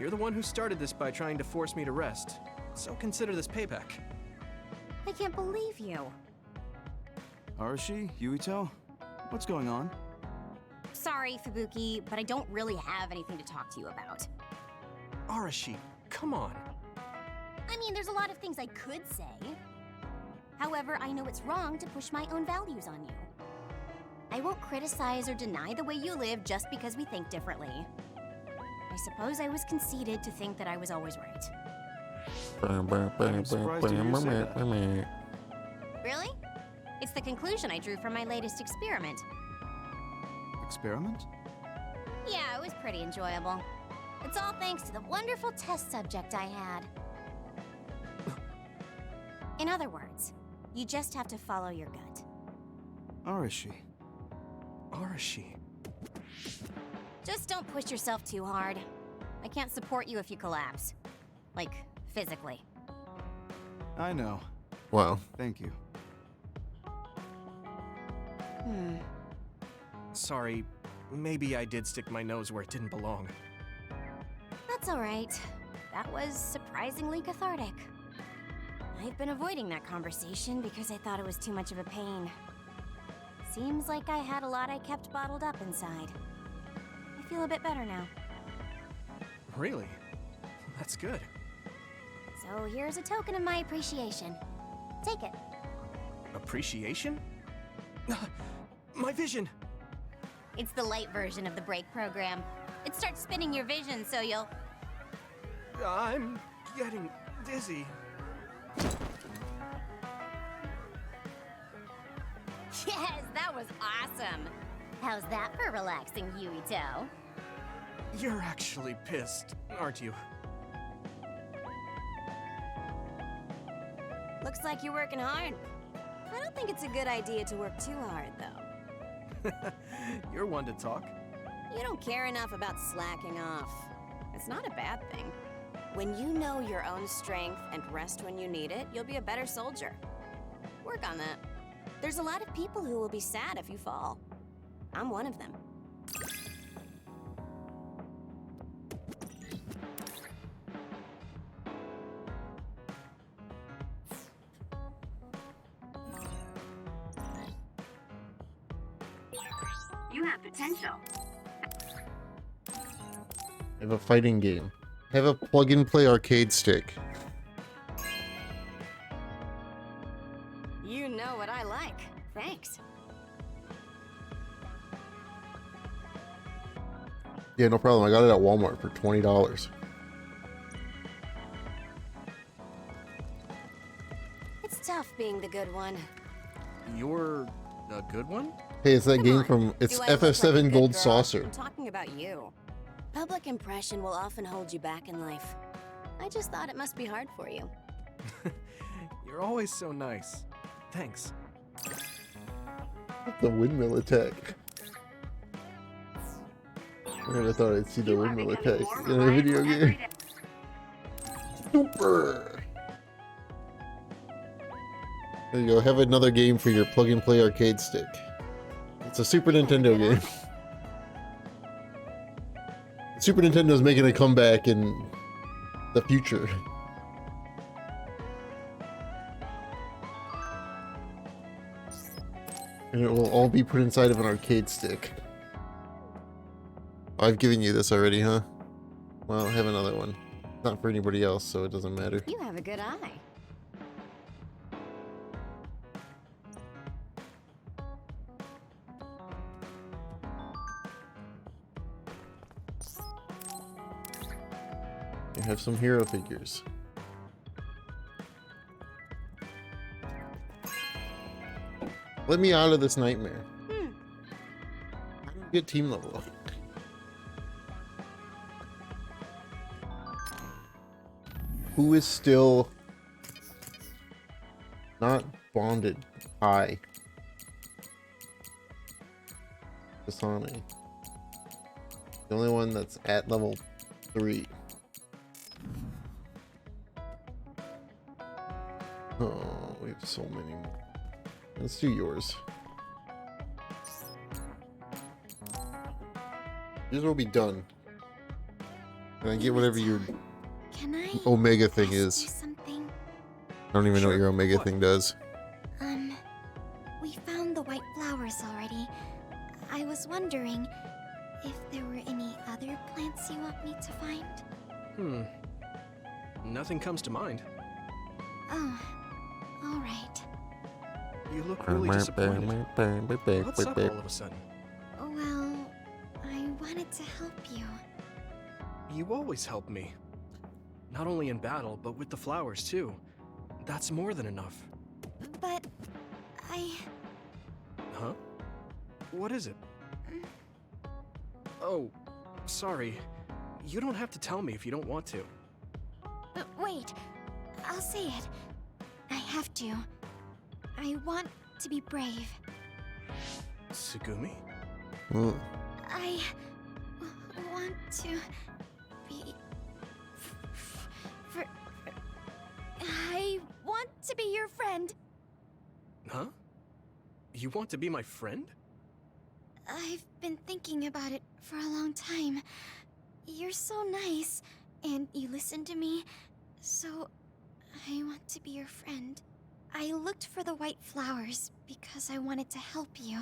You're the one who started this by trying to force me to rest, so consider this payback. I can't believe you. Arashi? Yuito? What's going on? Sorry, Fubuki, but I don't really have anything to talk to you about. Arashi, come on. I mean, there's a lot of things I could say. However, I know it's wrong to push my own values on you. I won't criticize or deny the way you live just because we think differently. I suppose I was conceited to think that I was always right. I'm surprised to hear you say that. Really? It's the conclusion I drew from my latest experiment. Experiment? Yeah, it was pretty enjoyable. It's all thanks to the wonderful test subject I had. In other words, you just have to follow your gut. Arashi. Arashi. Just don't push yourself too hard. I can't support you if you collapse. Like, physically. I know. Wow. Thank you. Sorry, maybe I did stick my nose where it didn't belong. That's alright. That was surprisingly cathartic. I've been avoiding that conversation because I thought it was too much of a pain. Seems like I had a lot I kept bottled up inside. I feel a bit better now. Really? That's good. So here's a token of my appreciation. Take it. Appreciation? My vision! It's the light version of the break program. It starts spinning your vision, so you'll... I'm getting dizzy. Yes, that was awesome! How's that for relaxing, Yuito? You're actually pissed, aren't you? Looks like you're working hard. I don't think it's a good idea to work too hard, though. You're one to talk. You don't care enough about slacking off. It's not a bad thing. When you know your own strength and rest when you need it, you'll be a better soldier. Work on that. There's a lot of people who will be sad if you fall. I'm one of them. You have potential. I have a fighting game. I have a plug-and-play arcade stick. You know what I like. Thanks. Yeah, no problem. I got it at Walmart for $20. It's tough being the good one. You're a good one? Hey, it's that game from... It's Do I look like a FF7 good Gold girl? Saucer. I'm talking about you. Public impression will often hold you back in life. I just thought it must be hard for you. You're always so nice. Thanks. The windmill attack. I never thought I'd see the windmill attack in a video game. Super! There you go, have another game for your plug-and-play arcade stick. It's a Super Nintendo game. Super Nintendo's making a comeback in the future. And it will all be put inside of an arcade stick. I've given you this already, huh? Well, I have another one. Not for anybody else, so it doesn't matter. You have a good eye. I have some hero figures. Let me out of this nightmare. How do I get team level up? Who is still not bonded high? Kasane. The only one that's at level 3. Oh, we have so many. Let's do yours. Yours will be done. And I get whatever your Can I Omega thing ask you is. something? I don't even know what your Omega thing does. We found the white flowers already. I was wondering if there were any other plants you want me to find? Nothing comes to mind. Oh, alright. You look really disappointed. What's up all of a sudden? Well, I wanted to help you. You always help me. Not only in battle, but with the flowers too. That's more than enough. But I... Huh? What is it? Oh, sorry. You don't have to tell me if you don't want to. Wait, I'll say it. I have to. I want to be brave. Tsugumi? I want to be... I want to be your friend. Huh? You want to be my friend? I've been thinking about it for a long time. You're so nice, and you listen to me, so I want to be your friend. I looked for the white flowers because I wanted to help you.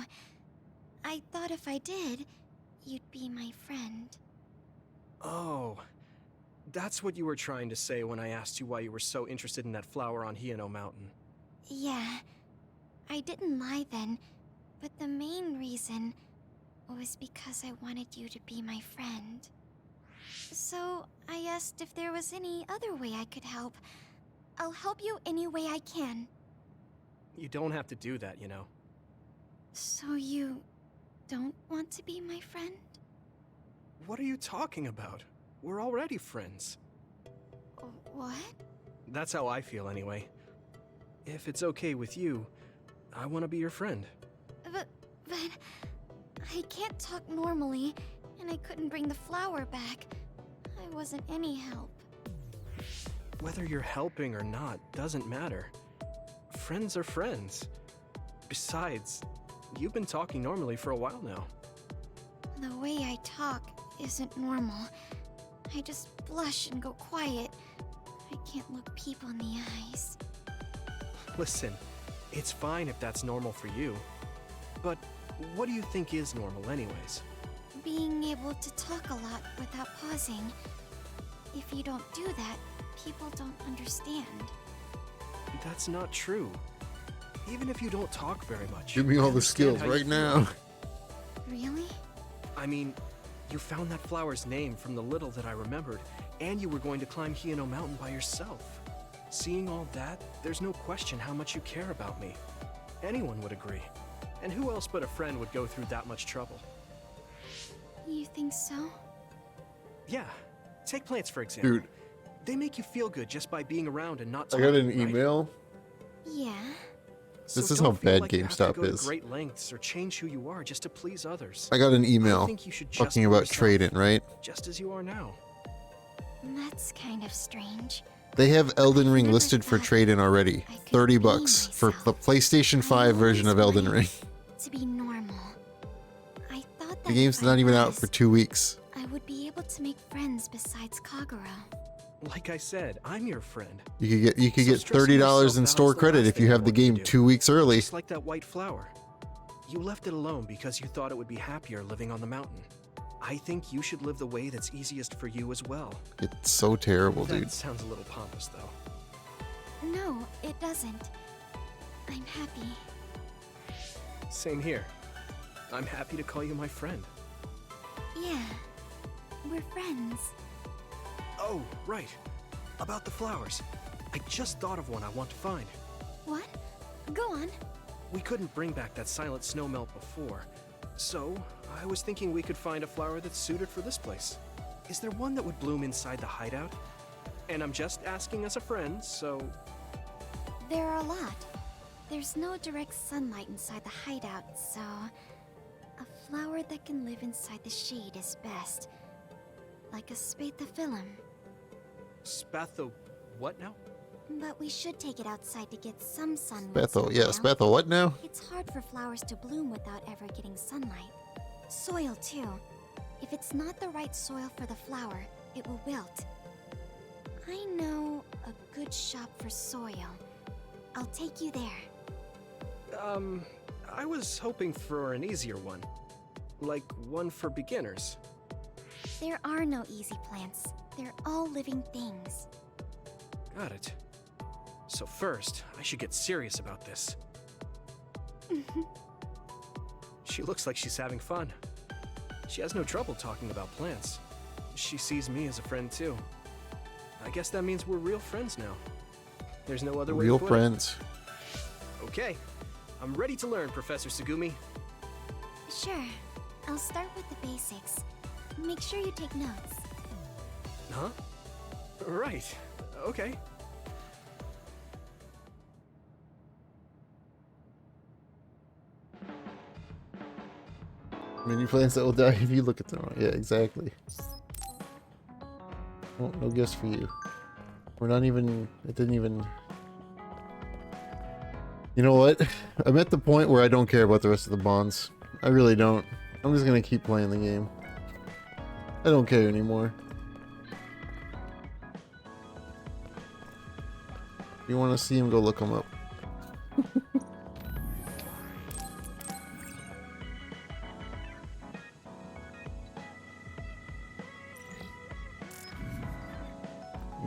I thought if I did, you'd be my friend. Oh, that's what you were trying to say when I asked you why you were so interested in that flower on Hieno Mountain. Yeah, I didn't lie then, but the main reason was because I wanted you to be my friend. So I asked if there was any other way I could help. I'll help you any way I can. You don't have to do that, you know. So you don't want to be my friend? What are you talking about? We're already friends. What? That's how I feel anyway. If it's okay with you, I want to be your friend. But I can't talk normally, and I couldn't bring the flower back. I wasn't any help. Whether you're helping or not doesn't matter. Friends are friends. Besides, you've been talking normally for a while now. The way I talk isn't normal. I just blush and go quiet. I can't look people in the eyes. Listen, it's fine if that's normal for you. But what do you think is normal anyways? Being able to talk a lot without pausing. If you don't do that, people don't understand. That's not true. Even if you don't talk very much. Give me I all the understand skills how you right feel. now. Really? I mean, you found that flower's name from the little that I remembered, and you were going to climb Hieno Mountain by yourself. Seeing all that, there's no question how much you care about me. Anyone would agree. And who else but a friend would go through that much trouble? You think so? Yeah. Take plants, for example. Dude, They make you feel good just by being around and not I talking, got an right? email. Yeah. So This is don't how feel bad like you have to GameStop go to is. great lengths or change who you are just to please others. I got an email think you should just talking be about yourself, trading, right? Just as you are now. That's kind of strange. They have Elden Ring listed for trade-in already. 30 bucks for the PlayStation 5 version of Elden Ring. To be normal. I thought that The game's if not I even out was, for 2 weeks. I would be able to make friends besides Kagura. Like I said, I'm your friend. You could get stressing yourself $30 in out's store the credit last if you thing I have the want you to game do. 2 weeks early. Just like that white flower. You left it alone because you thought it would be happier living on the mountain. I think you should live the way that's easiest for you as well. It's so terrible, That dude. sounds a little pompous, though. No, it doesn't. I'm happy. Same here. I'm happy to call you my friend. Yeah. We're friends. Oh, right. About the flowers. I just thought of one I want to find. What? Go on. We couldn't bring back that silent snowmelt before, so I was thinking we could find a flower that's suited for this place. Is there one that would bloom inside the hideout? And I'm just asking as a friend, so... There are a lot. There's no direct sunlight inside the hideout, so... A flower that can live inside the shade is best. Like a spathiphyllum. Spatho... what now? But we should take it outside to get some sun. Bethel, yes, Bethel, what now? It's hard for flowers to bloom without ever getting sunlight. Soil, too. If it's not the right soil for the flower, it will wilt. I know a good shop for soil. I'll take you there. I was hoping for an easier one. Like one for beginners. There are no easy plants. They're all living things. Got it. So first, I should get serious about this. She looks like she's having fun. She has no trouble talking about plants. She sees me as a friend too. I guess that means we're real friends now. There's no other way Real to put friends. it. Okay, I'm ready to learn, Professor Sugumi. Sure. I'll start with the basics. Make sure you take notes. Huh? Right. Okay. Many plants that will die if you look at them. Yeah, exactly. Oh, no guess for you. We're not even... It didn't even... You know what? I'm at the point where I don't care about the rest of the bonds. I really don't. I'm just gonna keep playing the game. I don't care anymore. If you want to see him, go look him up.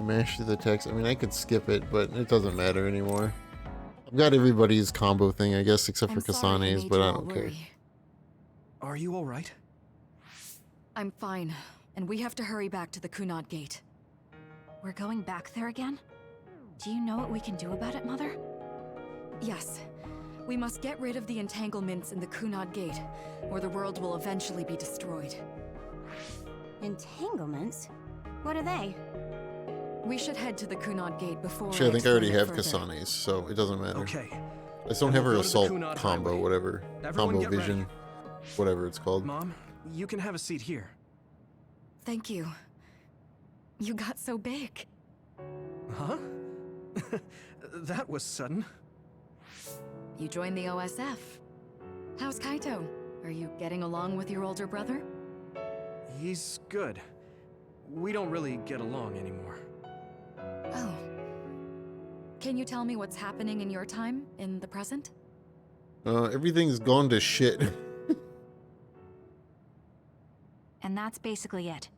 Mash through the text. I mean, I could skip it, but it doesn't matter anymore. I've got everybody's combo thing, I guess, except for Kasane's, but I don't care. Are you alright? I'm fine, and we have to hurry back to the Kunad Gate. We're going back there again? Do you know what we can do about it, Mother? Yes. We must get rid of the entanglements in the Kunad Gate, or the world will eventually be destroyed. Entanglements? What are they? We should head to the Kunad Gate before. Actually, I think I already have further. Kasane's, so it doesn't matter. Okay. I just don't have her We'll go to the assault Kunad combo, Highway. whatever. Everyone Combo get ready. vision. Whatever it's called. Mom, you can have a seat here. Thank you. You got so big. Huh? That was sudden. You joined the OSF. How's Kaito? Are you getting along with your older brother? He's good. We don't really get along anymore. Oh. Can you tell me what's happening in your time, in the present? Everything's gone to shit. And that's basically it.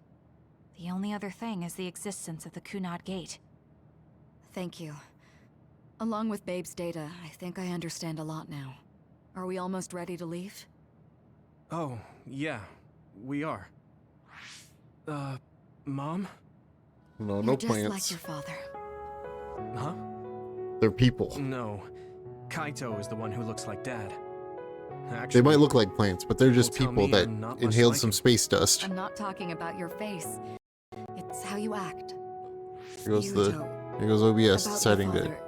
The only other thing is the existence of the Kunad Gate. Thank you. Along with Babe's data, I think I understand a lot now. Are we almost ready to leave? Oh, yeah, we are. Mom? No, You're no just plants. like your father. Huh? They're people. No. Kaito is the one who looks like Dad. They Actually, might look like plants, but they're just tell people me that I'm not much inhaled like some him. space dust. I'm not talking about your face. It's how you act. Here goes Yuto, here goes OBS about deciding your to father.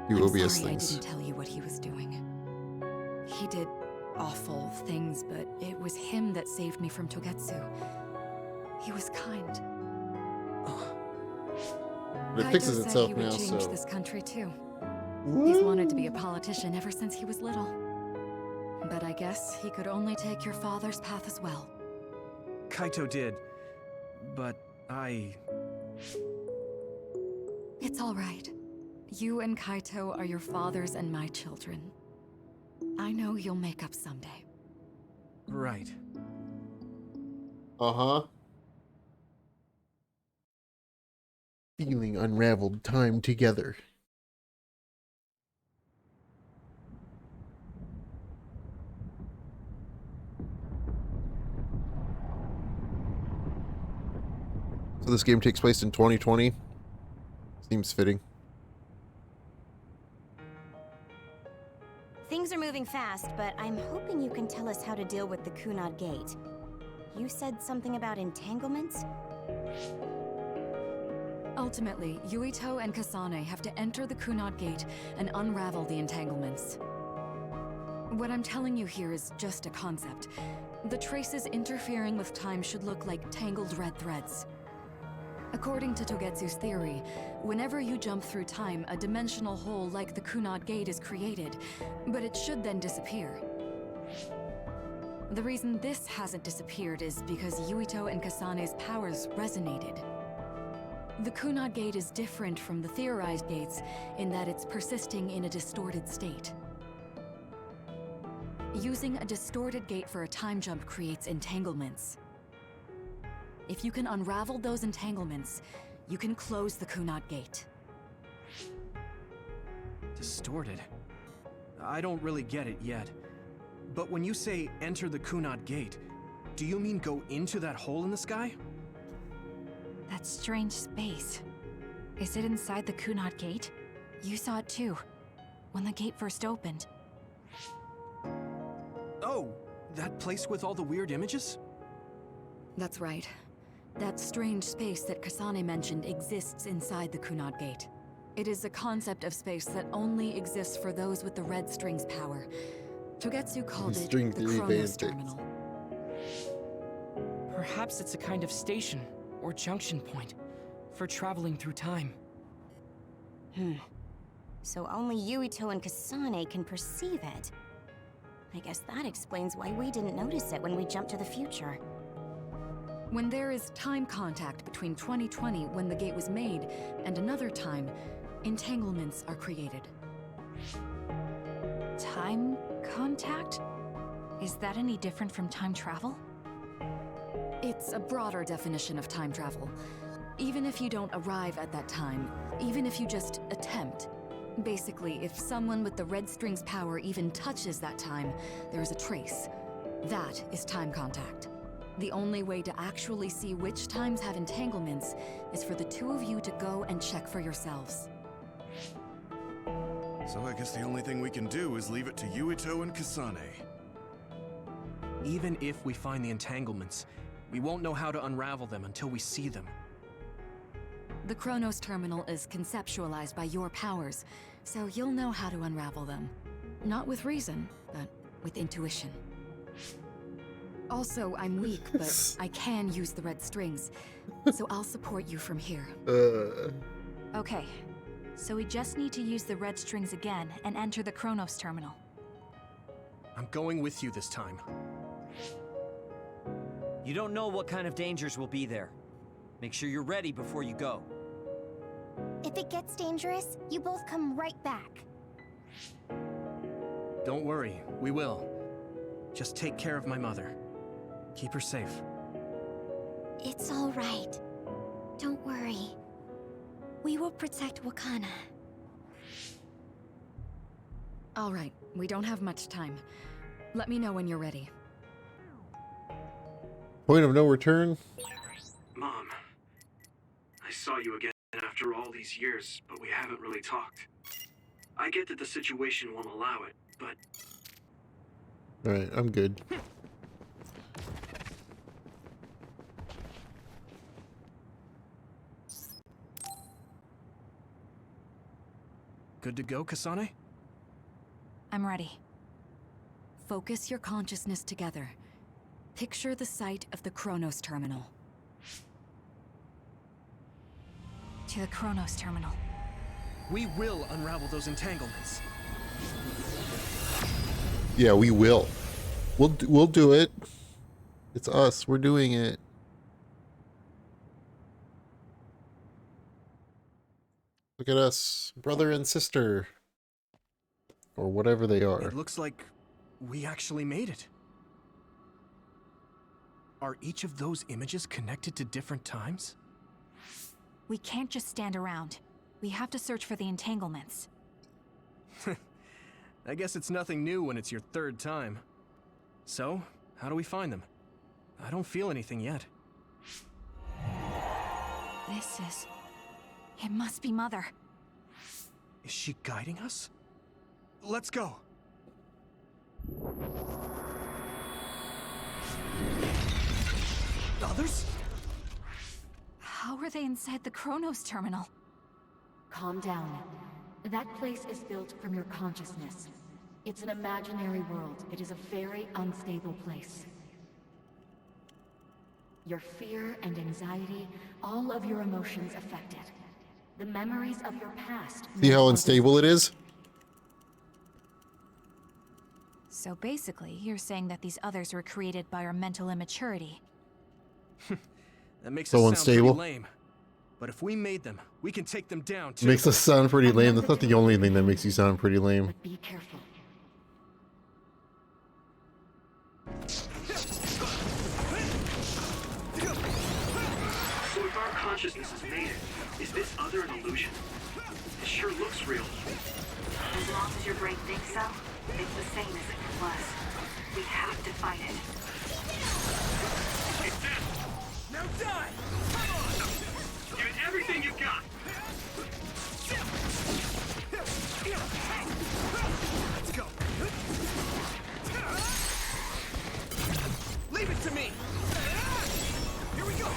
do I'm OBS sorry things. I didn't tell you what he was doing. He did awful things, but it was him that saved me from Togetsu. He was kind. But it Kaito fixes said itself he would now, change so. this country too. He's wanted to be a politician ever since he was little. But I guess he could only take your father's path as well. Kaito did, but It's all right. You and Kaito are your fathers and my children. I know you'll make up someday. Right. Uh-huh. Feeling unraveled time together. So this game takes place in 2020. Seems fitting. Things are moving fast, but I'm hoping you can tell us how to deal with the Kunad Gate. You said something about entanglements? Ultimately, Yuito and Kasane have to enter the Kunad Gate and unravel the entanglements. What I'm telling you here is just a concept. The traces interfering with time should look like tangled red threads. According to Togetsu's theory, whenever you jump through time, a dimensional hole like the Kunad Gate is created, but it should then disappear. The reason this hasn't disappeared is because Yuito and Kasane's powers resonated. The Kunad Gate is different from the theorized gates in that it's persisting in a distorted state. Using a distorted gate for a time jump creates entanglements. If you can unravel those entanglements, you can close the Kunad Gate. Distorted? I don't really get it yet. But when you say enter the Kunad Gate, do you mean go into that hole in the sky? That strange space. Is it inside the Kunad Gate? You saw it too, when the gate first opened. Oh, that place with all the weird images? That's right. That strange space that Kasane mentioned exists inside the Kunad Gate. It is a concept of space that only exists for those with the red string's power. Togetsu called it String the theory Chronos basics. Terminal. Perhaps it's a kind of station or junction point for traveling through time. So only Yuito and Kasane can perceive it. I guess that explains why we didn't notice it when we jumped to the future. When there is time contact between 2020, when the gate was made, and another time, entanglements are created. Time contact? Is that any different from time travel? It's a broader definition of time travel. Even if you don't arrive at that time, even if you just attempt. Basically, if someone with the red string's power even touches that time, there is a trace. That is time contact. The only way to actually see which times have entanglements is for the two of you to go and check for yourselves. So I guess the only thing we can do is leave it to Yuito and Kasane. Even if we find the entanglements, we won't know how to unravel them until we see them. The Chronos Terminal is conceptualized by your powers, so you'll know how to unravel them. Not with reason, but with intuition. Also, I'm weak, but I can use the red strings, so I'll support you from here. Okay, so we just need to use the red strings again and enter the Chronos Terminal. I'm going with you this time. You don't know what kind of dangers will be there. Make sure you're ready before you go. If it gets dangerous, you both come right back. Don't worry, we will. Just take care of my mother. Keep her safe. It's all right. Don't worry. We will protect Wakana. All right, we don't have much time. Let me know when you're ready. Point of no return? Mom, I saw you again after all these years, but we haven't really talked. I get that the situation won't allow it, but... Alright, I'm good. Good to go, Kasane? I'm ready. Focus your consciousness together. Picture the site of the Chronos Terminal. To the Chronos Terminal. We will unravel those entanglements. Yeah, we will. We'll do it. It's us. We're doing it. Look at us, brother and sister. Or whatever they are. It looks like we actually made it. Are each of those images connected to different times? We can't just stand around. We have to search for the entanglements. I guess it's nothing new when it's your third time. So, how do we find them? I don't feel anything yet. This is... It must be Mother. Is she guiding us? Let's go! Others? How are they inside the Chronos Terminal? Calm down. That place is built from your consciousness. It's an imaginary world. It is a very unstable place. Your fear and anxiety, all of your emotions affected. The memories of your past... See how unstable it is? So basically, you're saying that these others were created by our mental immaturity. That makes So us sound unstable. pretty lame. But if we made them, we can take them down too. Makes us sound pretty lame. That's not the only thing that makes you sound pretty lame. Be careful. So if our consciousness has made it, is this other an illusion? It sure looks real. As long as your brain thinks so, it's the same as it was. We have to fight it. It's them! Now die! Come on! Give it everything you've got! Let's go. Leave it to me. Here we go.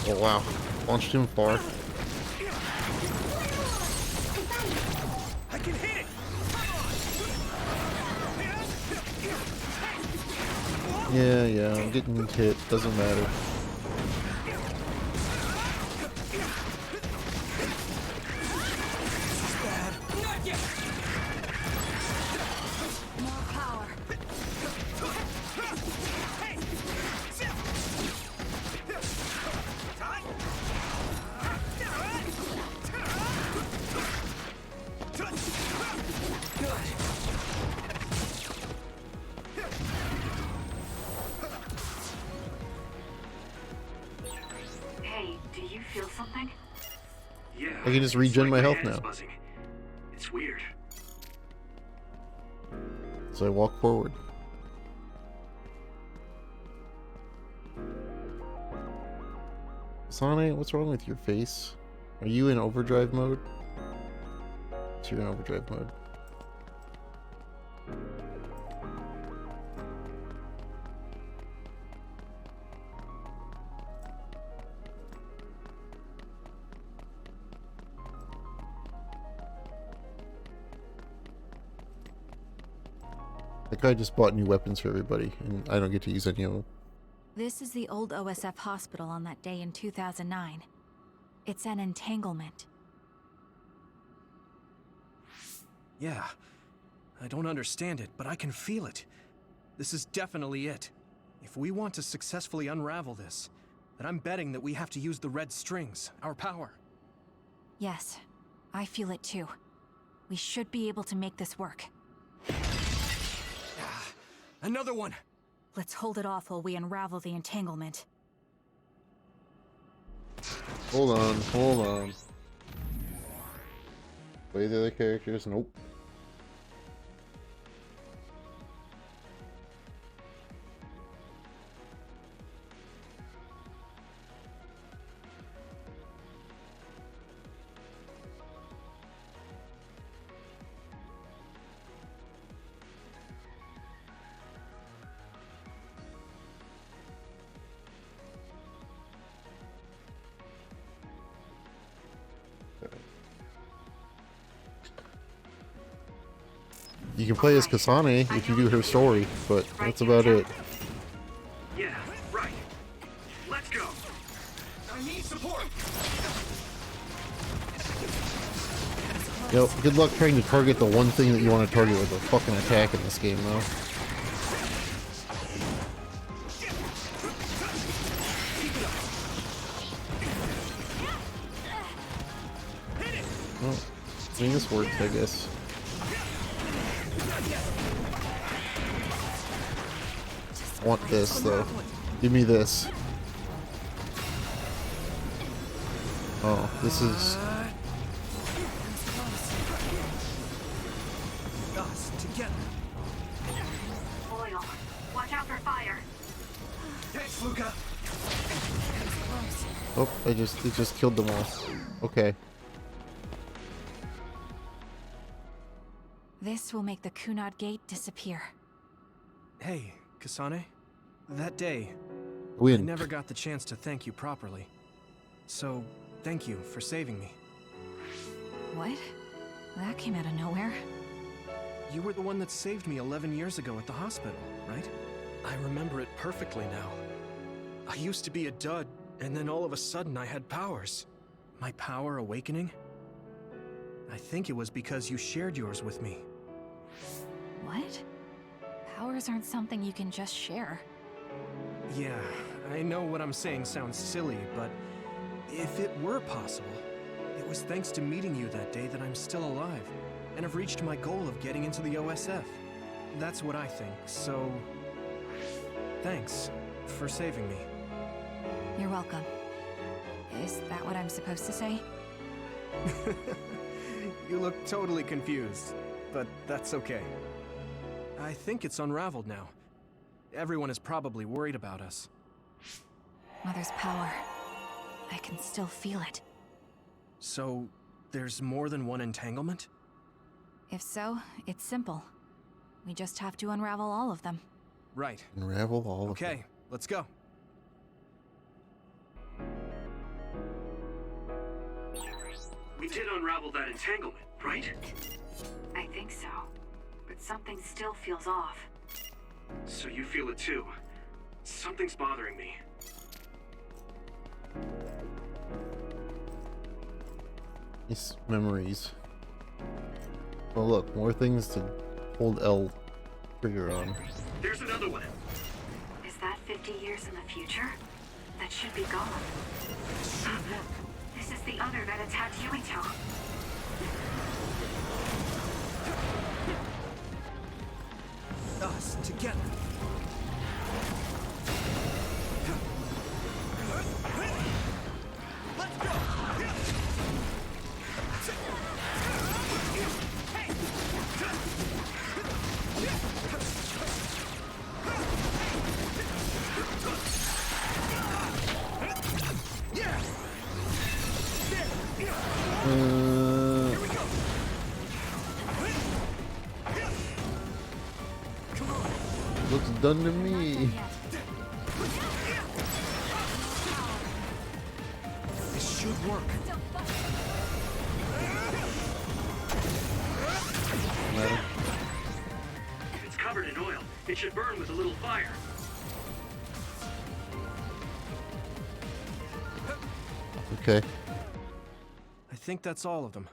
Oh wow. Launched him far. I can hit it. Yeah, I'm getting hit. Doesn't matter. More power. Hey, do you feel something? Yeah. I can just it's regen like my health head's now. buzzing. It's weird. So I walk forward. Sonic, what's wrong with your face? Are you in overdrive mode? So you're in overdrive mode. That guy just bought new weapons for everybody, and I don't get to use any of them. This is the old OSF hospital on that day in 2009. It's an entanglement. Yeah. I don't understand it, but I can feel it. This is definitely it. If we want to successfully unravel this, then I'm betting that we have to use the red strings, our power. Yes, I feel it too. We should be able to make this work. Another one! Let's hold it off while we unravel the entanglement. Hold on. Play the other characters? Nope. You can play as Kasane if you do her story, but that's about it. Yeah, right. Let's go. I need support! Yo, good luck trying to target the one thing that you want to target with a fucking attack in this game, though. Well, I mean, this works, I guess. I want this, though. Give me this. Oh, this is... Us together. Oil. Watch out for fire. Thanks, Luca. Oh, it just killed them all. Okay. This will make the Kunad Gate disappear. Hey, Kasane. That day, Win. I never got the chance to thank you properly. So, thank you for saving me. What? That came out of nowhere. You were the one that saved me 11 years ago at the hospital, right? I remember it perfectly now. I used to be a dud, and then all of a sudden I had powers. My power awakening? I think it was because you shared yours with me. What? Powers aren't something you can just share. Yeah, I know what I'm saying sounds silly, but if it were possible, it was thanks to meeting you that day that I'm still alive, and have reached my goal of getting into the OSF. That's what I think, so... thanks for saving me. You're welcome. Is that what I'm supposed to say? You look totally confused, but that's okay. I think it's unraveled now. Everyone is probably worried about us. Mother's power. I can still feel it. So, there's more than one entanglement? If so, it's simple. We just have to unravel all of them. Right. Unravel all of them. Okay, let's go. We did unravel that entanglement, right? I think so. But something still feels off. So you feel it too. Something's bothering me. These memories. Oh look, more things to hold L trigger on. There's another one. Is that 50 years in the future? That should be gone. This is the other that attacked Yuito. Us together. Let's go. Looks done to me. This should work. Matter. It's covered in oil. It should burn with a little fire. Okay. I think that's all of them.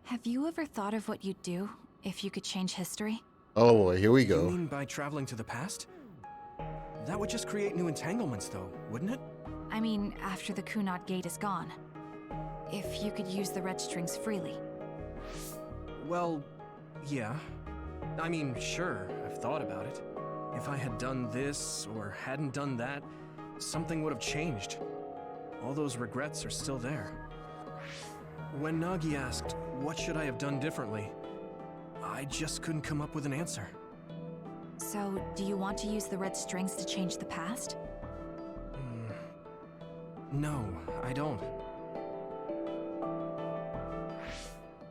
Have you ever thought of what you'd do if you could change history? Oh boy, here we You go. mean by traveling to the past? That would just create new entanglements, though, wouldn't it? I mean, after the Kunad Gate is gone. If you could use the red strings freely. Well, yeah. I mean, sure, I've thought about it. If I had done this, or hadn't done that, something would have changed. All those regrets are still there. When Nagi asked, what should I have done differently? I just couldn't come up with an answer. So, do you want to use the red strings to change the past? No, I don't.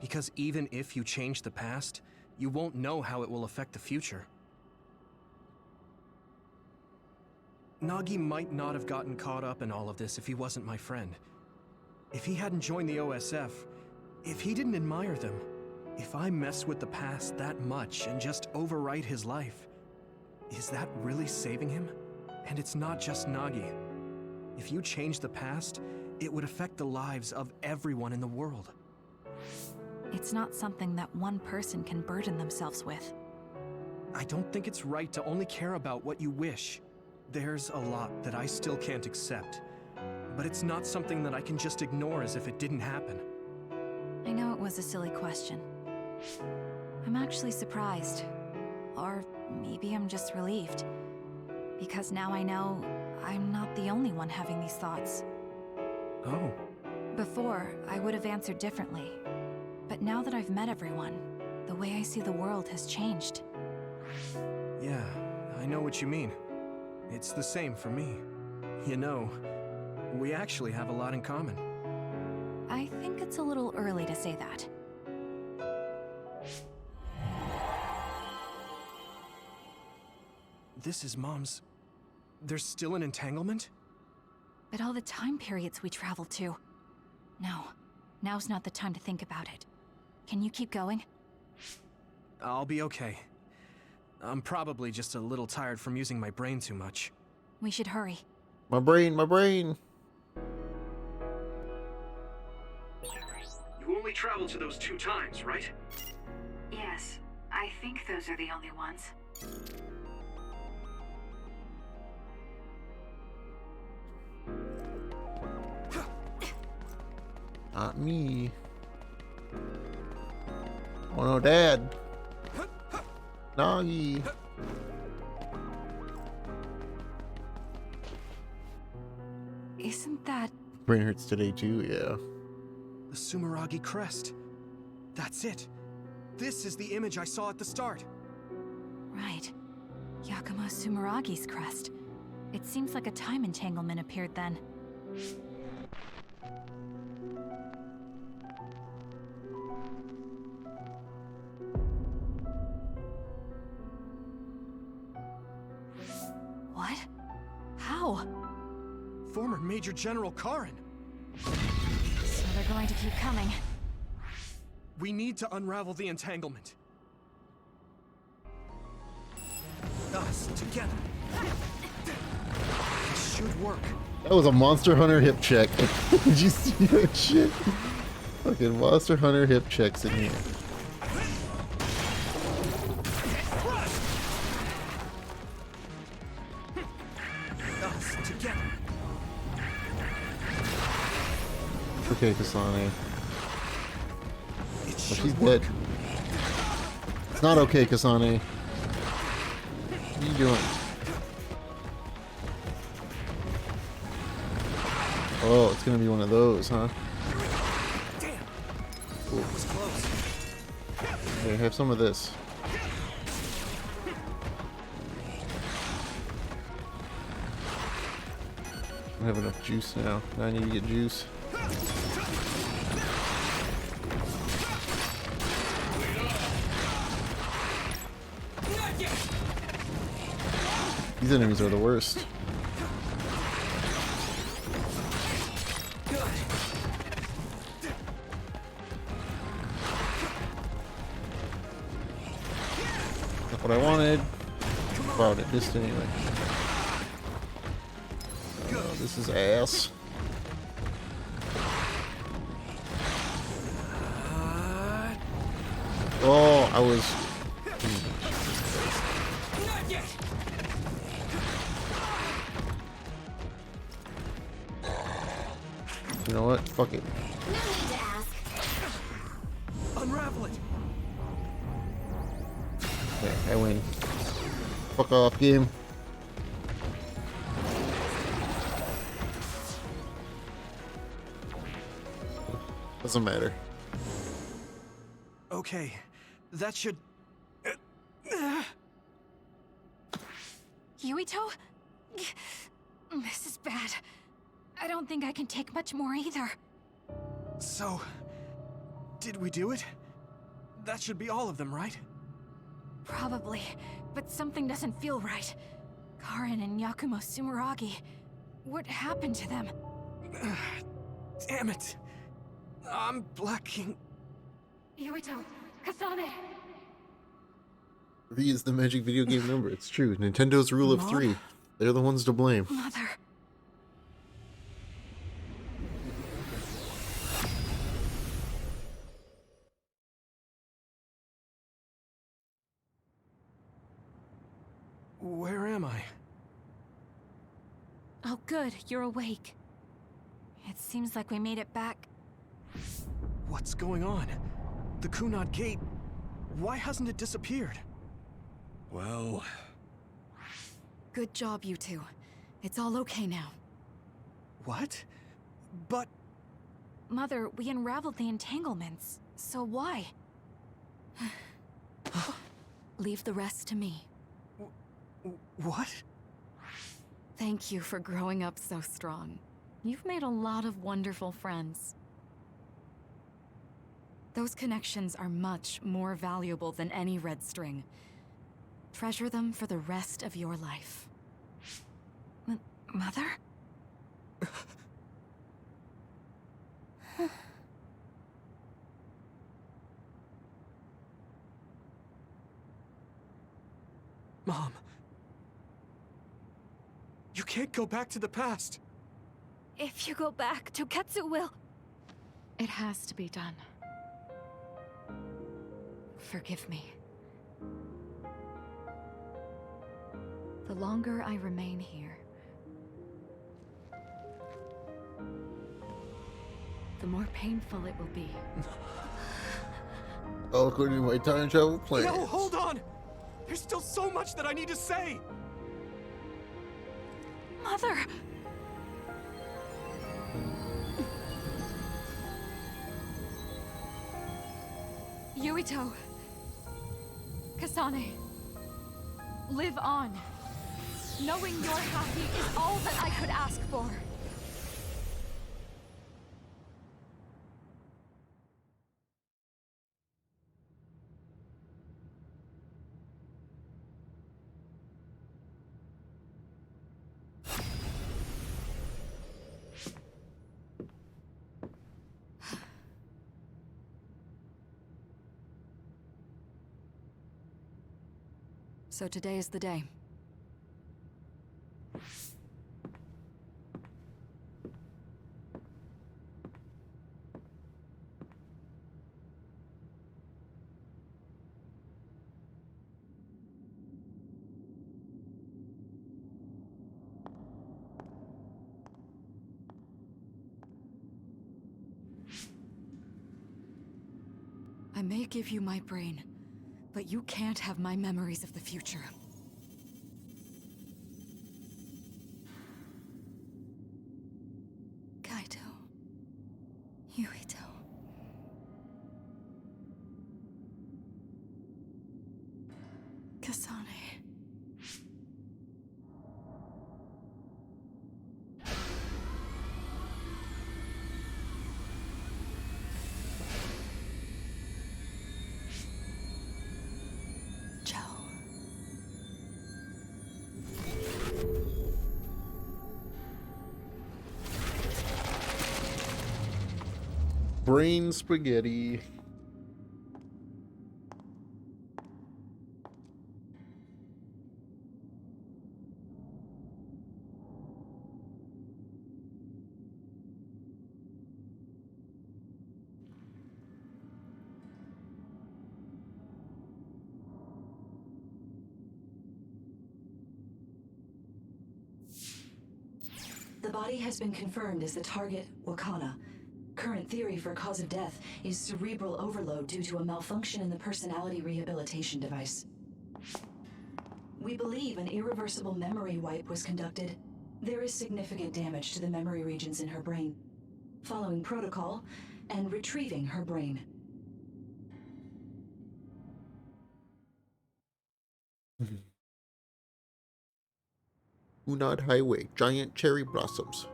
Because even if you change the past, you won't know how it will affect the future. Nagi might not have gotten caught up in all of this if he wasn't my friend. If he hadn't joined the OSF, if he didn't admire them, if I mess with the past that much and just overwrite his life, is that really saving him? And it's not just Nagi. If you change the past, it would affect the lives of everyone in the world. It's not something that one person can burden themselves with. I don't think it's right to only care about what you wish. There's a lot that I still can't accept, but it's not something that I can just ignore as if it didn't happen. I know it was a silly question. I'm actually surprised. Or maybe I'm just relieved. Because now I know I'm not the only one having these thoughts. Oh. Before, I would have answered differently. But now that I've met everyone, the way I see the world has changed. Yeah, I know what you mean. It's the same for me. You know, we actually have a lot in common. I think it's a little early to say that. This is Mom's... There's still an entanglement? But all the time periods we traveled to. No, now's not the time to think about it. Can you keep going? I'll be okay. I'm probably just a little tired from using my brain too much. We should hurry. My brain, my brain. You only traveled to those 2 times, right? Yes, I think those are the only ones. Not me. Oh no, Dad. Nagi. Isn't that... Brain hurts today too, yeah. The Sumeragi crest. That's it. This is the image I saw at the start. Right. Yakumo Sumeragi's crest. It seems like a time entanglement appeared then. What? How? Former Major General Karin. So they're going to keep coming. We need to unravel the entanglement. Us together. This should work. That was a Monster Hunter hip check. Did you see that shit? Fucking Monster Hunter hip checks in here. Us together. Okay, Kasane. Oh, she's dead. It's not okay, Kasane. What are you doing? Oh, it's gonna be one of those, huh? Damn. Cool. That was close. Here, have some of this. I don't have enough juice now. Now I need to get juice. These enemies are the worst. Not what I wanted. Wow, it missed anyway. Oh, this is ass. Oh, I was. You know what? Fuck it. No need to ask. Unravel it. Okay, I win. Fuck off, game. Doesn't matter. Okay, that should... Yuito? This is bad. I don't think I can take much more either. So, did we do it? That should be all of them, right? Probably, but something doesn't feel right. Karin and Yakumo Sumeragi. What happened to them? Damn it. I'm blacking. Yuito, Kasane. 3 is the magic video game number. It's true. Nintendo's rule of 3. They're the ones to blame. Mother. Where am I? Oh good, you're awake. It seems like we made it back. What's going on? The Kunad Gate... Why hasn't it disappeared? Well... Good job, you two. It's all okay now. What? But... Mother, we unraveled the entanglements. So why? Leave the rest to me. What? Thank you for growing up so strong. You've made a lot of wonderful friends. Those connections are much more valuable than any red string. Treasure them for the rest of your life. Mother? Mom. You can't go back to the past. If you go back, Toketsu will... It has to be done. Forgive me. The longer I remain here, the more painful it will be. All according to my time travel plan. No, hold on! There's still so much that I need to say! Mother! Yuito. Kasane. Live on. Knowing you're happy is all that I could ask for. So today is the day. I may give you my brain, but you can't have my memories of the future. Kaito. Yuito. Kasane. Brain spaghetti. The body has been confirmed as the target, Wakana. Current theory for cause of death is cerebral overload due to a malfunction in the personality rehabilitation device. We believe an irreversible memory wipe was conducted. There is significant damage to the memory regions in her brain. Following protocol and retrieving her brain. Unad Highway, giant cherry blossoms.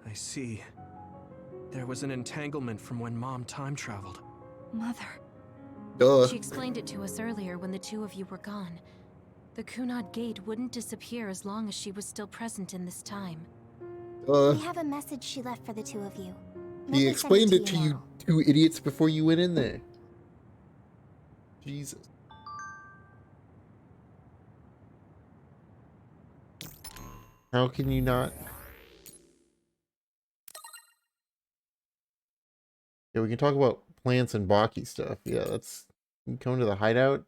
I see. There was an entanglement from when Mom time traveled. Mother. Duh. She explained it to us earlier when the two of you were gone. The Kunad Gate wouldn't disappear as long as she was still present in this time. We have a message she left for the two of you. He Mother explained sent it to now. you two idiots before you went in there. Jesus. How can you not? Yeah, we can talk about plants and Baki stuff. Yeah, let's come to the hideout.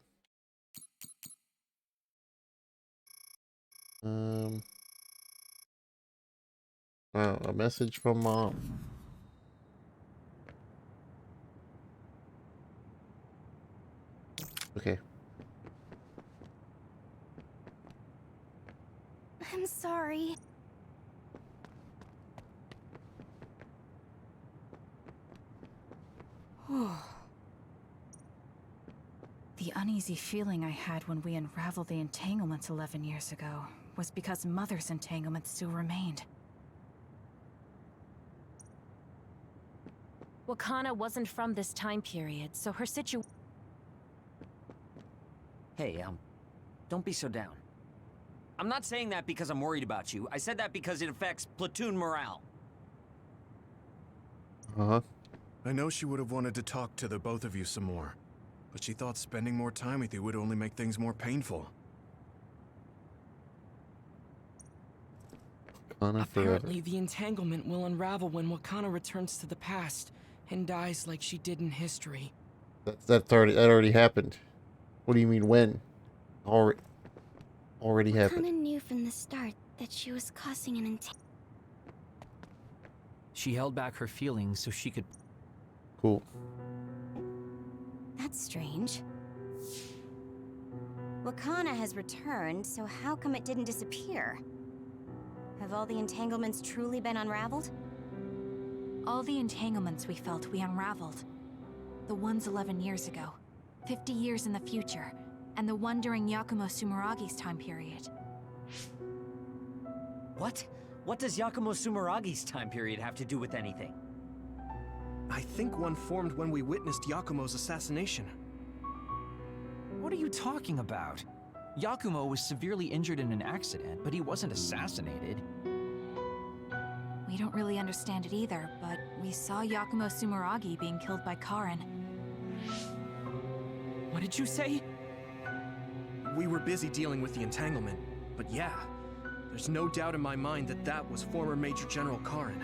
Oh, a message from Mom. Okay. I'm sorry. The uneasy feeling I had when we unraveled the entanglements 11 years ago was because Mother's entanglement still remained. Wakana wasn't from this time period, so her Hey, don't be so down. I'm not saying that because I'm worried about you. I said that because it affects platoon morale. Uh-huh. I know she would have wanted to talk to the both of you some more, but she thought spending more time with you would only make things more painful. Wakana forever. Apparently, the entanglement will unravel when Wakana returns to the past and dies like she did in history. That already happened. What do you mean when? Already happened. Wakana knew from the start that she was causing an entanglement. She held back her feelings so she could... Cool. That's strange. Wakana has returned, so how come it didn't disappear? Have all the entanglements truly been unraveled? All the entanglements we felt we unraveled. The ones 11 years ago, 50 years in the future, and the one during Yakumo Sumeragi's time period. What? What does Yakumo Sumeragi's time period have to do with anything? I think one formed when we witnessed Yakumo's assassination. What are you talking about? Yakumo was severely injured in an accident, but he wasn't assassinated. We don't really understand it either, but we saw Yakumo Sumeragi being killed by Karin. What did you say? We were busy dealing with the entanglement, but yeah, there's no doubt in my mind that that was former Major General Karin.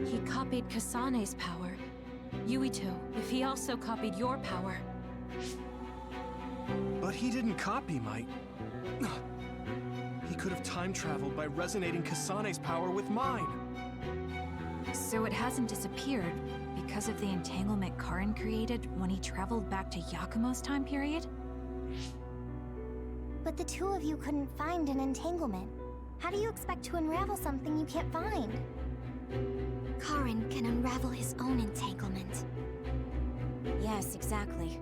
He copied Kasane's power. Yuito, if he also copied your power. But he didn't copy my... He could have time-traveled by resonating Kasane's power with mine. So it hasn't disappeared because of the entanglement Karin created when he traveled back to Yakumo's time period? But the two of you couldn't find an entanglement. How do you expect to unravel something you can't find? Karin can unravel his own entanglement. Yes, exactly.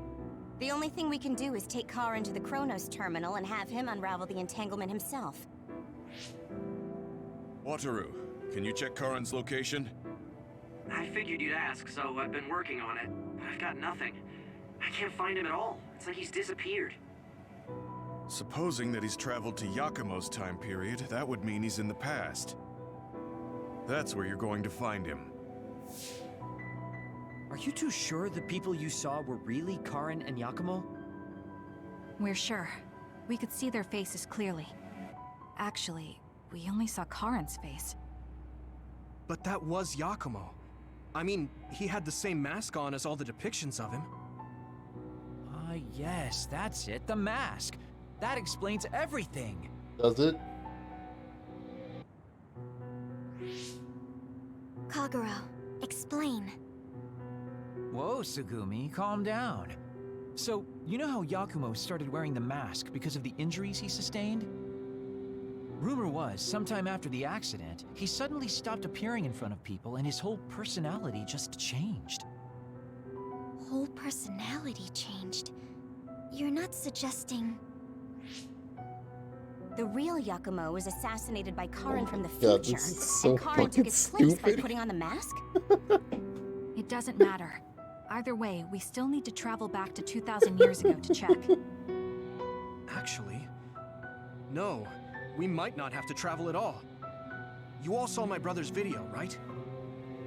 The only thing we can do is take Karin to the Chronos terminal and have him unravel the entanglement himself. Wataru, can you check Karin's location? I figured you'd ask, so I've been working on it, but I've got nothing. I can't find him at all. It's like he's disappeared. Supposing that he's traveled to Yakumo's time period, that would mean he's in the past. That's where you're going to find him. Are you two sure the people you saw were really Karin and Yakumo? We're sure. We could see their faces clearly. Actually, we only saw Karin's face. But that was Yakumo. I mean, he had the same mask on as all the depictions of him. Ah, yes, that's it, the mask. That explains everything. Does it? Kagero, explain. Whoa, Sugumi, calm down. So, you know how Yakumo started wearing the mask because of the injuries he sustained? Rumor was, sometime after the accident, he suddenly stopped appearing in front of people and his whole personality just changed. Whole personality changed? You're not suggesting... The real Yakumo was assassinated by Karin from the God, future, this is so and Karin took his place by stupid. putting on the mask? It doesn't matter. Either way, we still need to travel back to 2,000 years ago to check. Actually, no. We might not have to travel at all. You all saw my brother's video, right?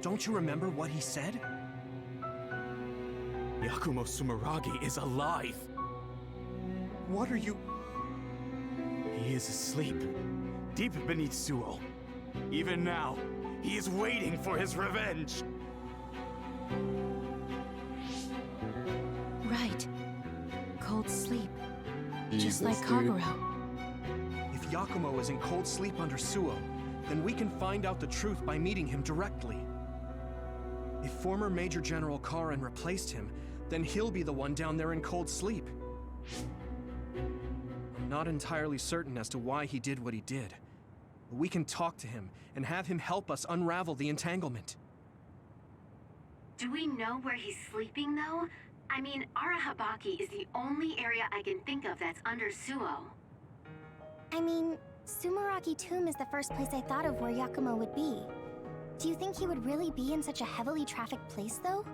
Don't you remember what he said? Yakumo Sumeragi is alive! What are you... He is asleep, deep beneath Suo. Even now, he is waiting for his revenge! Right. Cold sleep. Jesus, Just like dude. Kagero. If Yakumo is in cold sleep under Suo, then we can find out the truth by meeting him directly. If former Major General Karin replaced him, then he'll be the one down there in cold sleep. I'm not entirely certain as to why he did what he did. But we can talk to him and have him help us unravel the entanglement. Do we know where he's sleeping, though? I mean, Arahabaki is the only area I can think of that's under Suo. I mean, Sumeragi Tomb is the first place I thought of where Yakumo would be. Do you think he would really be in such a heavily trafficked place, though?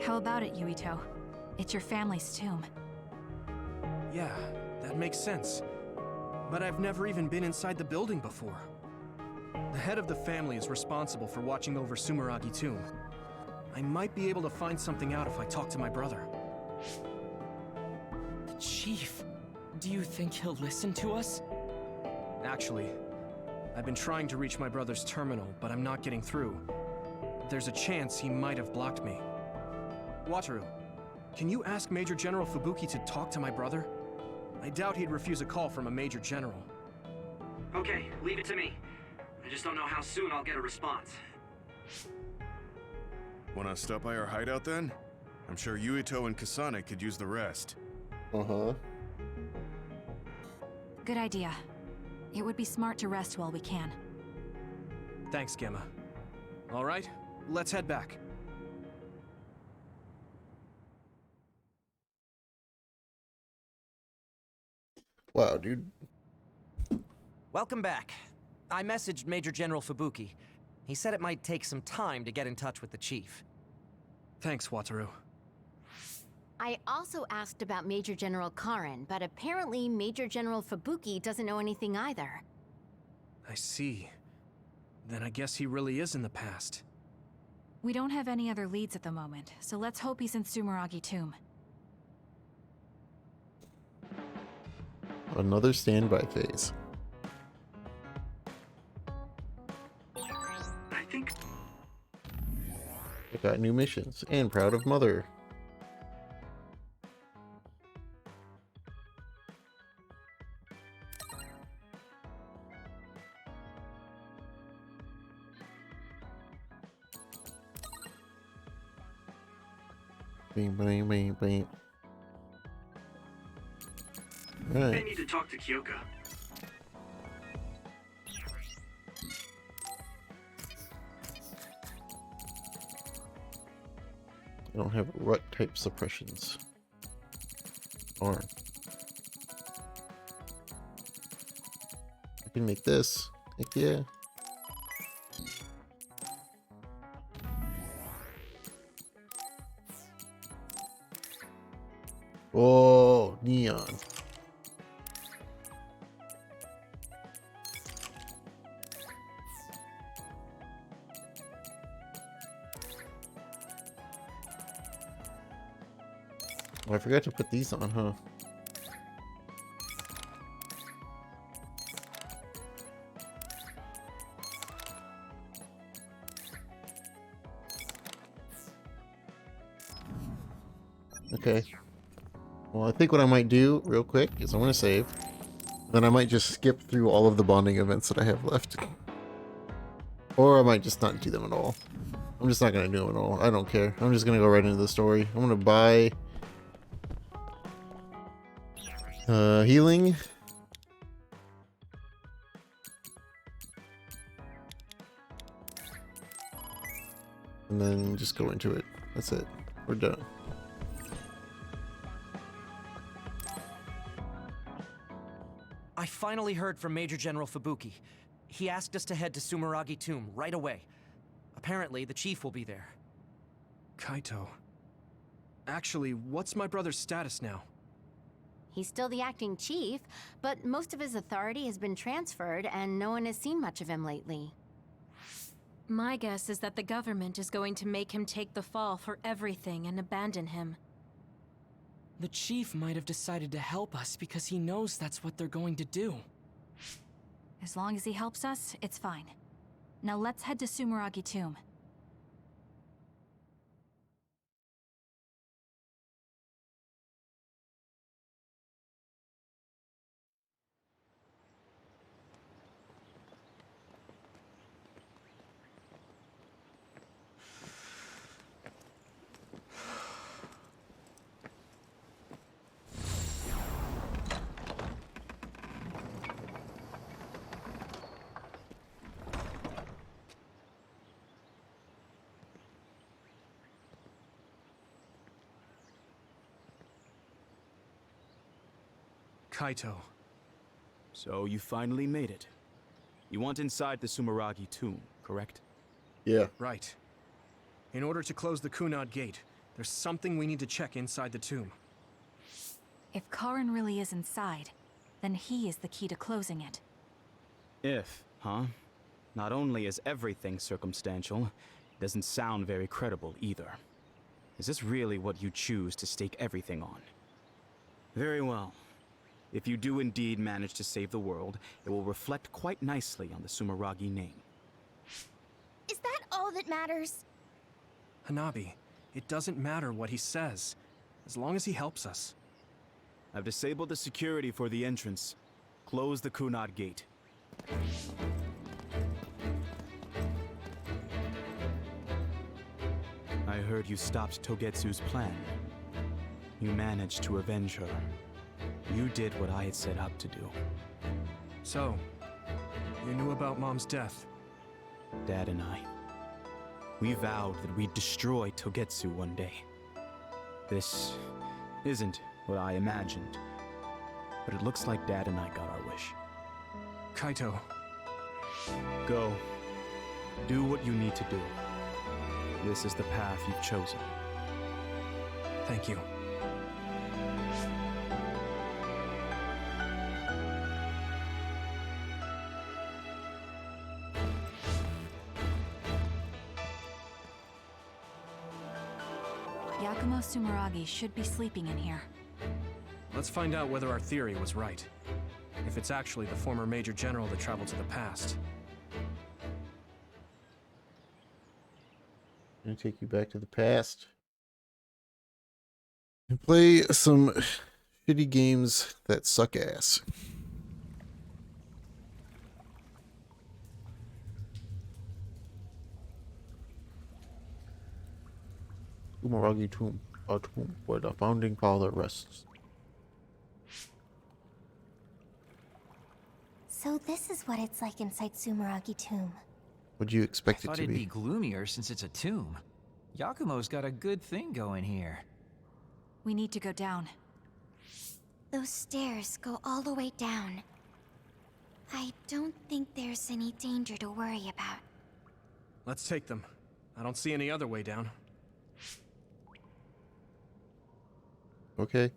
How about it, Yuito? It's your family's tomb. Yeah, that makes sense. But I've never even been inside the building before. The head of the family is responsible for watching over Sumeragi Tomb. I might be able to find something out if I talk to my brother. The Chief. Do you think he'll listen to us? Actually, I've been trying to reach my brother's terminal, but I'm not getting through. There's a chance he might have blocked me. Wataru, can you ask Major General Fubuki to talk to my brother? I doubt he'd refuse a call from a Major General. Okay, leave it to me. I just don't know how soon I'll get a response. Wanna stop by our hideout then? I'm sure Yuito and Kasane could use the rest. Uh-huh. Good idea. It would be smart to rest while we can. Thanks, Gemma. All right, let's head back. Wow, dude. Welcome back. I messaged Major General Fubuki. He said it might take some time to get in touch with the Chief. Thanks, Wataru. I also asked about Major General Karin, but apparently Major General Fubuki doesn't know anything either. I see. Then I guess he really is in the past. We don't have any other leads at the moment, so let's hope he's in Sumeragi Tomb. another standby phase. I think I got new missions and proud of mother. Bing, bing, bing, bing. I Right. need to talk to Kyoka. I don't have rut type suppressions. Arm. I can make this. Heck yeah. Oh, neon. Oh, I forgot to put these on, huh? Okay. Well, I think what I might do real quick is I'm going to save. Then I might just skip through all of the bonding events that I have left. Or I might just not do them at all. I'm just not going to do them at all. I don't care. I'm just going to go right into the story. I'm going to buy healing. And then just go into it. That's it. We're done. I finally heard from Major General Fubuki. He asked us to head to Sumeragi Tomb right away. Apparently, the chief will be there. Kaito. Actually, what's my brother's status now? He's still the acting chief, but most of his authority has been transferred and no one has seen much of him lately. My guess is that the government is going to make him take the fall for everything and abandon him. The chief might have decided to help us because he knows that's what they're going to do. As long as he helps us, it's fine. Now let's head to Sumeragi Tomb. Kaito. So you finally made it. You want inside the Sumeragi tomb, correct? Yeah. Right. In order to close the Kunad Gate, there's something we need to check inside the tomb. If Karin really is inside, then he is the key to closing it. If, huh? Not only is everything circumstantial, it doesn't sound very credible either. Is this really what you choose to stake everything on? Very well. If you do indeed manage to save the world, it will reflect quite nicely on the Sumeragi name. Is that all that matters? Hanabi, it doesn't matter what he says, as long as he helps us. I've disabled the security for the entrance. Close the Kunad Gate. I heard you stopped Togetsu's plan. You managed to avenge her. You did what I had set out to do. So, you knew about Mom's death? Dad and I. We vowed that we'd destroy Togetsu one day. This isn't what I imagined, but it looks like Dad and I got our wish. Kaito. Go. Do what you need to do. This is the path you've chosen. Thank you. Yakumo Sumeragi should be sleeping in here. Let's find out whether our theory was right. If it's actually the former Major General that traveled to the past. I'm gonna take you back to the past and play some shitty games that suck ass. Sumeragi tomb, a tomb where the founding father rests. So this is what it's like inside Sumeragi Tomb. Would you expect it Thought to it'd be? be gloomier since it's a tomb. Yakumo's got a good thing going here. We need to go down. Those stairs go all the way down. I don't think there's any danger to worry about. Let's take them. I don't see any other way down. Okay.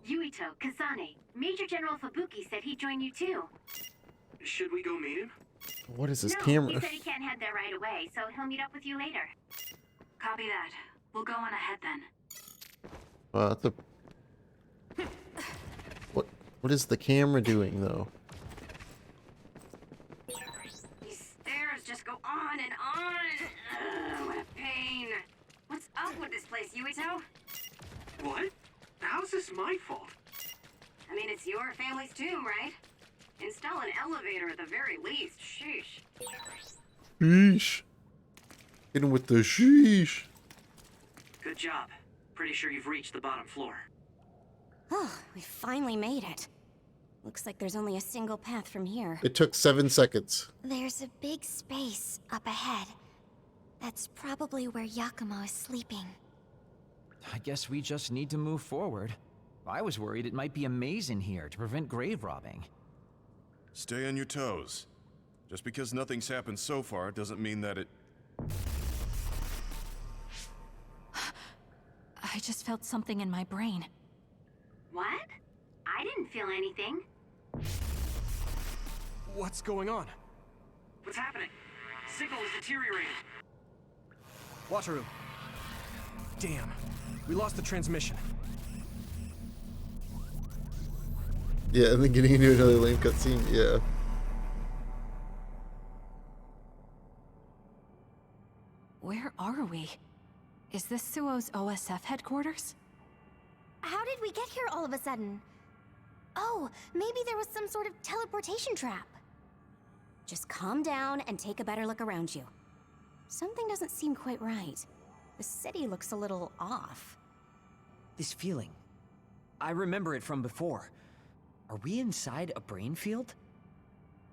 Yuito, Kazane, Major General Fubuki said he'd join you too. Should we go meet him? What is this No, camera? he said he can't head there right away, so he'll meet up with you later. Copy that. We'll go on ahead then. The what is the camera doing though? These stairs just go on and on. Ugh, what a pain. What's up with this place, Yuito? What? How's this my fault? I mean, it's your family's tomb, right? Install an elevator at the very least. Sheesh. Sheesh. Hit him with the sheesh. Good job. Pretty sure you've reached the bottom floor. Oh, we finally made it. Looks like there's only a single path from here. It took 7 seconds. There's a big space up ahead. That's probably where Yakumo is sleeping. I guess we just need to move forward. I was worried it might be a maze in here to prevent grave robbing. Stay on your toes. Just because nothing's happened so far doesn't mean that it... I just felt something in my brain. What? I didn't feel anything. What's going on? What's happening? Signal is deteriorating. Wataru. Damn. We lost the transmission. Yeah, and then getting into another lame cutscene. Yeah. Where are we? Is this Suo's OSF headquarters? How did we get here all of a sudden? Oh, maybe there was some sort of teleportation trap. Just calm down and take a better look around you. Something doesn't seem quite right. The city looks a little off. This feeling. I remember it from before. Are we inside a brain field?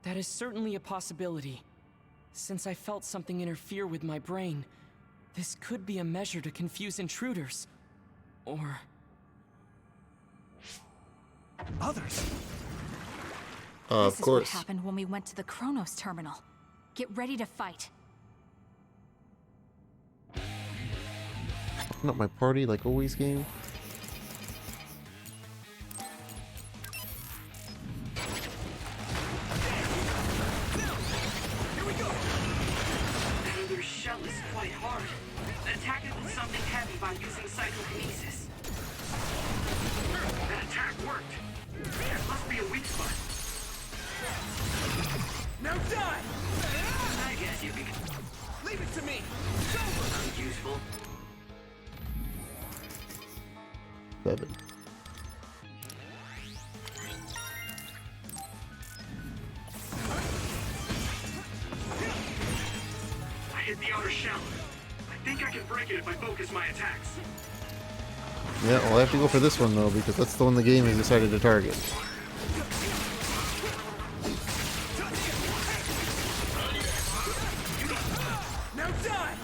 That is certainly a possibility. Since I felt something interfere with my brain, this could be a measure to confuse intruders. Or... others. Of This is course. what happened when we went to the Kronos terminal. Get ready to fight. Not my party like always game. Their shell is quite hard. Attack it with something heavy by using psychokinesis. That attack worked. It must be a weak spot. Now die! I guess you can... Leave it to me! Sounds useful. 7. I hit the outer shell. I think I can break it if I focus my attacks. Yeah, well, I have to go for this one though because that's the one the game has decided to target. Now die!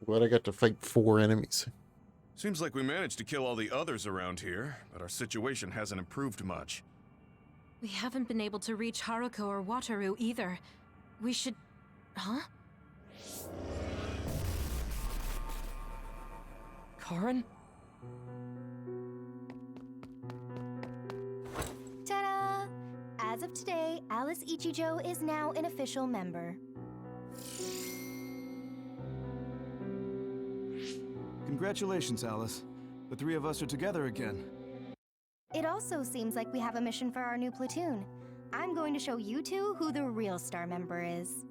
Glad I got to fight 4 enemies. Seems like we managed to kill all the others around here, but our situation hasn't improved much. We haven't been able to reach Haruko or Wataru either. We should... Huh? Karen? Ta-da! As of today, Alice Ichijo is now an official member. Congratulations, Alice. The three of us are together again. It also seems like we have a mission for our new platoon. I'm going to show you two who the real star member is.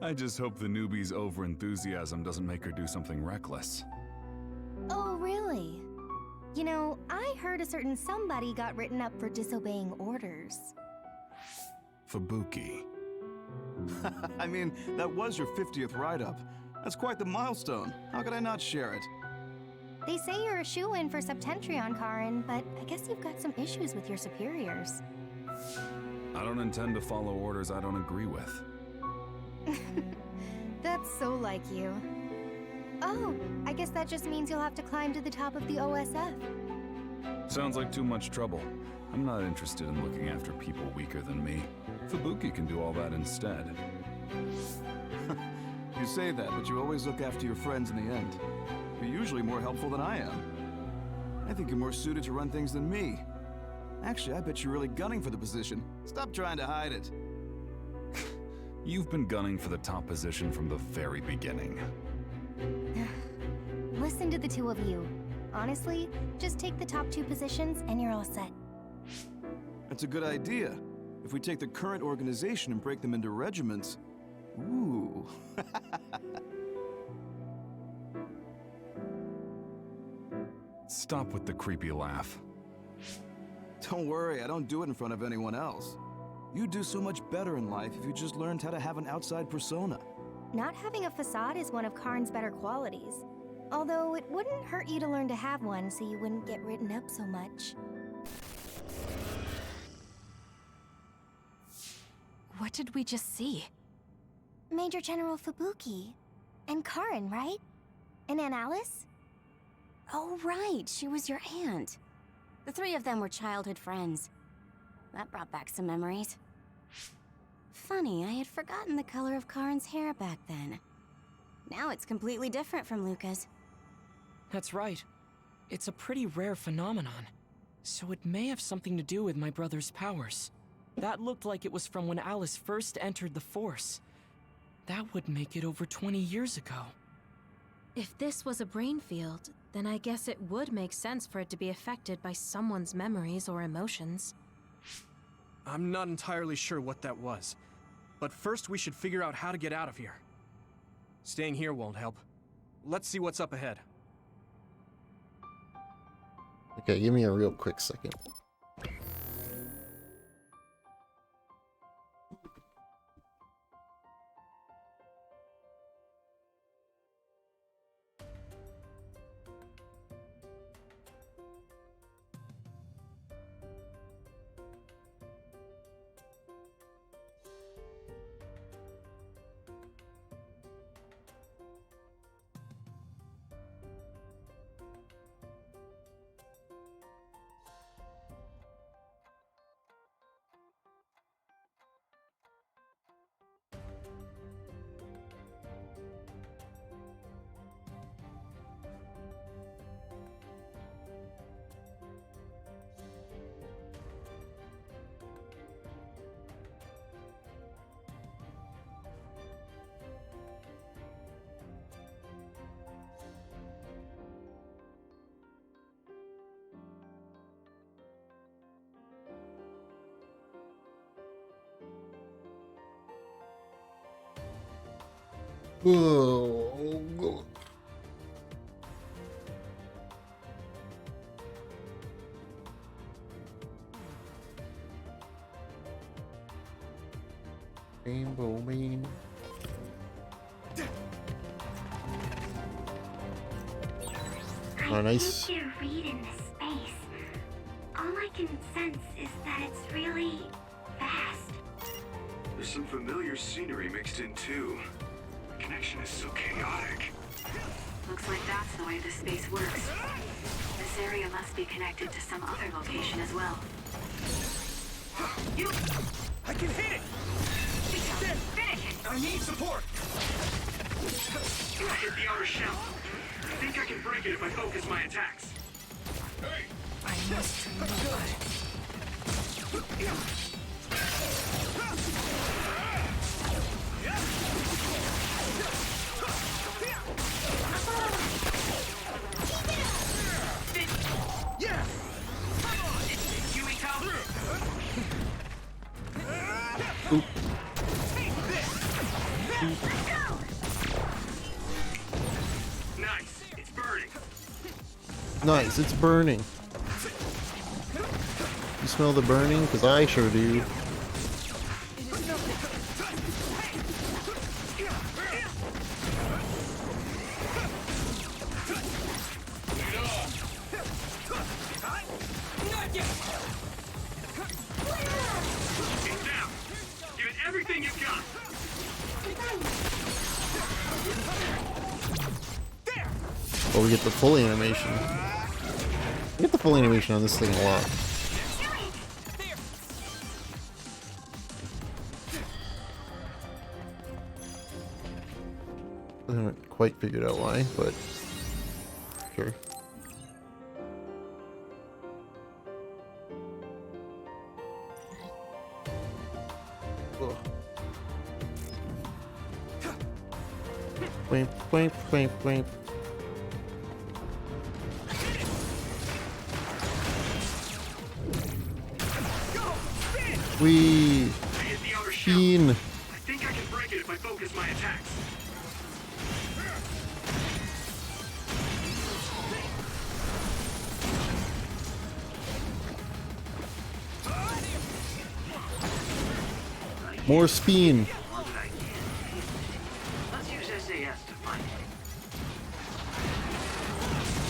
I just hope the newbie's overenthusiasm doesn't make her do something reckless. Oh, really? You know, I heard a certain somebody got written up for disobeying orders. Fubuki. I mean, that was your 50th write-up. That's quite the milestone. How could I not share it? They say you're a shoo-in for Septentrion, Karen, but I guess you've got some issues with your superiors. I don't intend to follow orders I don't agree with. That's so like you. Oh, I guess that just means you'll have to climb to the top of the OSF. Sounds like too much trouble. I'm not interested in looking after people weaker than me. Fubuki can do all that instead. You say that, but you always look after your friends in the end. You're usually more helpful than I am. I think you're more suited to run things than me. Actually, I bet you're really gunning for the position. Stop trying to hide it. You've been gunning for the top position from the very beginning. Listen to the two of you. Honestly, just take the top 2 positions and you're all set. That's a good idea. If we take the current organization and break them into regiments... Ooh. Stop with the creepy laugh. Don't worry, I don't do it in front of anyone else. You'd do so much better in life if you just learned how to have an outside persona. Not having a facade is one of Karn's better qualities. Although it wouldn't hurt you to learn to have one so you wouldn't get written up so much. What did we just see? Major General Fubuki. And Karen, right? And Aunt Alice? Oh, right, she was your aunt. The 3 of them were childhood friends. That brought back some memories. Funny, I had forgotten the color of Karen's hair back then. Now it's completely different from Luca's. That's right. It's a pretty rare phenomenon. So it may have something to do with my brother's powers. That looked like it was from when Alice first entered the Force. That would make it over 20 years ago. If this was a brain field, then I guess it would make sense for it to be affected by someone's memories or emotions. I'm not entirely sure what that was. But first we should figure out how to get out of here. Staying here won't help. Let's see what's up ahead. Okay, give me a real quick second. Oh, Rainbow Main. Oh, nice. I hate to read in this space. All I can sense is that it's really vast. There's some familiar scenery mixed in too. The connection is so chaotic. Looks like that's the way this space works. This area must be connected to some other location as well. I can hit it! There! I need support! I hit the outer shell. I think I can break it if I focus my attacks. Hey! I must be good. Yeah! Come on! Yui come! Oop. Nice! It's burning! Nice, it's burning. You smell the burning? Because I sure do. It's down! Give it everything you've got! Oh, we get the full animation. We get the full animation on this thing a lot. I haven't quite figured out why, but sure. Ugh. Wimp, wimp, wimp, wimp. We Sheen. I think I can break it if I focus my attacks. More spin. Let's use SAS to find it.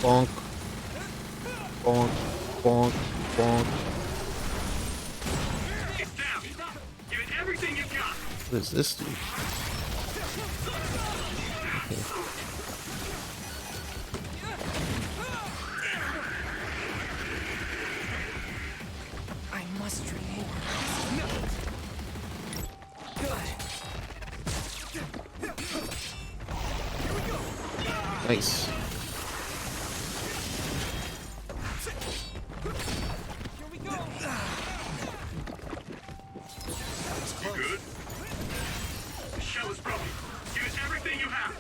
Bonk. Bonk. Bonk. Bonk. It's down. Give it everything you've got. What does this do? I must drink more. Good. Nice. You good? The shell is broken. Give it everything you have.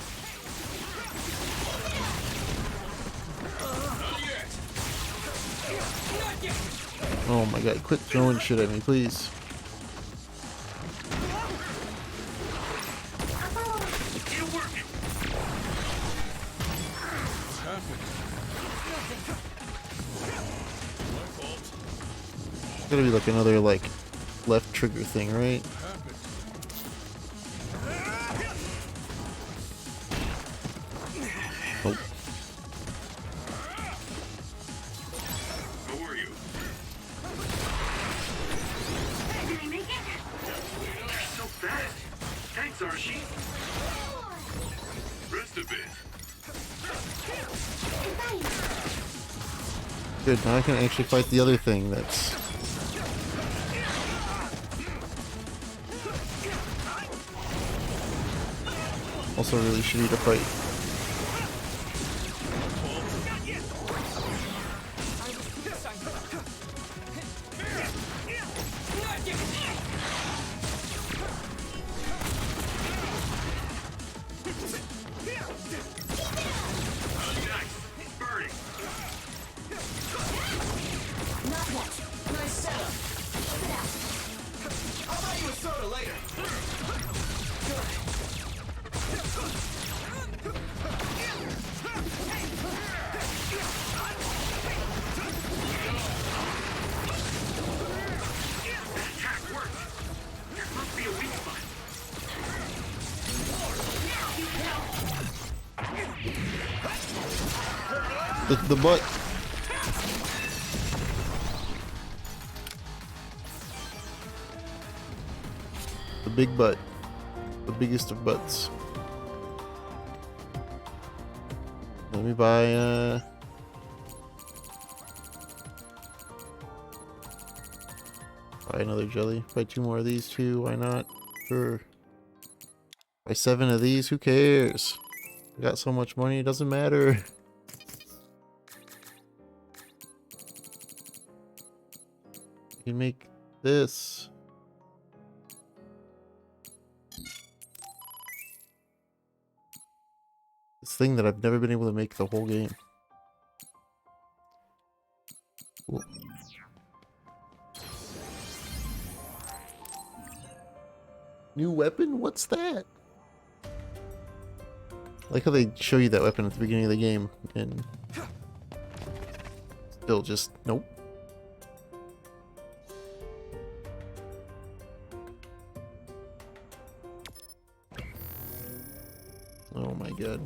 Not yet. Oh my god, quit throwing shit at me, please. It'll work. It's gotta be like another like left trigger thing, right? Nope. How are you? Did I make it? You're so fast. Thanks, Archie. Rest a bit. Good, now I can actually fight the other thing that's... also really shitty to fight. Nice. It's burning. Not yet. Nice setup. I'll buy you a soda later. That attack worked. There must be a weak spot. The butt. The big butt. The biggest of butts. Let me buy Buy another jelly. Buy 2 more of these too. Why not? Sure. Buy 7 of these. Who cares? I got so much money. It doesn't matter. You can make this. This thing that I've never been able to make the whole game. Cool. New weapon? What's that? I like how they show you that weapon at the beginning of the game and still just nope. Oh my god.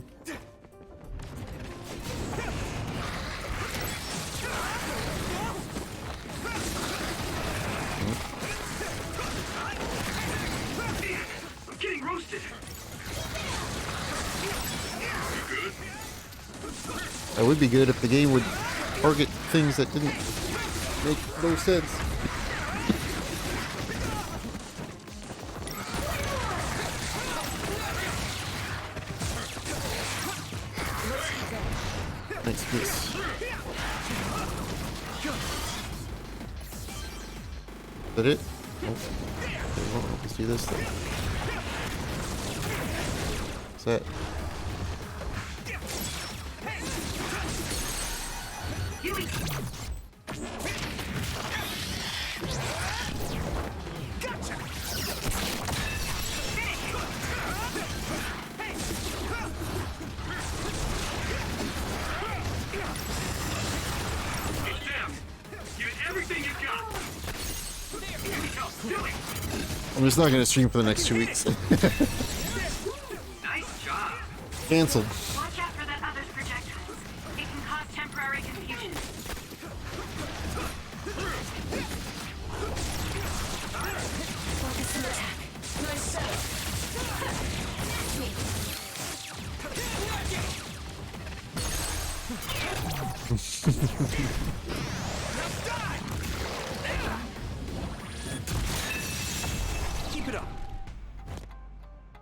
I'm getting roasted. You good? That would be good if the game would target things that didn't make no sense. Nice piece. Is that it? Oh. Okay, well, let's do this thing. What's that? I'm just not gonna stream for the next 2 weeks. Nice job. Cancelled. Watch out for that other's projectiles. It can cause temporary confusion. Focus and attack. Nice setup. Keep it up.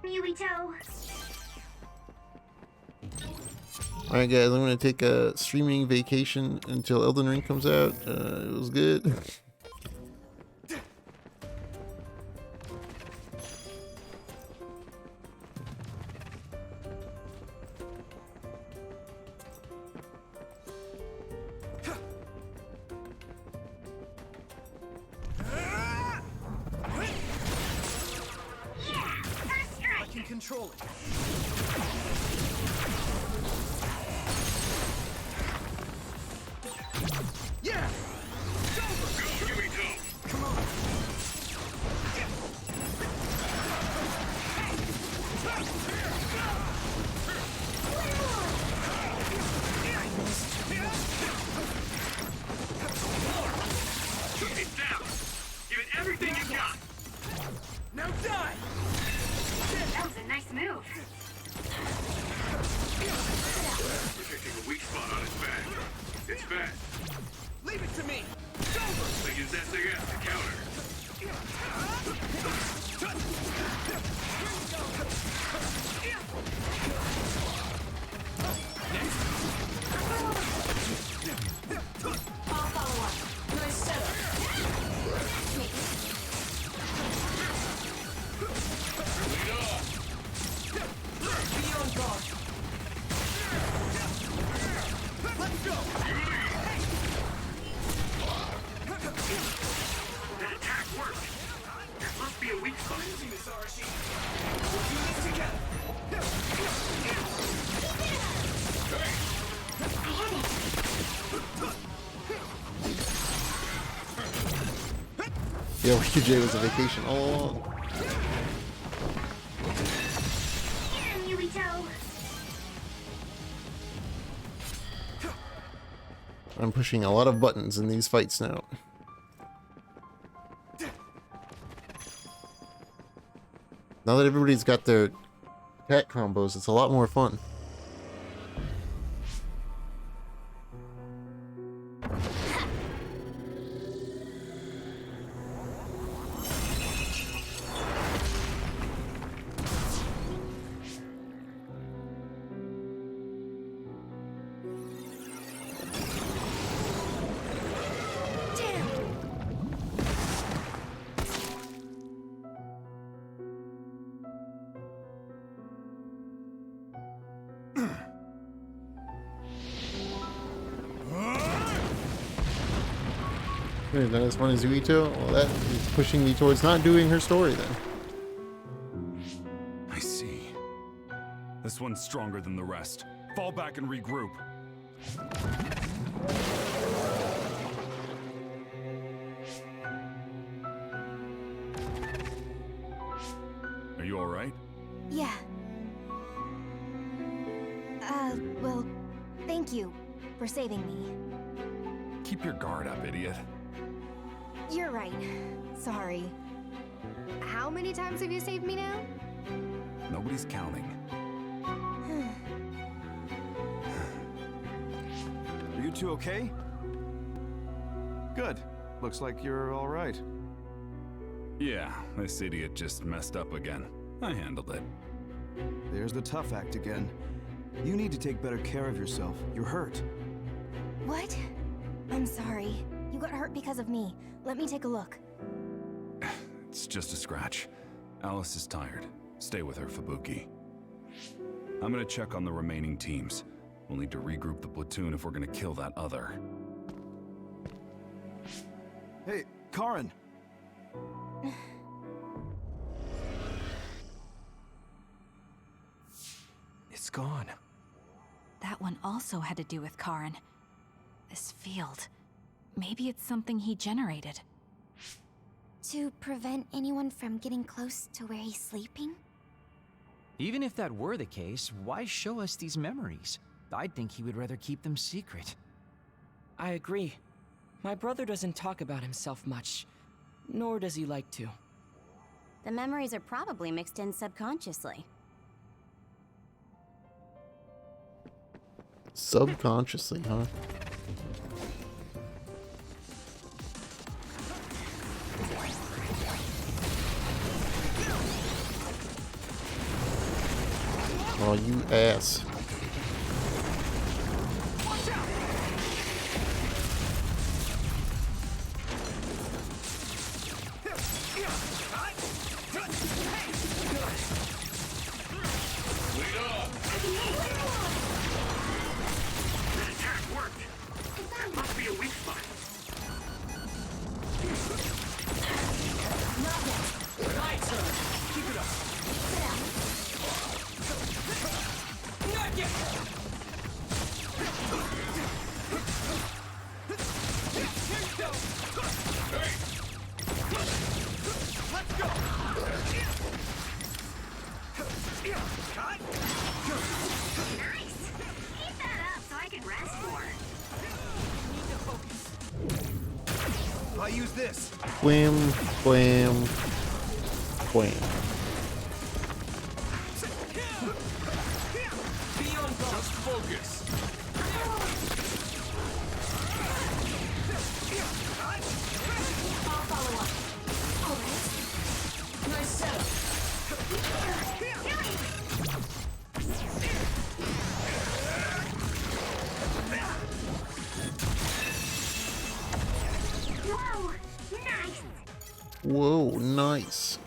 Yuito. Alright guys, I'm gonna take a streaming vacation until Elden Ring comes out. It was good. I can control it. Yeah! Go, Yuito. Come on. It's down. Give it everything you got. Now die! That was a nice move. Protecting a weak spot on his back. It's fast. Leave it to me! They use SAS to counter. I'll follow up. Nice setup. Be on guard. Let's go! That attack worked. There must be a weak spot. Yo, QJ was a vacation all along. Yuito. I'm pushing a lot of buttons in these fights now. Now that everybody's got their attack combos, it's a lot more fun. Okay, not as fun as Yuito? Well, that is pushing me towards not doing her story then. I see. This one's stronger than the rest. Fall back and regroup. Are you alright? Yeah. Well, thank you for saving me. Keep your guard up, idiot. You're right. Sorry. How many times have you saved me now? Nobody's counting. Are you two okay? Good. Looks like you're all right. Yeah, this idiot just messed up again. I handled it. There's the tough act again. You need to take better care of yourself. You're hurt. What? I'm sorry. You got hurt because of me. Let me take a look. It's just a scratch. Alice is tired. Stay with her, Fubuki. I'm gonna check on the remaining teams. We'll need to regroup the platoon if we're gonna kill that other. Hey, Karin! It's gone. That one also had to do with Karin. This field. Maybe it's something he generated. To prevent anyone from getting close to where he's sleeping? Even if that were the case, why show us these memories? I'd think he would rather keep them secret. I agree. My brother doesn't talk about himself much, nor does he like to. The memories are probably mixed in subconsciously. Subconsciously, huh? Oh, you ass. I use this. Wham, wham, wham. Just focus. I'll follow up. All right. Nice setup. Whoa, nice.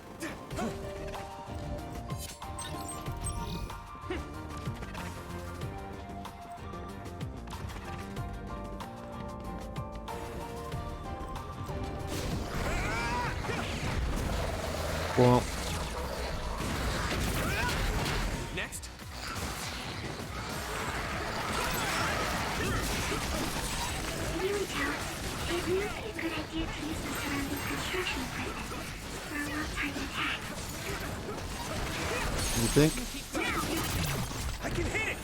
Well, Next. Really, Cal, it might be a good idea to use the surrounding construction equipment for a well-timed attack. you think? I can hit it.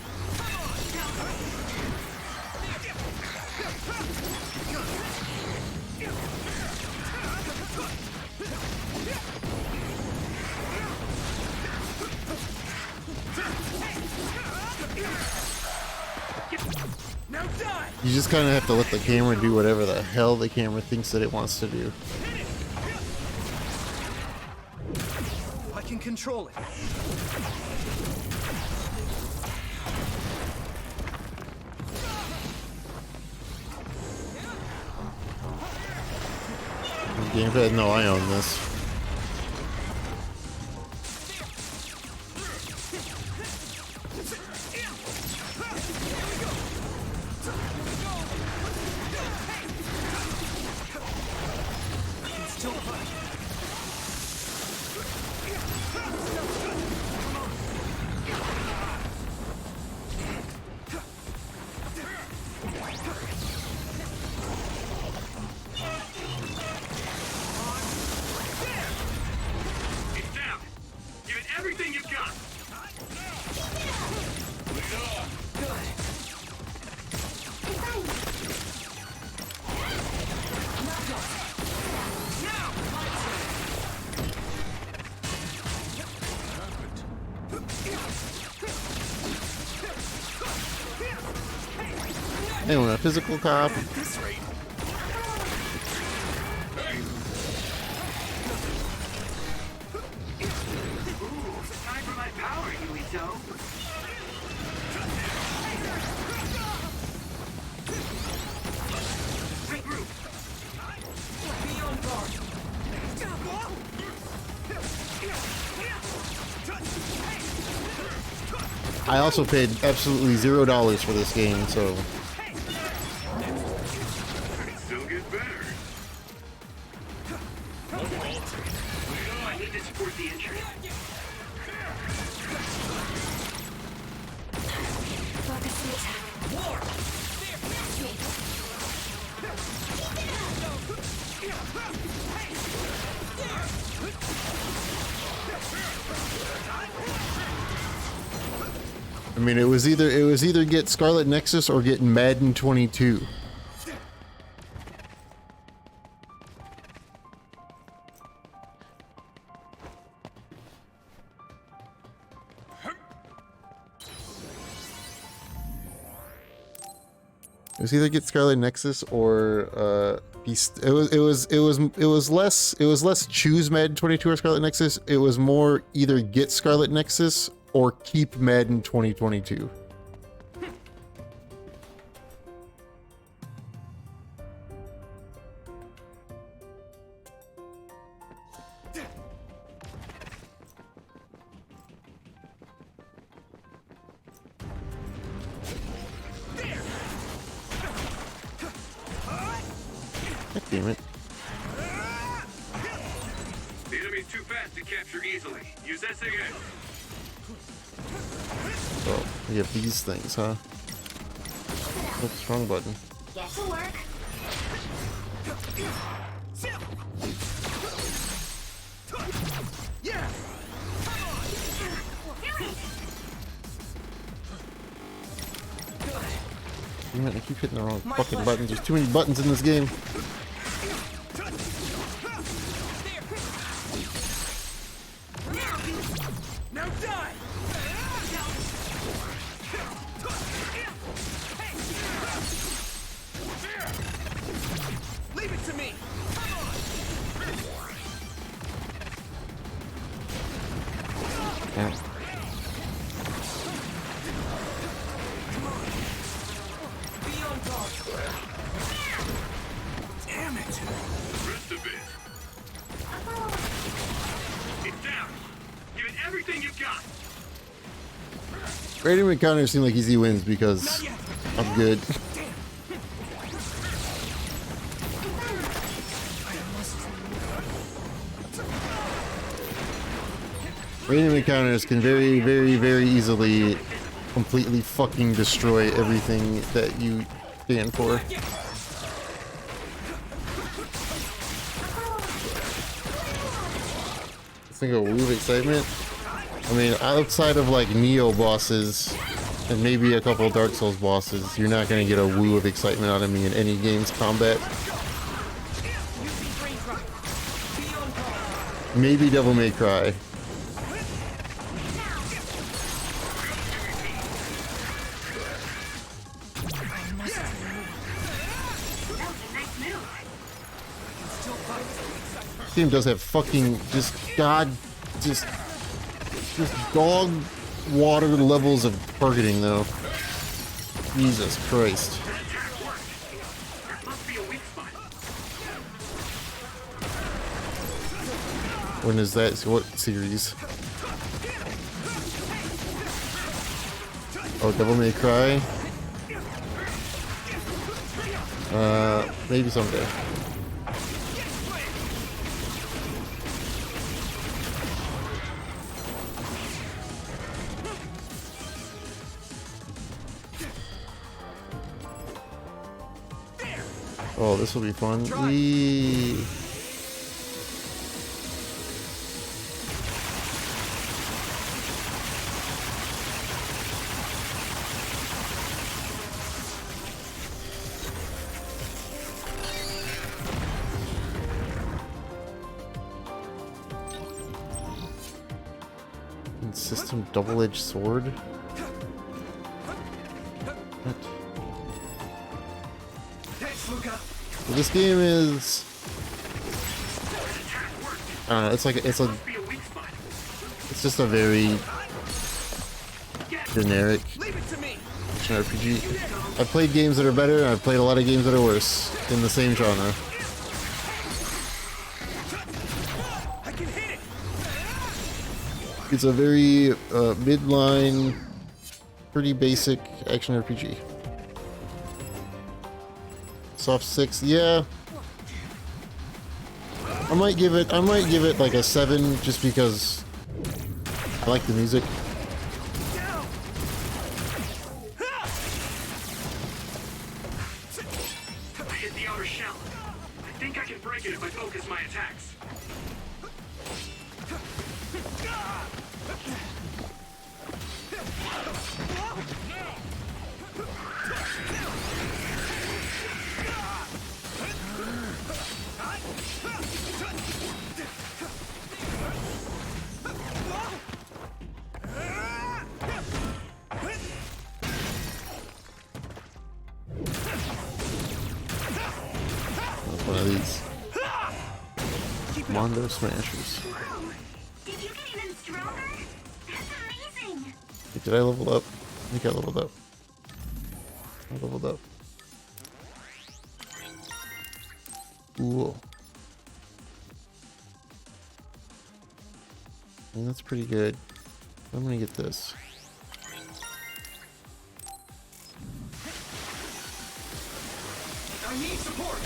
Now die. You just kind of have to let the camera do whatever the hell the camera thinks that it wants to do. I can control it. Gamepad? No, I own this. I want a physical copy. At this rate. Time for my power, Yuito. Regroup. Be on guard. I also paid absolutely $0 for this game, so Still get better. I need to support the entry. Focus the attack. I mean, it was either get Scarlet Nexus or get Madden 22. It was either get Scarlet Nexus or it was less choose Madden 22 or Scarlet Nexus. It was more either get Scarlet Nexus or keep Madden 2022. God damn it. The enemy's too fast to capture easily. Use SAS. Oh, we have these things, huh? Oops, wrong button. Get to work. Yeah. Damn it, I keep hitting the wrong fucking buttons. There's too many buttons in this game. Now die. Leave it to me. Yeah. Be on guard. Damn it. Rest a bit. It's down. Give it everything you've got. Random encounters seem like easy wins because I'm good. Random encounters can very, very, very easily completely fucking destroy everything that you stand for. Let's think of a woo of excitement. I mean, outside of like Neo bosses and maybe a couple of Dark Souls bosses, you're not gonna get a woo of excitement out of me in any game's combat. Maybe Devil May Cry. This game does have fucking just dog water levels of targeting though. Jesus Christ. When is that? What series? Oh, Devil May Cry? Maybe someday. Oh, this will be fun. Whee! System double-edged sword? What? So this game is, I don't know, it's just a very generic action RPG. I've played games that are better, and I've played a lot of games that are worse in the same genre. It's a very midline, pretty basic action RPG. Soft 6, yeah. I might give it like a 7 just because I like the music. I hit the outer shell. I think I can break it if I focus my attacks. One of these Mondo Smashers. Did you get even stronger? That's amazing. Did I level up? I think I leveled up. I leveled up. Cool. And that's pretty good. I'm gonna get this. I need support.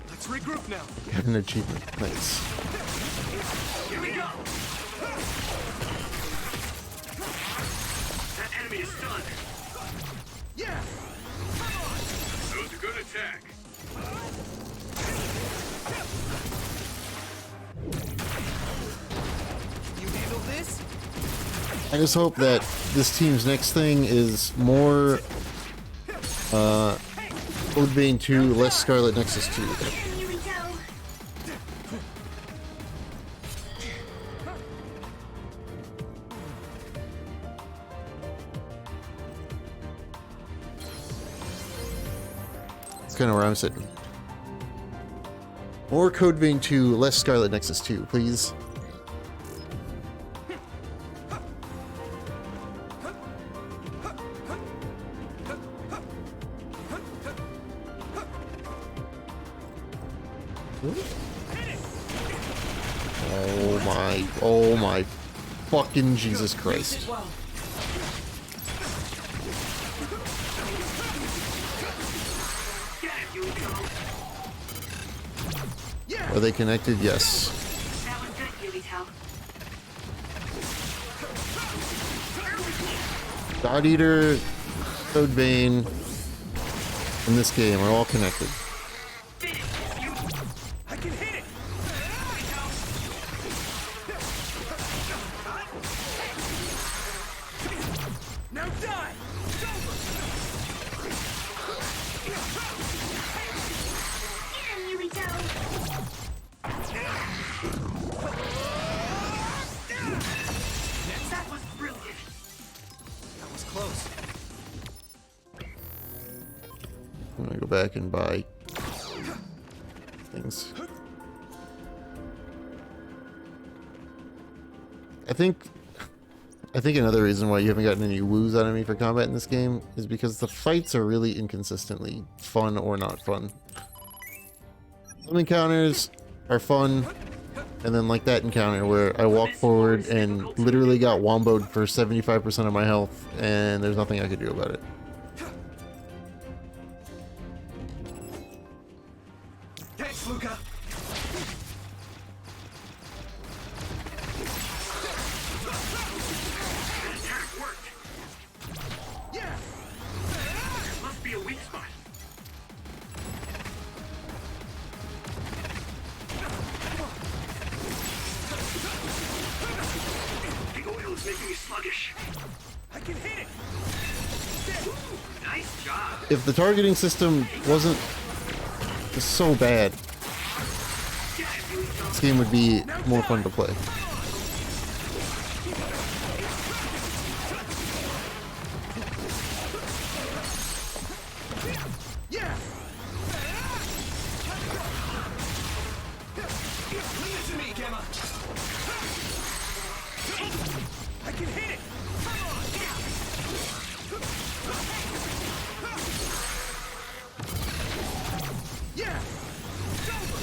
Let's regroup now. Got an achievement. Nice. Here we go. That enemy is stunned. Yeah. That was a good attack. You handle this? I just hope that this team's next thing is more Code Vein 2, less Scarlet Nexus 2. That's kind of where I'm sitting. More Code Vein 2, less Scarlet Nexus 2, please. Oh my fucking Jesus Christ. Are they connected? Yes. That was good, Yubito. God Eater, Code Vein, in this game are all connected. I can hit it. Now die. It's over. Get him, Yubito. That was brilliant. That was close. I'm gonna go back and buy things. I think another reason why you haven't gotten any woos out of me for combat in this game is because the fights are really inconsistently fun or not fun. Some encounters are fun, and then like that encounter where I walked forward and literally got womboed for 75% of my health, and there's nothing I could do about it. Thanks, Luca. That attack worked. Yeah. There must be a weak spot. The oil is making me sluggish. I can hit it. Ooh, nice job. If the targeting system wasn't just so bad, this game would be more fun to play. Yeah. Gemma. I can hit it. Come on. Yeah. It's over.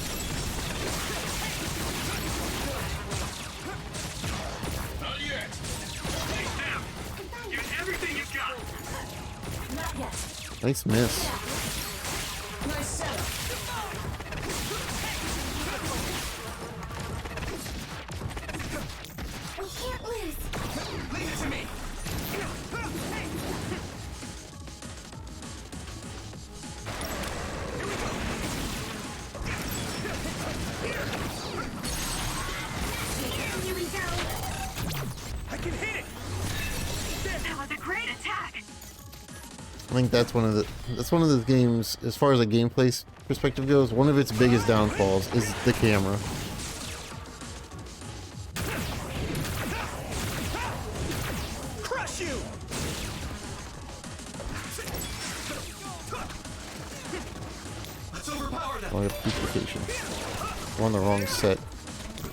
Not yet. Stay down. Give it everything you've got. Not yet. Nice miss. Nice setup. We can't lose. Leave it to me. I can hit it. That was a great attack. I think that's one of the games, as far as a gameplay perspective goes, one of its biggest downfalls is the camera. Crush you. Let's overpower them. Oh, I have duplication. I'm on the wrong set.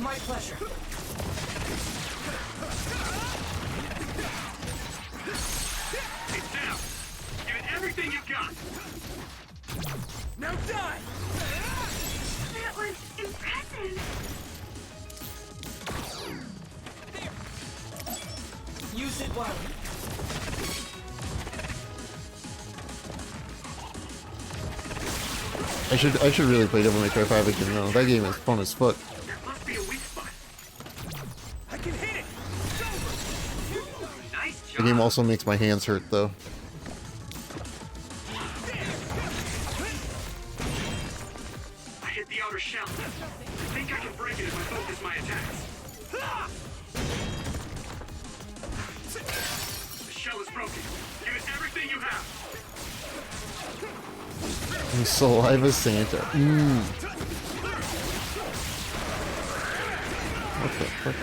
My pleasure. Stay down. Give it everything you've got. Now die. That was impressive. Use it well. I should really play Devil May Cry 5 again though. That game is fun as fuck. There must be a weak spot. I can hit it. It's over. Nice The job. game also makes my hands hurt though. I hit the outer shell. I think I can break it if I focus my attacks. The shell is broken. Give it everything you have. Saliva Santa. What the fuck?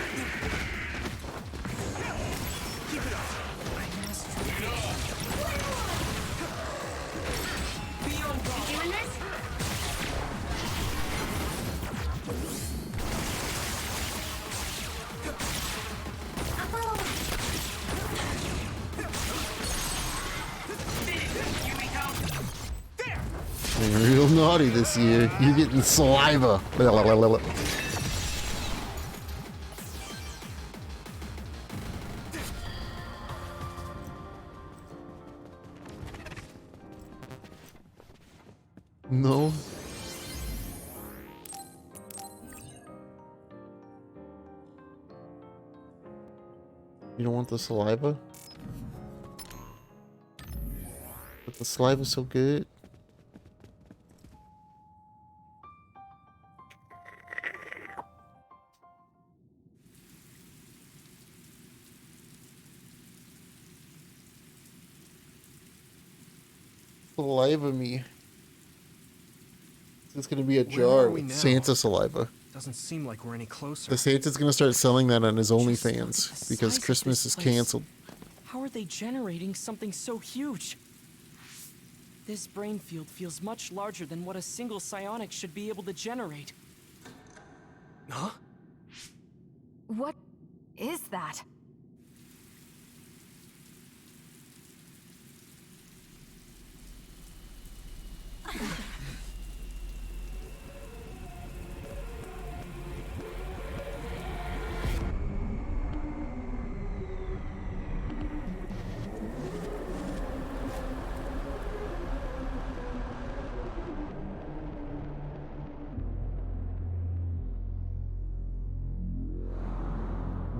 Doing this? Being real naughty this year. You're getting saliva. No. You don't want the saliva? But the saliva's so good. Saliva me. It's gonna be a Where jar are we with now? Santa saliva. Doesn't seem like we're any closer. The Santa's gonna start selling that on his OnlyFans because size of Christmas this is place. canceled. How are they generating something so huge? This brain field feels much larger than what a single psionic should be able to generate. Huh? What is that?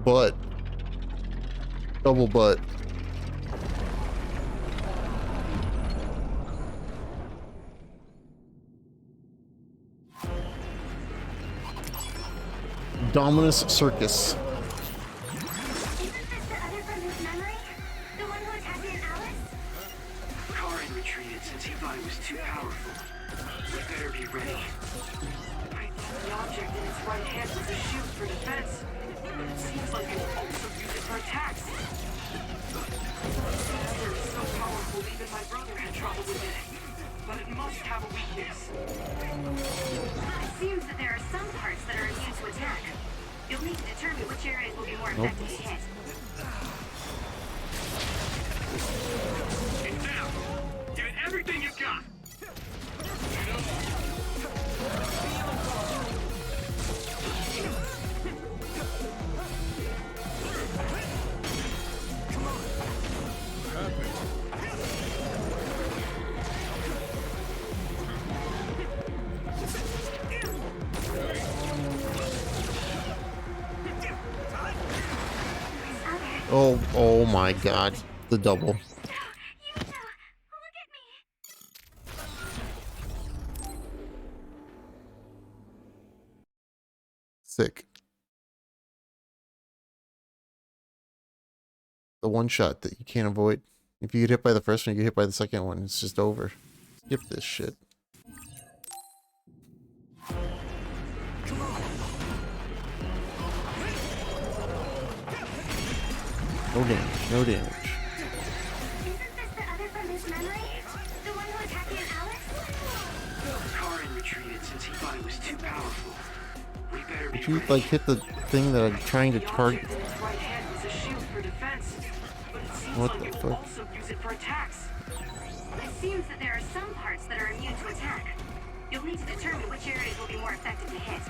Butt. Double butt. Dominus Circus. Karin retreated since he thought it was too powerful. We better be ready. The object in its right hand was a shield for defense, but it seems like it will also use it for attacks. It's so powerful, even my brother had trouble with it. But it must have a weakness. It seems that there are some parts that are immune to attack. need to determine which areas will be more Nope. effective to hit. It's down. Give it everything you've got. Oh my god. The double. Sick. The one shot that you can't avoid. If you get hit by the first one, you get hit by the second one. It's just over. Skip this shit. No damage. No damage. Karin retreated since he thought it was too powerful. We better be Did you ready. like hit the thing that I'm trying to target? His right hand was a shield for defense, but it seems What like the it fuck? will also use it for attacks. It seems that there are some parts that are immune to attack. You'll need to determine which areas will be more effective to hit.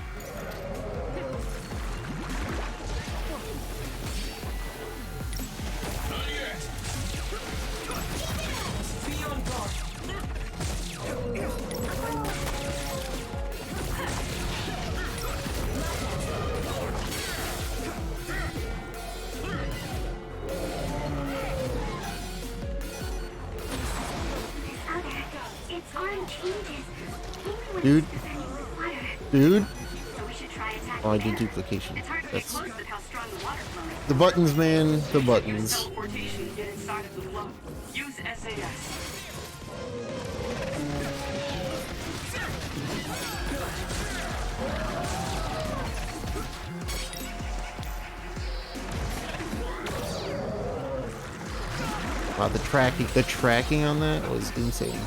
Be on guard. Its arm changes. Dude. Dude. So we should try attacking. Oh, I did duplication. It's hard to get That's close with how strong the water flow is. the buttons, man. The buttons. Teleportation to get inside of the flow. Use SAS. Wow, the tracking on that was insane.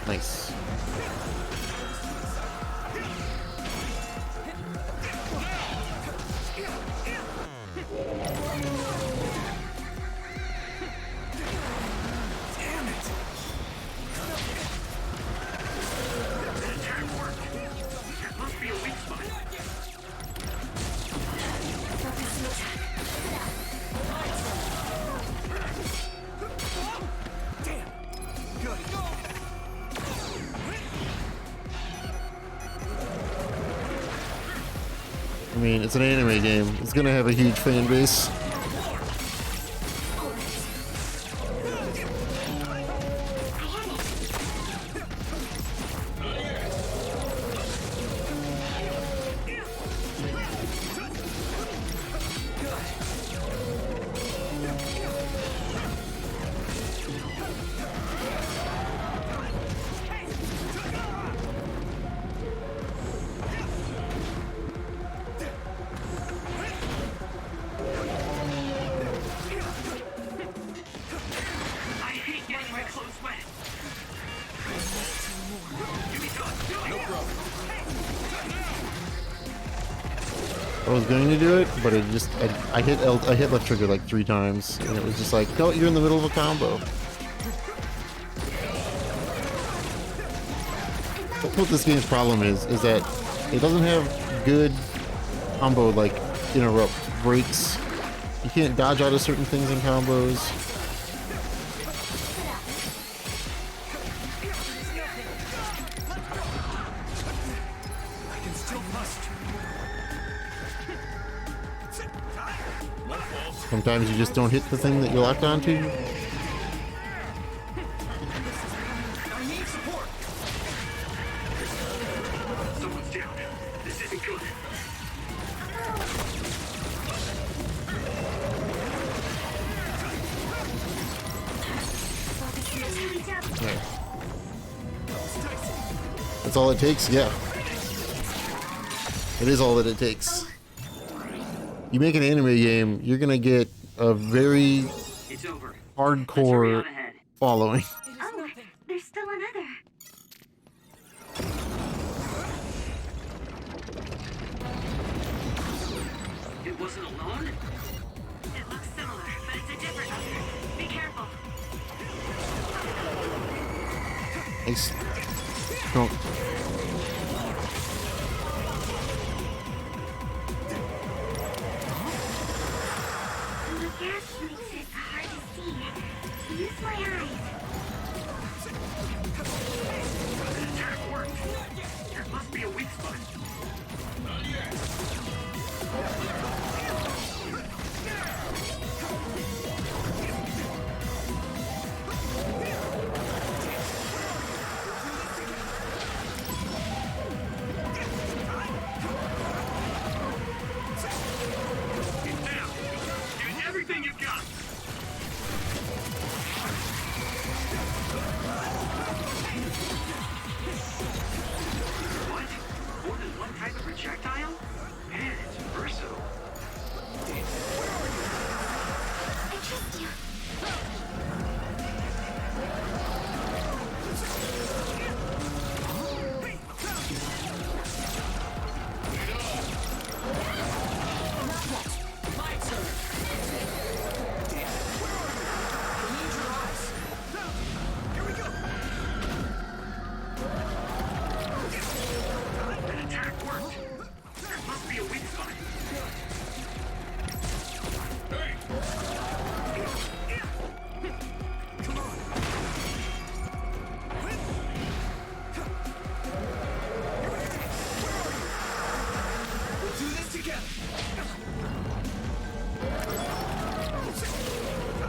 Nice. Must be a weak spot. I mean, it's an anime game. It's gonna have a huge fan base. I hate getting my clothes wet. I was going to do it, but it just I hit left trigger like 3 times, and it was just like, no, you're in the middle of a combo. That's what this game's problem is that it doesn't have good combo like interrupt breaks. You can't dodge out of certain things in combos. I can still bust. Sometimes you just don't hit the thing that you locked onto. I need support. Someone's down. This isn't good. There. That's all it takes? Yeah. It is all that it takes. You make an anime game, you're gonna get a very It's over. hardcore following. Oh, there's still another. person alone? It looks similar, but it's a different other. Be careful. Nice. Don't. The gas makes it hard to see. Use my eyes. The attack worked. There must be a weak spot. Now, use everything you've got. What? More than one type of projectile? Man, it's versatile. I trust you. An attack worked. There must be a weak spot. Do this together.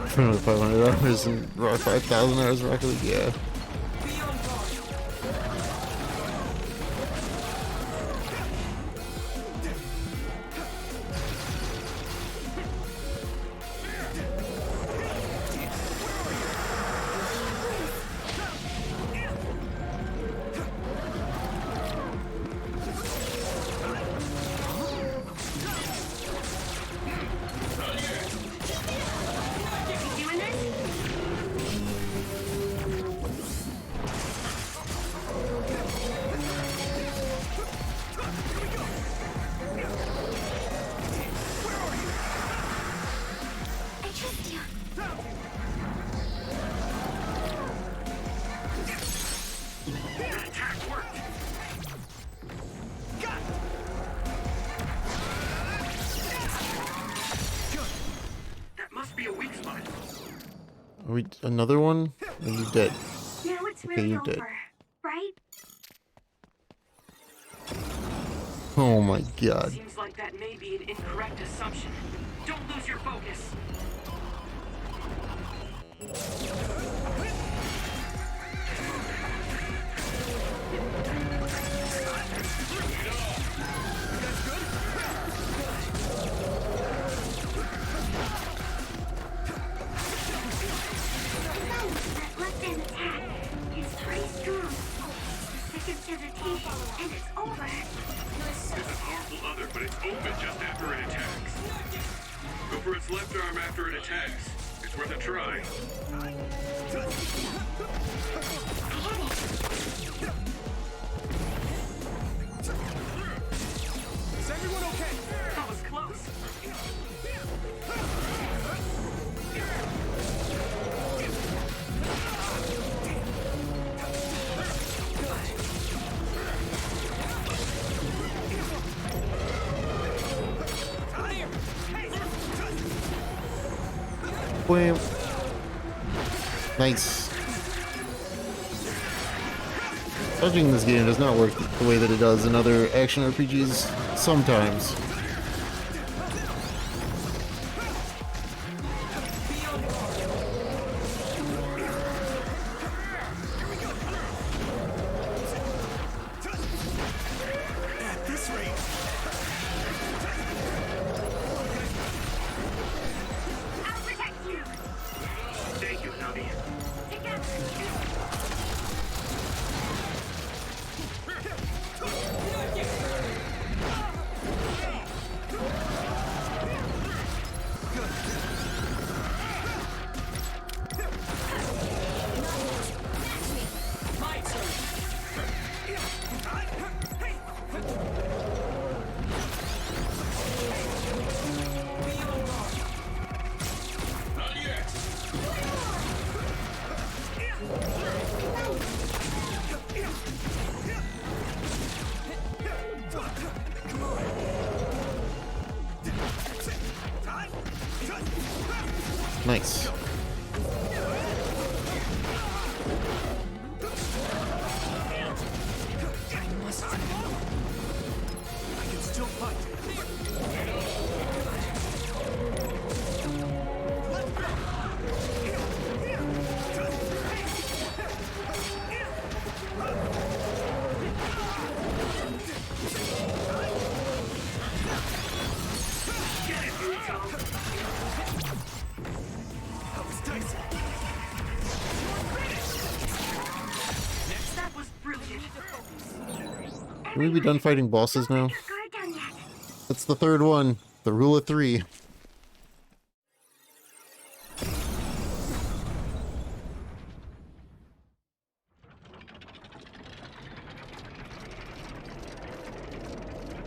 For 500 hours and 5,000 hours Rocket League, yeah. You doing this? I trust you. An attack worked. That must be a weak spot. Are we another one? Are you dead? Now it's Okay, really you're over, dead. right? Oh my god. Seems like that may be an incorrect assumption. Don't lose your focus. That left-hand attack is pretty strong. The second hesitation, and it's over. It's a powerful other, but it's open just after it attacks. Go for its left arm after it attacks. It's worth a try. Is everyone okay? That was close. Wham. Nice. Dodging in this game does not work the way that it does in other action RPGs sometimes. At this rate. I'll protect you. Thank you, Navi. Together. Nice. I can still fight. That was brilliant. Can we be done fighting bosses now? That's the third one. The rule of 3.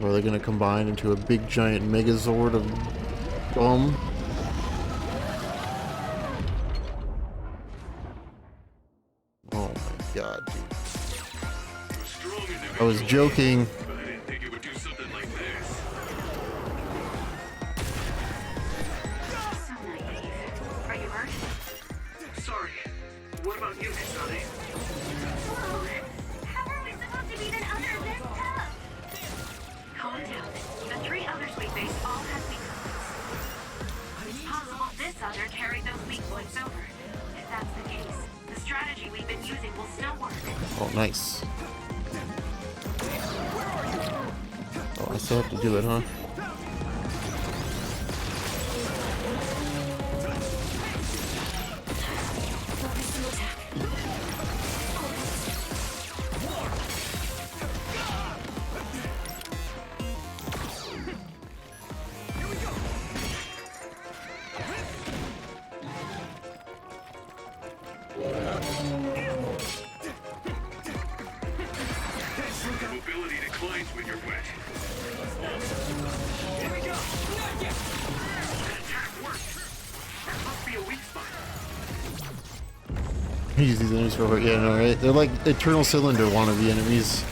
Or are they going to combine into a big giant megazord of gum? Oh my god, dude. I was joking. But I didn't think it would do something like this. So naive. Are you hurt? Sorry. What about you, Kasane? Whoa! How are we supposed to be the other this tough? Calm down. The 3 others we faced all have weak points. It's possible this other carried those weak points over. If that's the case, the strategy we've been using will still work. Oh, nice. Oh, I still have to do it, huh? Mobility declines when you're wet. Here we go! That attack worked! That must be a weak spot. Use these enemies for yeah, no, right? They're like Eternal Cylinder wannabe enemies.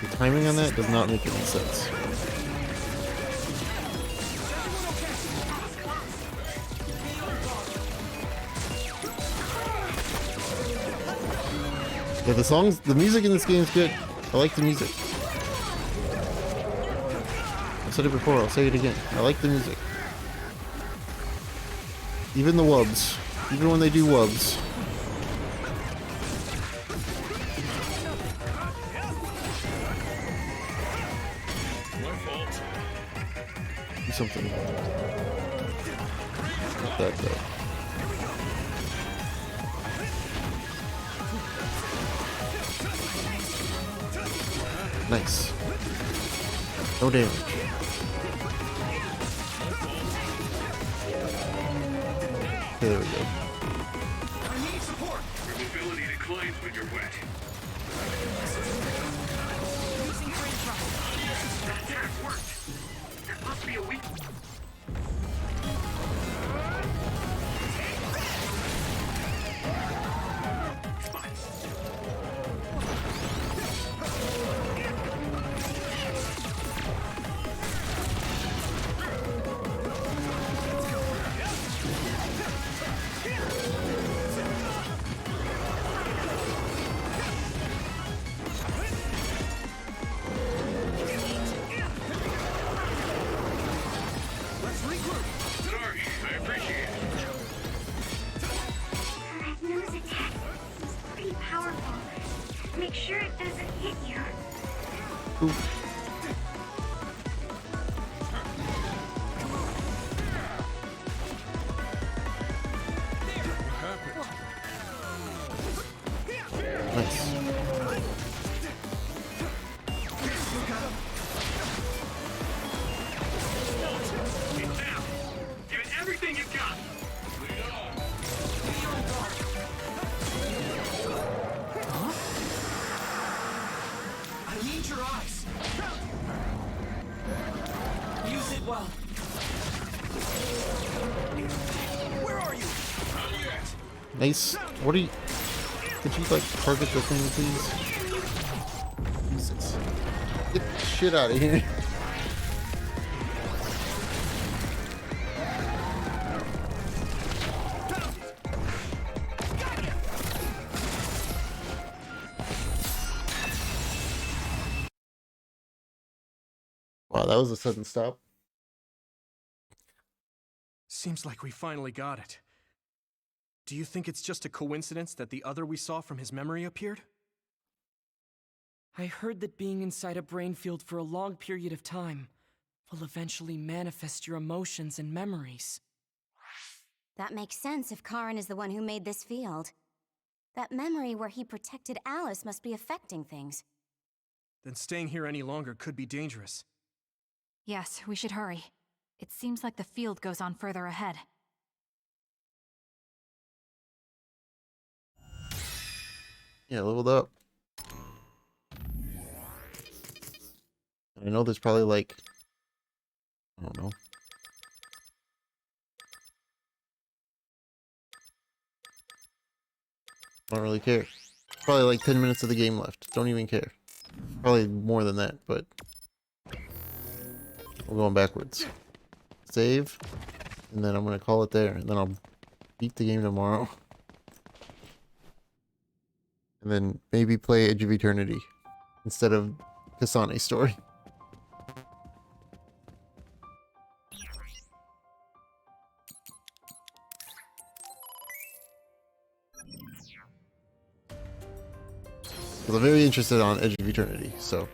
The timing on that does not make any sense. Yeah, the music in this game is good. I like the music. I said it before, I'll say it again. I like the music. Even the wubs. Even when they do wubs. Do something. Not that though. Nice. No damage. Okay, there we go. I need support. Your mobility declines when you're wet. That attack worked! That must be a weak... Sorry, I appreciate it. That nose attack is pretty powerful. Make sure it doesn't hit you. Nice. Get down! Give it everything you've got! Use your eyes. Use it well. Where are you? Not yet. Nice. What are you... Could you, like, target the thing, please? Jesus. Get the shit out of here. Wow, that was a sudden stop. Seems like we finally got it. Do you think it's just a coincidence that the other we saw from his memory appeared? I heard that being inside a brain field for a long period of time will eventually manifest your emotions and memories. That makes sense if Karen is the one who made this field. That memory where he protected Alice must be affecting things. Then staying here any longer could be dangerous. Yes, we should hurry. It seems like the field goes on further ahead. Yeah, leveled up. I know there's probably like... I don't know. I don't really care. Probably like 10 minutes of the game left. Don't even care. Probably more than that, but... We're going backwards. Save. And then I'm going to call it there. And then I'll beat the game tomorrow. And then maybe play Edge of Eternity instead of Kasane's story. Because I'm very interested on Edge of Eternity, so